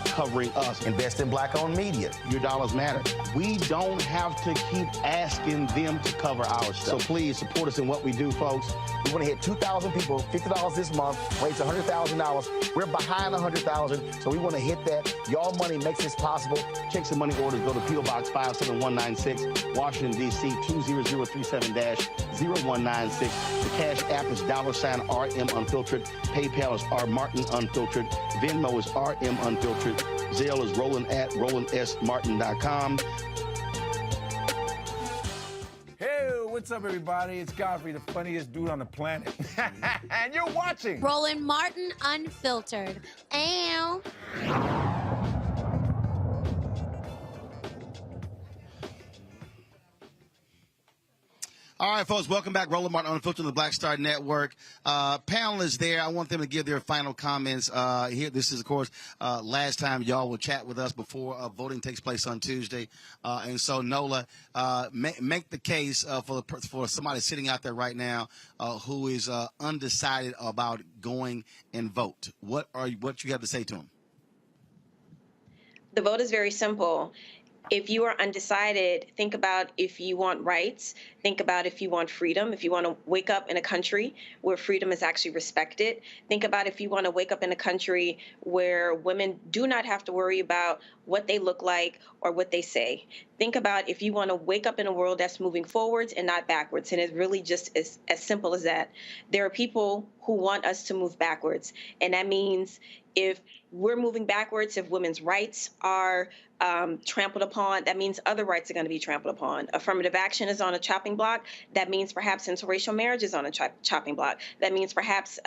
covering us. Invest in black-owned media. Your dollars matter. We don't have to keep asking them to cover our stuff. So please support us in what we do, folks. We want to hit 2,000 people, $50 this month, raise $100,000. We're behind $100,000, so we want to hit that. Y'all money makes this possible. Checks and money orders go to P.O. Box 57196, Washington, D.C. 20037-0196. The Cash App is $RM Unfiltered. PayPal is R Martin Unfiltered. Venmo is RM Unfiltered. Zelle is Roland at RolandSMartin.com. Hey, what's up, everybody? It's Godfrey, the funniest dude on the planet. And you're watching Roland Martin Unfiltered. Ow. All right, folks, welcome back. Roland Martin Unfiltered on the Black Star Network. Panelists there, I want them to give their final comments. Here, this is, of course, last time y'all will chat with us before voting takes place on Tuesday. And so, Nola, make the case for somebody sitting out there right now who is undecided about going and vote. What you have to say to them? The vote is very simple. If you are undecided, think about if you want rights, think about if you want freedom, if you want to wake up in a country where freedom is actually respected. Think about if you want to wake up in a country where women do not have to worry about what they look like or what they say. Think about if you want to wake up in a world that's moving forwards and not backwards. And it's really just as simple as that. There are people who want us to move backwards. And that means if we're moving backwards, if women's rights are trampled upon, that means other rights are going to be trampled upon. Affirmative action is on a chopping block. That means perhaps interracial marriage is on a chopping block. That means perhaps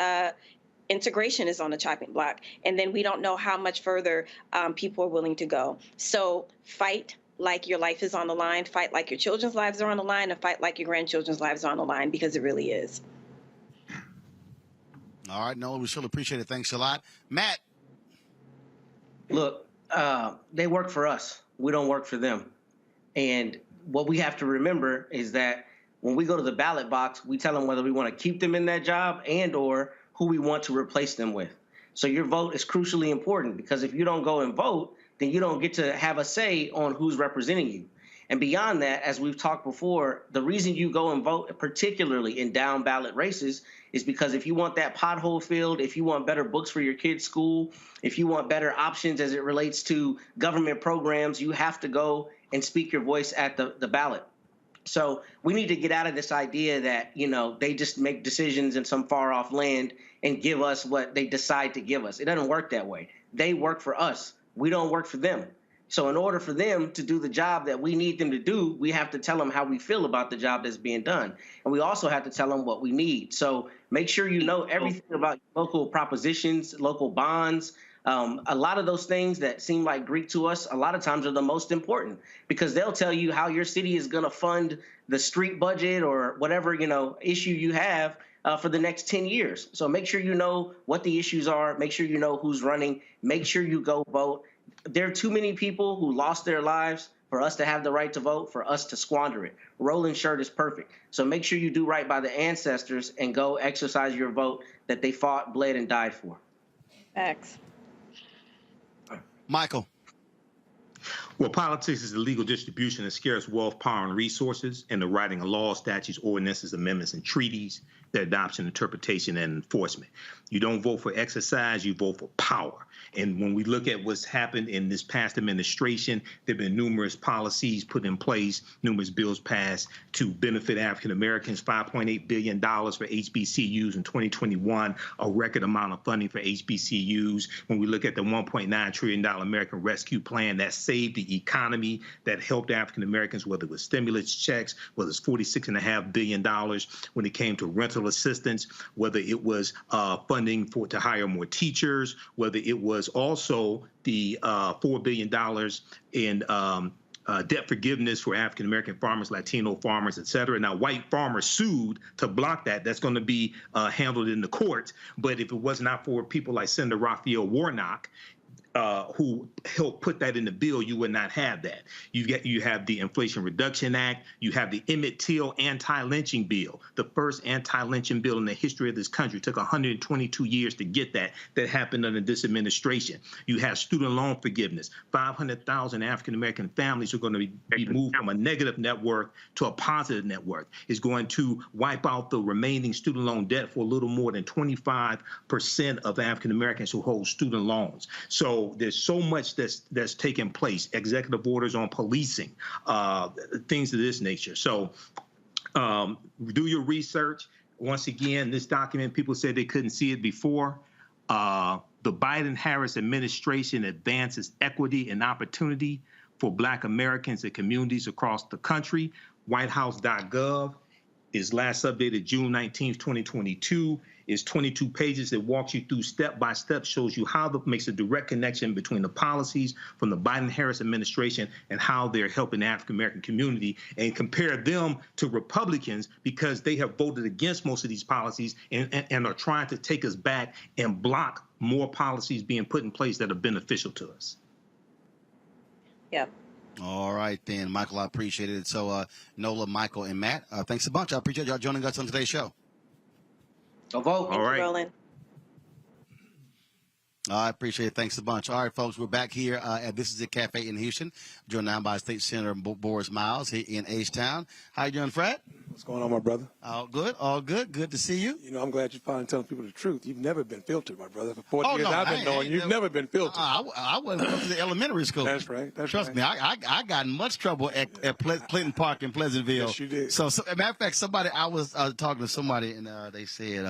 integration is on a chopping block. And then we don't know how much further people are willing to go. So fight like your life is on the line, fight like your children's lives are on the line, and fight like your grandchildren's lives are on the line, because it really is. All right, Noah, we sure appreciate it. Thanks a lot. Matt. Look, they work for us. We don't work for them. And what we have to remember is that when we go to the ballot box, we tell them whether we want to keep them in that job and or who we want to replace them with. So your vote is crucially important, because if you don't go and vote, then you don't get to have a say on who's representing you. And beyond that, as we've talked before, the reason you go and vote, particularly in down ballot races, is because if you want that pothole filled, if you want better books for your kids' school, if you want better options as it relates to government programs, you have to go and speak your voice at the ballot. So we need to get out of this idea that, you know, they just make decisions in some far off land and give us what they decide to give us. It doesn't work that way. They work for us. We don't work for them. So in order for them to do the job that we need them to do, we have to tell them how we feel about the job that's being done. And we also have to tell them what we need. So make sure you know everything about local propositions, local bonds. A lot of those things that seem like Greek to us, a lot of times are the most important, because they'll tell you how your city is going to fund the street budget or whatever, you know, issue you have for the next 10 years. So make sure you know what the issues are. Make sure you know who's running. Make sure you go vote. There are too many people who lost their lives for us to have the right to vote, for us to squander it. Roland's shirt is perfect. So make sure you do right by the ancestors and go exercise your vote that they fought, bled, and died for. Thanks. Michael. Well, politics is the legal distribution of scarce wealth, power, and resources, and the writing of laws, statutes, ordinances, amendments, and treaties, their adoption, interpretation, and enforcement. You don't vote for exercise, you vote for power. And when we look at what's happened in this past administration, there have been numerous policies put in place, numerous bills passed to benefit African Americans, $5.8 billion for HBCUs in 2021, a record amount of funding for HBCUs. When we look at the $1.9 trillion American Rescue Plan that saved the economy, that helped African Americans, whether it was stimulus checks, whether it's $46.5 billion when it came to rental assistance, whether it was funding to hire more teachers, whether it was also the $4 billion in debt forgiveness for African-American farmers, Latino farmers, et cetera. Now, white farmers sued to block that. That's going to be handled in the courts. But if it was not for people like Senator Raphael Warnock, who helped put that in the bill, you would not have that. You have the Inflation Reduction Act. You have the Emmett Till anti-lynching bill, the first anti-lynching bill in the history of this country. It took 122 years to get that. That happened under this administration. You have student loan forgiveness. 500,000 African-American families are going to be moved from a negative net worth to a positive net worth. It's going to wipe out the remaining student loan debt for a little more than 25% of African-Americans who hold student loans. So there's so much that's taking place, executive orders on policing, things of this nature. So do your research. Once again, this document, people said they couldn't see it before. The Biden-Harris administration advances equity and opportunity for Black Americans and communities across the country. WhiteHouse.gov is last updated June 19th, 2022. Is 22 pages that walks you through step by step, shows you how makes a direct connection between the policies from the Biden-Harris administration and how they're helping the African-American community, and compare them to Republicans because they have voted against most of these policies and are trying to take us back and block more policies being put in place that are beneficial to us. Yep. All right, then, Michael, I appreciate it. So, Nola, Michael, and Matt, thanks a bunch. I appreciate y'all joining us on today's show. Go vote. All right. Roland. I appreciate it. Thanks a bunch. All right, folks, we're back here at This Is It Cafe in Houston, joined now by State Senator Boris Miles here in H-Town. How you doing, Fred? What's going on, my brother? All good, all good. Good to see you. You know, I'm glad you're finally telling people the truth. You've never been filtered, my brother. For 40 years I've been knowing you've never been filtered. I wasn't going to the elementary school. That's right. Trust me, I got in much trouble at Clinton Park in Pleasantville. Yes, you did. So as a matter of fact, I was talking to somebody, and they said,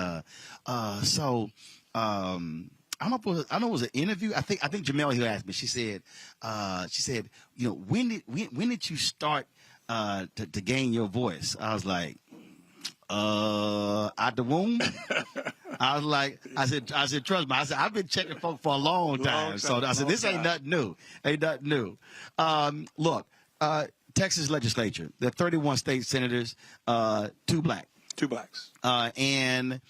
I don't know if it was an interview. I think Jamel here asked me. She said, you know, when did you start to gain your voice? I was like, out the womb. I said, trust me. I said, I've been checking folk for a long time. So I said, this ain't nothing new. Look, Texas legislature, there are 31 state senators, 2 black. 2 blacks. And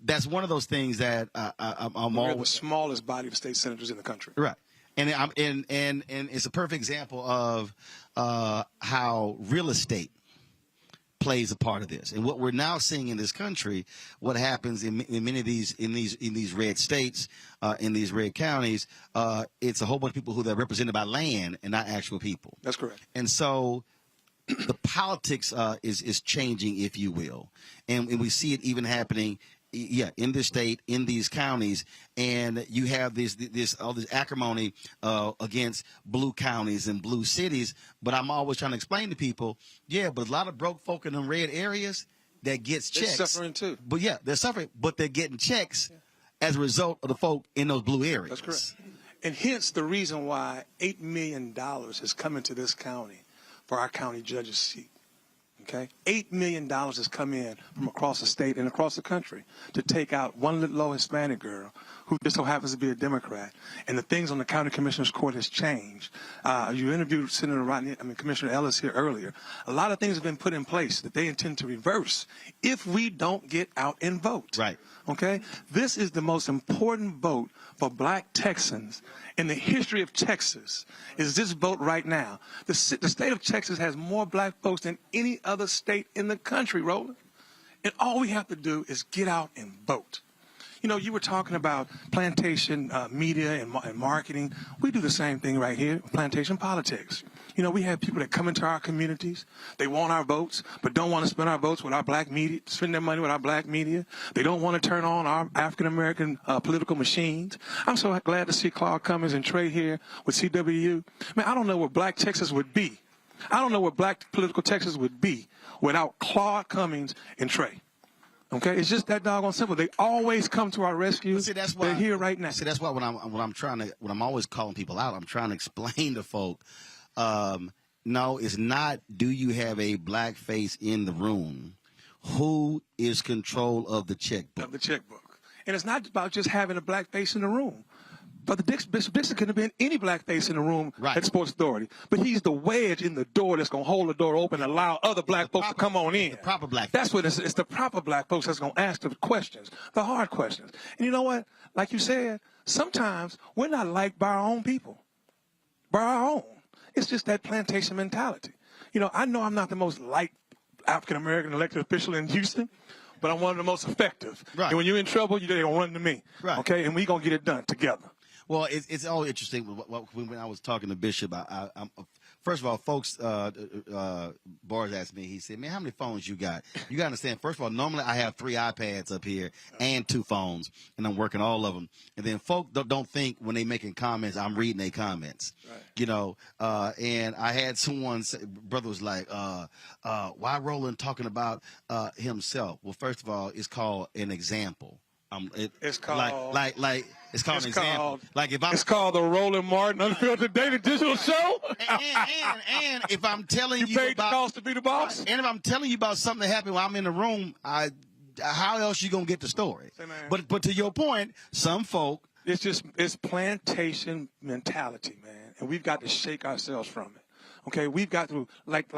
that's one of those things that I'm We're always the smallest body of state senators in the country. Right. And it's a perfect example of how real estate plays a part of this. And what we're now seeing in this country, what happens in many of these red states, in these red counties, it's a whole bunch of people who are represented by land and not actual people. That's correct. And so the politics is changing, if you will, and we see it even happening. Yeah, in this state, in these counties, and you have all this acrimony against blue counties and blue cities. But I'm always trying to explain to people, yeah, but a lot of broke folk in them red areas that gets checks. They're suffering too. But yeah, they're suffering, but they're getting checks as a result of the folk in those blue areas. That's correct. And hence the reason why $8 million has come into this county for our county judge's seat. Okay, $8 million has come in from across the state and across the country to take out one little low Hispanic girl who just so happens to be a Democrat. And the things on the county commissioner's court has changed. You interviewed Commissioner Ellis here earlier. A lot of things have been put in place that they intend to reverse if we don't get out and vote. Right. Okay, this is the most important vote for black Texans in the history of Texas, is this vote right now. The state of Texas has more black folks than any other state in the country, Roland. And all we have to do is get out and vote. You know, you were talking about plantation media and marketing. We do the same thing right here, plantation politics. You know, we have people that come into our communities. They want our votes, but don't want to spend our votes with our black media, spend their money with our black media. They don't want to turn on our African-American political machines. I'm so glad to see Claude Cummings and Trey here with CWU. Man, I don't know where black Texas would be. I don't know where black political Texas would be without Claude Cummings and Trey. Okay, it's just that doggone simple. They always come to our rescue. See, that's why, they're here right now. See, that's why when I'm always calling people out, I'm trying to explain to folk. No, it's not. Do you have a black face in the room? Who is control of the checkbook? Of the checkbook, and it's not about just having a black face in the room. But Bishop Dixon could have been any black face in the room at Sports Authority. But he's the wedge in the door that's going to hold the door open and allow other black folks to come on in. The proper black That's what it's the proper black folks that's going to ask the questions, the hard questions. And you know what? Like you said, sometimes we're not liked by our own people, by our own. It's just that plantation mentality. You know I'm not the most liked African-American elected official in Houston, but I'm one of the most effective. Right. And when you're in trouble, they're going to run to me. Right. Okay? And we're going to get it done together. Well, it's all interesting. When I was talking to Bishop, I'm first of all, folks, Boris asked me, he said, man, how many phones you got? You got to understand, first of all, normally I have 3 iPads up here and 2 phones, and I'm working all of them. And then folk don't think when they making comments, I'm reading their comments. Right. You know, and I had someone say, brother was like, why Roland talking about himself? Well, first of all, it's called an example. It's called it's called an example. Like if it's called the Roland Martin Unfiltered Daily Digital Show. and if I'm telling you paid about the cost to be the boss, and if I'm telling you about something that happened while I'm in the room, how else you gonna get the story? But to your point, some folk, it's plantation mentality, man, and we've got to shake ourselves from it. Okay, we've got to, like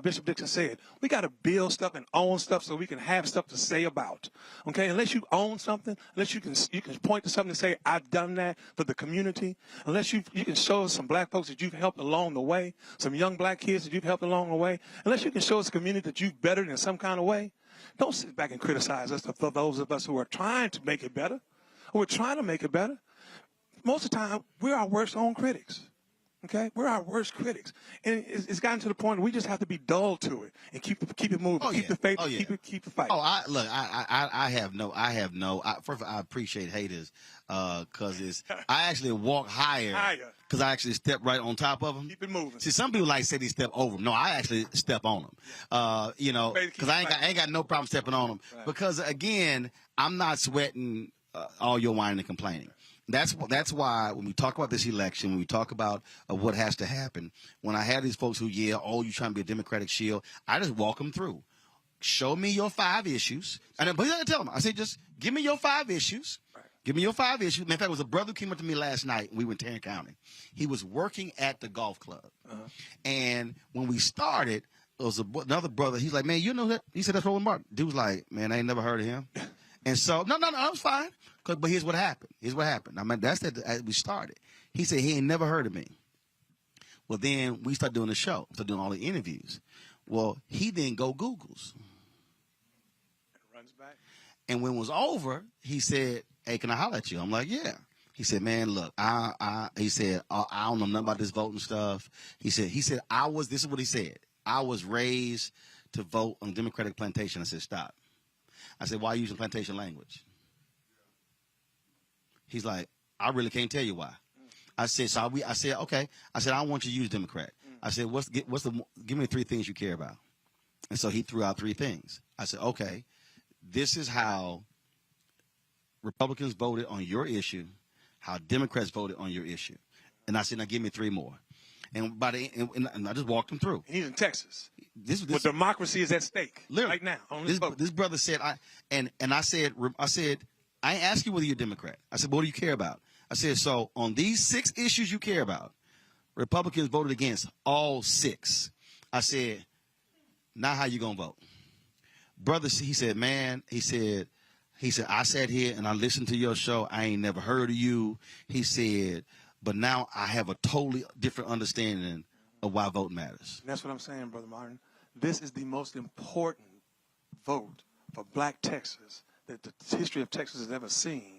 Bishop Dixon said, we got to build stuff and own stuff so we can have stuff to say about. Okay, unless you own something, unless you can point to something and say, I've done that for the community, unless you can show us some black folks that you've helped along the way, some young black kids that you've helped along the way, unless you can show us a community that you've bettered in some kind of way, don't sit back and criticize us for those of us who are trying to make it better, who are trying to make it better. Most of the time, we're our worst own critics. Okay, we're our worst critics, and it's gotten to the point where we just have to be dull to it and keep it moving, keep the faith, keep the fight. I have no. First of all, I appreciate haters because I actually walk higher because I actually step right on top of them. Keep it moving. See, some people say they step over them. No, I actually step on them. You know, because I ain't got no problem stepping on them because again, I'm not sweating all your whining and complaining. That's why when we talk about this election, when we talk about what has to happen, when I have these folks who you trying to be a Democratic shield, I just walk them through. Show me your 5 issues. And I tell them, I say, just give me your 5 issues. Give me your 5 issues. In fact, there was a brother who came up to me last night. We were in Tarrant County. He was working at the golf club. And when we started, there was another brother. He's like, man, you know that? He said, that's Roland Martin. Dude was like, man, I ain't never heard of him. And so, no, that was fine. But here's what happened. I mean, that's that we started. He said he ain't never heard of me. Well, then we started doing the show. Started doing all the interviews. Well, he then go Googles. Runs back. And when it was over, he said, "Hey, can I holler at you?" I'm like, "Yeah." He said, "Man, look, he said, I don't know nothing about this voting stuff." He said, this is what he said. "I was raised to vote on Democratic plantation." I said, "Stop." I said, "Why are you using plantation language?" He's like, "I really can't tell you why." I said, I said, "Okay." I said, "I don't want you to use Democrat." I said, give me 3 things you care about. And so he threw out 3 things. I said, "Okay, this is how Republicans voted on your issue, how Democrats voted on your issue." And I said, "Now give me 3 more." And and I just walked him through. He's in Texas. This democracy is at stake literally right now on this vote. This brother said, I said, "I ain't ask you whether you're a Democrat." I said, "What do you care about?" I said, "So on these 6 issues you care about, Republicans voted against all 6. I said, "Now how you gonna vote?" Brother, he said, "Man," he said, "I sat here and I listened to your show. I ain't never heard of you." He said, "But now I have a totally different understanding of why vote matters." And that's what I'm saying, Brother Martin. This is the most important vote for black Texas that the history of Texas has ever seen.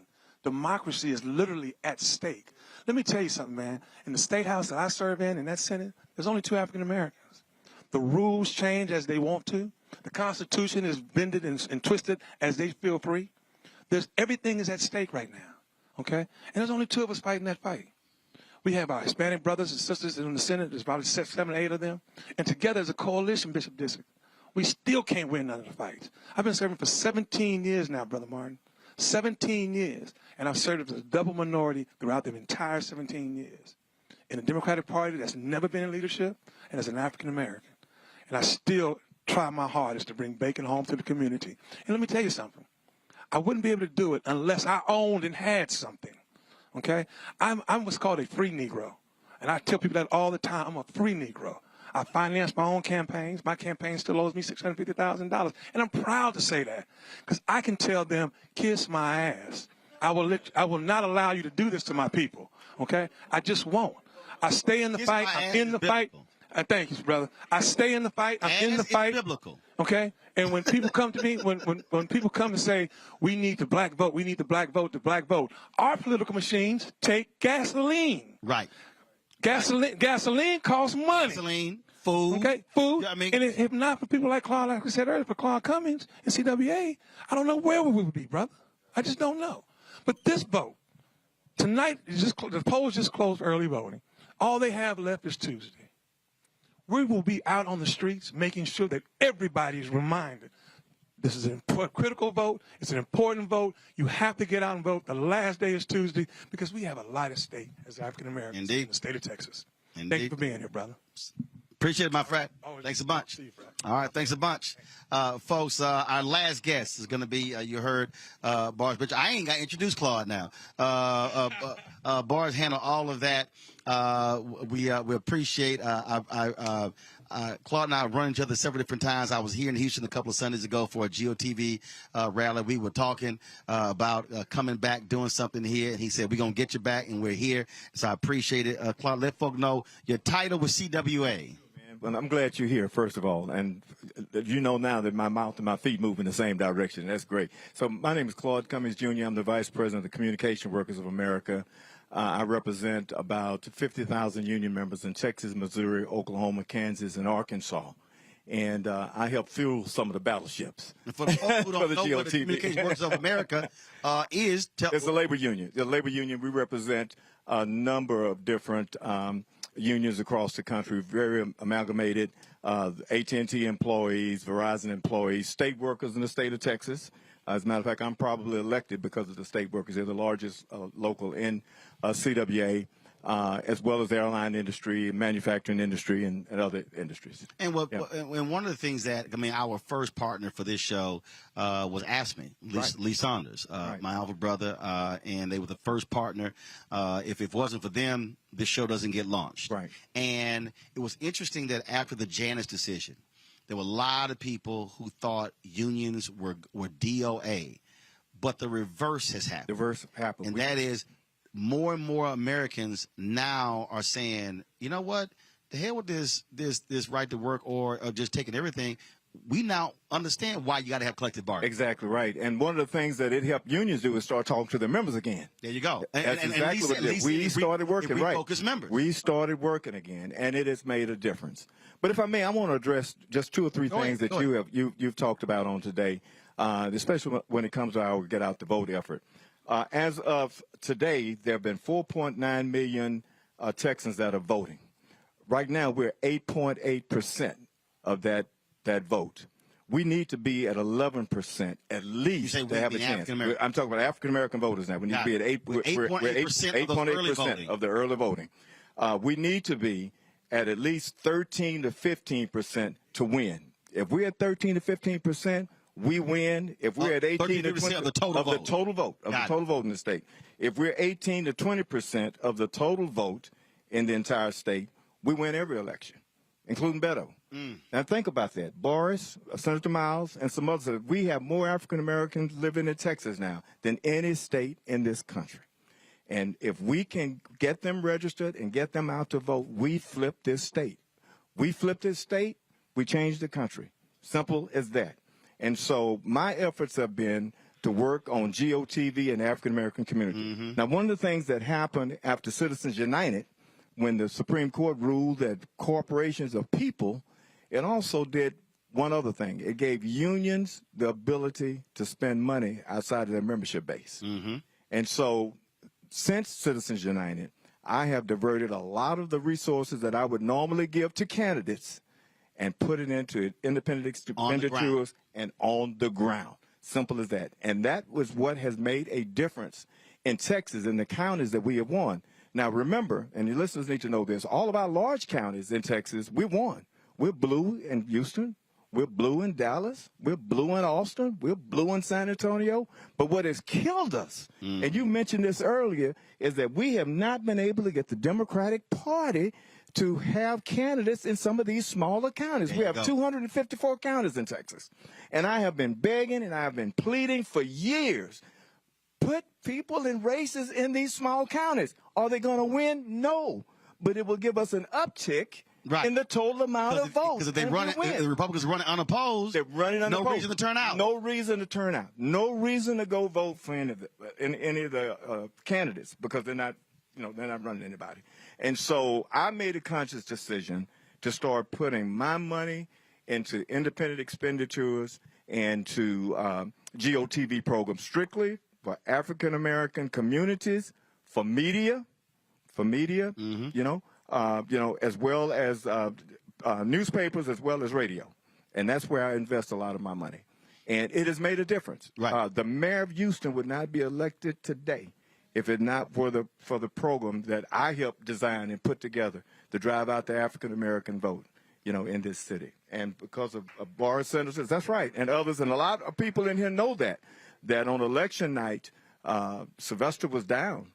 Democracy is literally at stake. Let me tell you something, man. In the state house that I serve in that Senate, there's only 2 African Americans. The rules change as they want to. The Constitution is bended and twisted as they feel free. Everything is at stake right now, okay? And there's only 2 of us fighting that fight. We have our Hispanic brothers and sisters in the Senate. There's probably 7 or 8 of them. And together as a coalition, Bishop District, we still can't win none of the fights. I've been serving for 17 years now, Brother Martin. 17 years. And I've served as a double minority throughout the entire 17 years. In a Democratic Party that's never been in leadership, and as an African American. And I still try my hardest to bring bacon home to the community. And let me tell you something. I wouldn't be able to do it unless I owned and had something. Okay? I'm what's called a free Negro. And I tell people that all the time. I'm a free Negro. I finance my own campaigns. My campaign still owes me $650,000. And I'm proud to say that. Because I can tell them, "Kiss my ass. I will not allow you to do this to my people." Okay? I just won't. I stay in the fight. I'm in the fight. Thank you, brother. I stay in the fight. I'm in the fight. It's biblical. Okay? And when people come to me, when people come and say, "We need the black vote, we need the black vote, the black vote," our political machines take gasoline. Right. Gasoline costs money. Gasoline, food. Okay, food. Yeah, I mean, and if not for people like Claude, like I said earlier, for Claude Cummings and CWA, I don't know where we would be, brother. I just don't know. But this vote, tonight, the polls just closed early voting. All they have left is Tuesday. We will be out on the streets making sure that everybody is reminded this is an critical vote. It's an important vote. You have to get out and vote. The last day is Tuesday because we have a lot at stake as African Americans in the state of Texas. Indeed. Thank you for being here, brother. Appreciate it, my friend. Thanks a bunch. All right, thanks a bunch. Folks, our last guest is going to be, you heard, Bars Bridge. I ain't got to introduce Claude now. Bars handle all of that. We appreciate Claude and I run each other several different times. I was here in Houston a couple of Sundays ago for a GOTV rally. We were talking about coming back, doing something here. And he said, "We're going to get you back," and we're here. So I appreciate it. Claude, let folk know your title was CWA. Well, I'm glad you're here, first of all. And you know now that my mouth and my feet move in the same direction. That's great. So my name is Claude Cummings, Jr. I'm the Vice President of the Communication Workers of America. I represent about 50,000 union members in Texas, Missouri, Oklahoma, Kansas, and Arkansas. And I help fuel some of the battleships. And for the folks who don't know what the Communication Workers of America is, it's the labor union. The labor union, we represent a number of different unions across the country, very amalgamated, AT&T employees, Verizon employees, state workers in the state of Texas. As a matter of fact, I'm probably elected because of the state workers. They're the largest local in CWA, as well as the airline industry, manufacturing industry, and other industries. And and one of the things that, our first partner for this show was AFSCME, Lee Saunders, my alpha brother, and they were the first partner. If it wasn't for them, this show doesn't get launched. Right. And it was interesting that after the Janus decision, there were a lot of people who thought unions were DOA, but the reverse has happened. The reverse happened. And that is more and more Americans now are saying, you know what, the hell with this right to work or just taking everything. We now understand why you got to have collective bargaining. Exactly right. And one of the things that it helped unions do is start talking to their members again. There you go. That's exactly what it is. We started working, right. Focus members. We started working again, and it has made a difference. But if I may, I want to address just 2 or 3 things that you've talked about on today, especially when it comes to our Get Out the Vote effort. As of today, there have been 4.9 million Texans that are voting. Right now, we're 8.8% of that vote. We need to be at 11% at least to have a chance. I'm talking about African American voters now. We need to be at 8.8% of the early voting. We need to be at least 13 to 15% to win. If we're at 13 to 15%, we win. If we're at 18 to 20% of the total vote in the state. If we're 18 to 20% of the total vote in the entire state, we win every election, including Beto. Now think about that. Boris, Senator Miles, and some others. We have more African Americans living in Texas now than any state in this country. And if we can get them registered and get them out to vote, we flip this state. We flip this state, we change the country. Simple as that. And so my efforts have been to work on GOTV and the African American community. Now, one of the things that happened after Citizens United, when the Supreme Court ruled that corporations are people, it also did one other thing. It gave unions the ability to spend money outside of their membership base. And so since Citizens United, I have diverted a lot of the resources that I would normally give to candidates and put it into independent expenditures and on the ground. Simple as that. And that was what has made a difference in Texas and the counties that we have won. Now, remember, and your listeners need to know this, all of our large counties in Texas, we won. We're blue in Houston. We're blue in Dallas. We're blue in Austin. We're blue in San Antonio. But what has killed us, and you mentioned this earlier, is that we have not been able to get the Democratic Party to have candidates in some of these smaller counties. We have 254 counties in Texas. And I have been begging and I have been pleading for years. Put people in races in these small counties. Are they going to win? No. But it will give us an uptick in the total amount of votes. Because if the Republicans run it unopposed, they're running unopposed. No reason to turn out. No reason to turn out. No reason to go vote for any of the candidates because they're not running anybody. And so I made a conscious decision to start putting my money into independent expenditures and to GOTV programs strictly for African American communities, for media, as well as newspapers, as well as radio. And that's where I invest a lot of my money. And it has made a difference. Right. The mayor of Houston would not be elected today if it not for the program that I helped design and put together to drive out the African American vote, in this city. And because of Boris Senators, that's right, and others, and a lot of people in here know that on election night, Sylvester was down,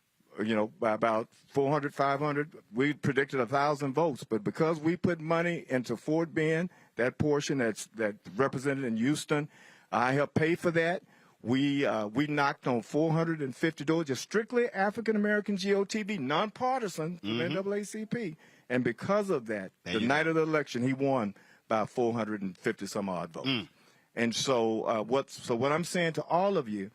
by about 400, 500. We predicted 1,000 votes, but because we put money into Fort Bend, that portion that's represented in Houston, I helped pay for that. We knocked on 450 doors, just strictly African-American GOTV, nonpartisan from NAACP. And because of that, the night of the election, he won by 450 some odd votes. And so what I'm saying to all of you,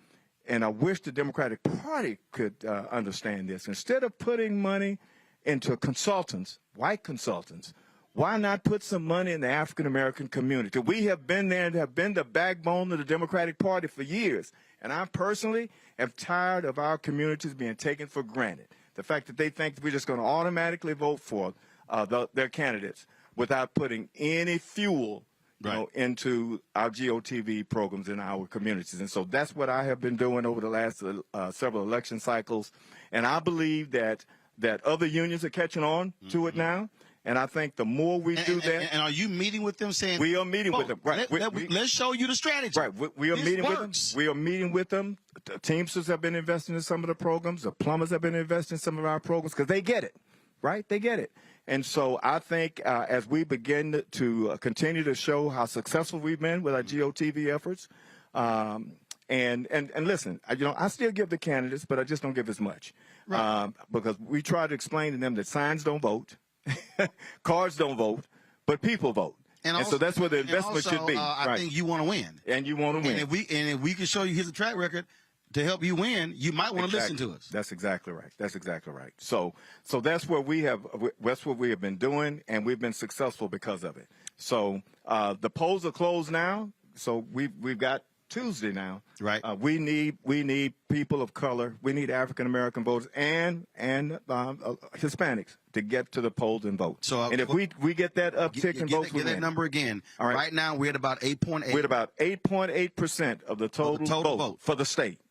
and I wish the Democratic Party could understand this, instead of putting money into consultants, white consultants, why not put some money in the African-American community? We have been there and have been the backbone of the Democratic Party for years. And I personally am tired of our communities being taken for granted. The fact that they think that we're just going to automatically vote for their candidates without putting any fuel into our GOTV programs in our communities. And so that's what I have been doing over the last several election cycles. And I believe that other unions are catching on to it now. And I think the more we do that. And are you meeting with them saying? We are meeting with them. Right. Let's show you the strategy. Right. We are meeting with them. We are meeting with them. The Teamsters have been investing in some of the programs. The plumbers have been investing in some of our programs because they get it. Right? They get it. And so I think as we begin to continue to show how successful we've been with our GOTV efforts, and listen, I still give the candidates, but I just don't give as much. Right. Because we try to explain to them that signs don't vote Cards don't vote, but people vote. And also, so that's where the investment also, should be. I think you want to win. And you want to win. And if we can show you here's a track record to help you win, you might want to listen to us. That's exactly right. That's exactly right. So that's what we have been doing, and we've been successful because of it. So the polls are closed now. So we've got Tuesday now. Right. We need people of color. We need African American voters and Hispanics to get to the polls and vote. So and if we get that uptick in votes, get that number again. All right. Right now we're at about 8.8. We're at about 8.8% of the total vote for the state.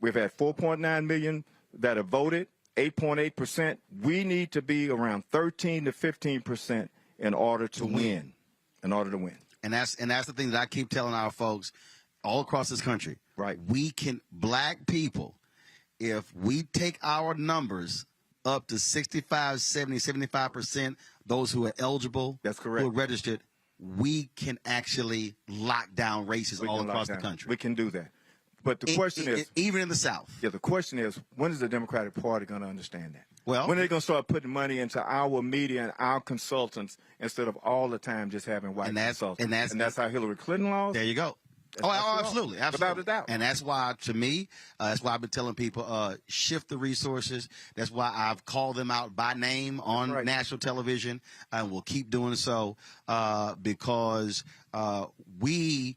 We've had 4.9 million that have voted. 8.8%. We need to be around 13 to 15% in order to win. In order to win. And that's the thing that I keep telling our folks all across this country. Right. Black people, if we take our numbers up to 65, 70, 75%, those who are eligible, that's correct, who are registered, we can actually lock down races all across the country. We can do that. But the question is, even in the South. Yeah, the question is, when is the Democratic Party going to understand that? Well, when are they going to start putting money into our media and our consultants instead of all the time just having white consultants? And that's how Hillary Clinton lost. There you go. Absolutely. Without a doubt. And that's why, to me, that's why I've been telling people, shift the resources. That's why I've called them out by name on national television, and we'll keep doing so because we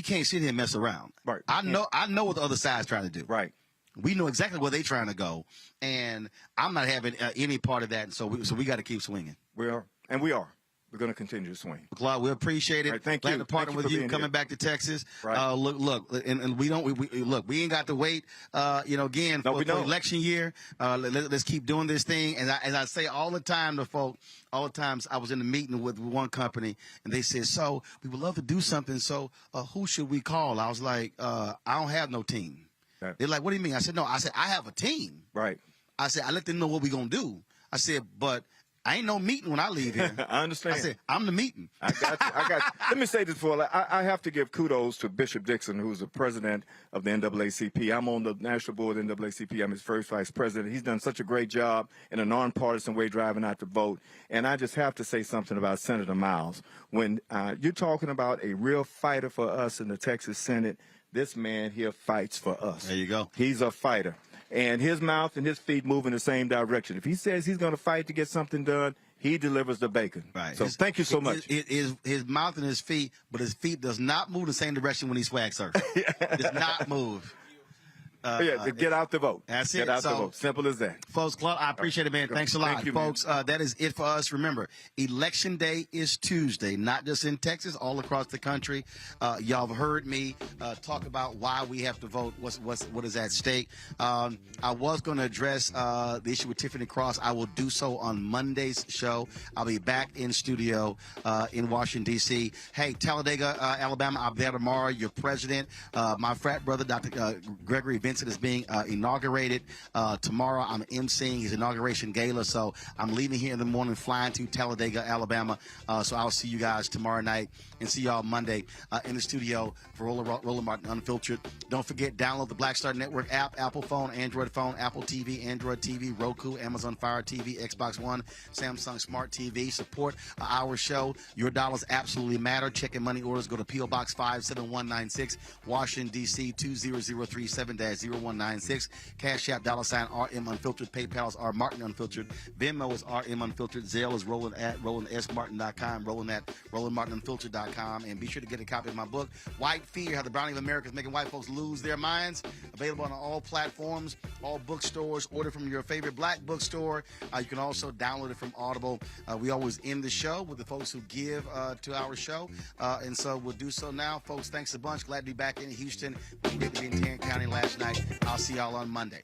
can't sit here and mess around. Right. I know what the other side's trying to do. Right. We know exactly where they're trying to go, and I'm not having any part of that. So we got to keep swinging. We are. We're going to continue to swing. Claude, we appreciate it. Right, thank Glad you. to partner with you coming back to Texas. Right. Look, and we ain't got to wait. Again for election year. Let's keep doing this thing. And as I say all the time to folk, all the times I was in a meeting with one company, and they said, "So we would love to do something. So who should we call?" I was like, "I don't have no team." Right. They're like, "What do you mean?" I said, "No." I said, "I have a team." Right. I said, "I let them know what we're gonna do." I said, "But I ain't no meeting when I leave here." I understand. I said, "I'm the meeting." I got you. Let me say this I have to give kudos to Bishop Dixon, who's the president of the NAACP. I'm on the national board of the NAACP. I'm his first vice president. He's done such a great job in a nonpartisan way driving out the vote. And I just have to say something about Senator Miles. When you're talking about a real fighter for us in the Texas Senate, this man here fights for us. There you go. He's a fighter. And his mouth and his feet move in the same direction. If he says he's going to fight to get something done, he delivers the bacon. Right. So thank you so much. His mouth and his feet, but his feet does not move the same direction when he swag surfs. Does not move. Get out the vote. That's it. Get out the vote. Simple as that. Folks, Claude, I appreciate it, man. Thanks a lot. Thank you, folks. That is it for us. Remember, Election Day is Tuesday, not just in Texas, all across the country. Y'all have heard me talk about why we have to vote, what is at stake. I was going to address the issue with Tiffany Cross. I will do so on Monday's show. I'll be back in studio in Washington, D.C. Hey, Talladega, Alabama, I'm there tomorrow. Your president, my frat brother, Dr. Gregory Vincent, is being inaugurated. Tomorrow I'm emceeing his inauguration gala, so I'm leaving here in the morning, flying to Talladega, Alabama. So I'll see you guys tomorrow night and see y'all Monday in the studio for Roland Martin Unfiltered. Don't forget, download the Black Star Network app, Apple phone, Android phone, Apple TV, Android TV, Roku, Amazon Fire TV, Xbox One, Samsung Smart TV. Support our show. Your dollars absolutely matter. Check and money orders. Go to P.O. Box 57196, Washington, D.C. 20037-0196. Cash App, $RM Unfiltered. PayPal is R Martin Unfiltered. Venmo is RM Unfiltered. Zelle is Roland at RolandSMartin.com. Roland at RolandMartinUnfiltered.com. And be sure to get a copy of my book, White Fear: How the Browning of America is Making White Folks Lose Their Minds. Available on all platforms, all bookstores. Order from your favorite black bookstore. You can also download it from Audible. We always end the show with the folks who give to our show. And so we'll do so now. Folks, thanks a bunch. Glad to be back in Houston. Great to be in Tarrant County last night. I'll see y'all on Monday.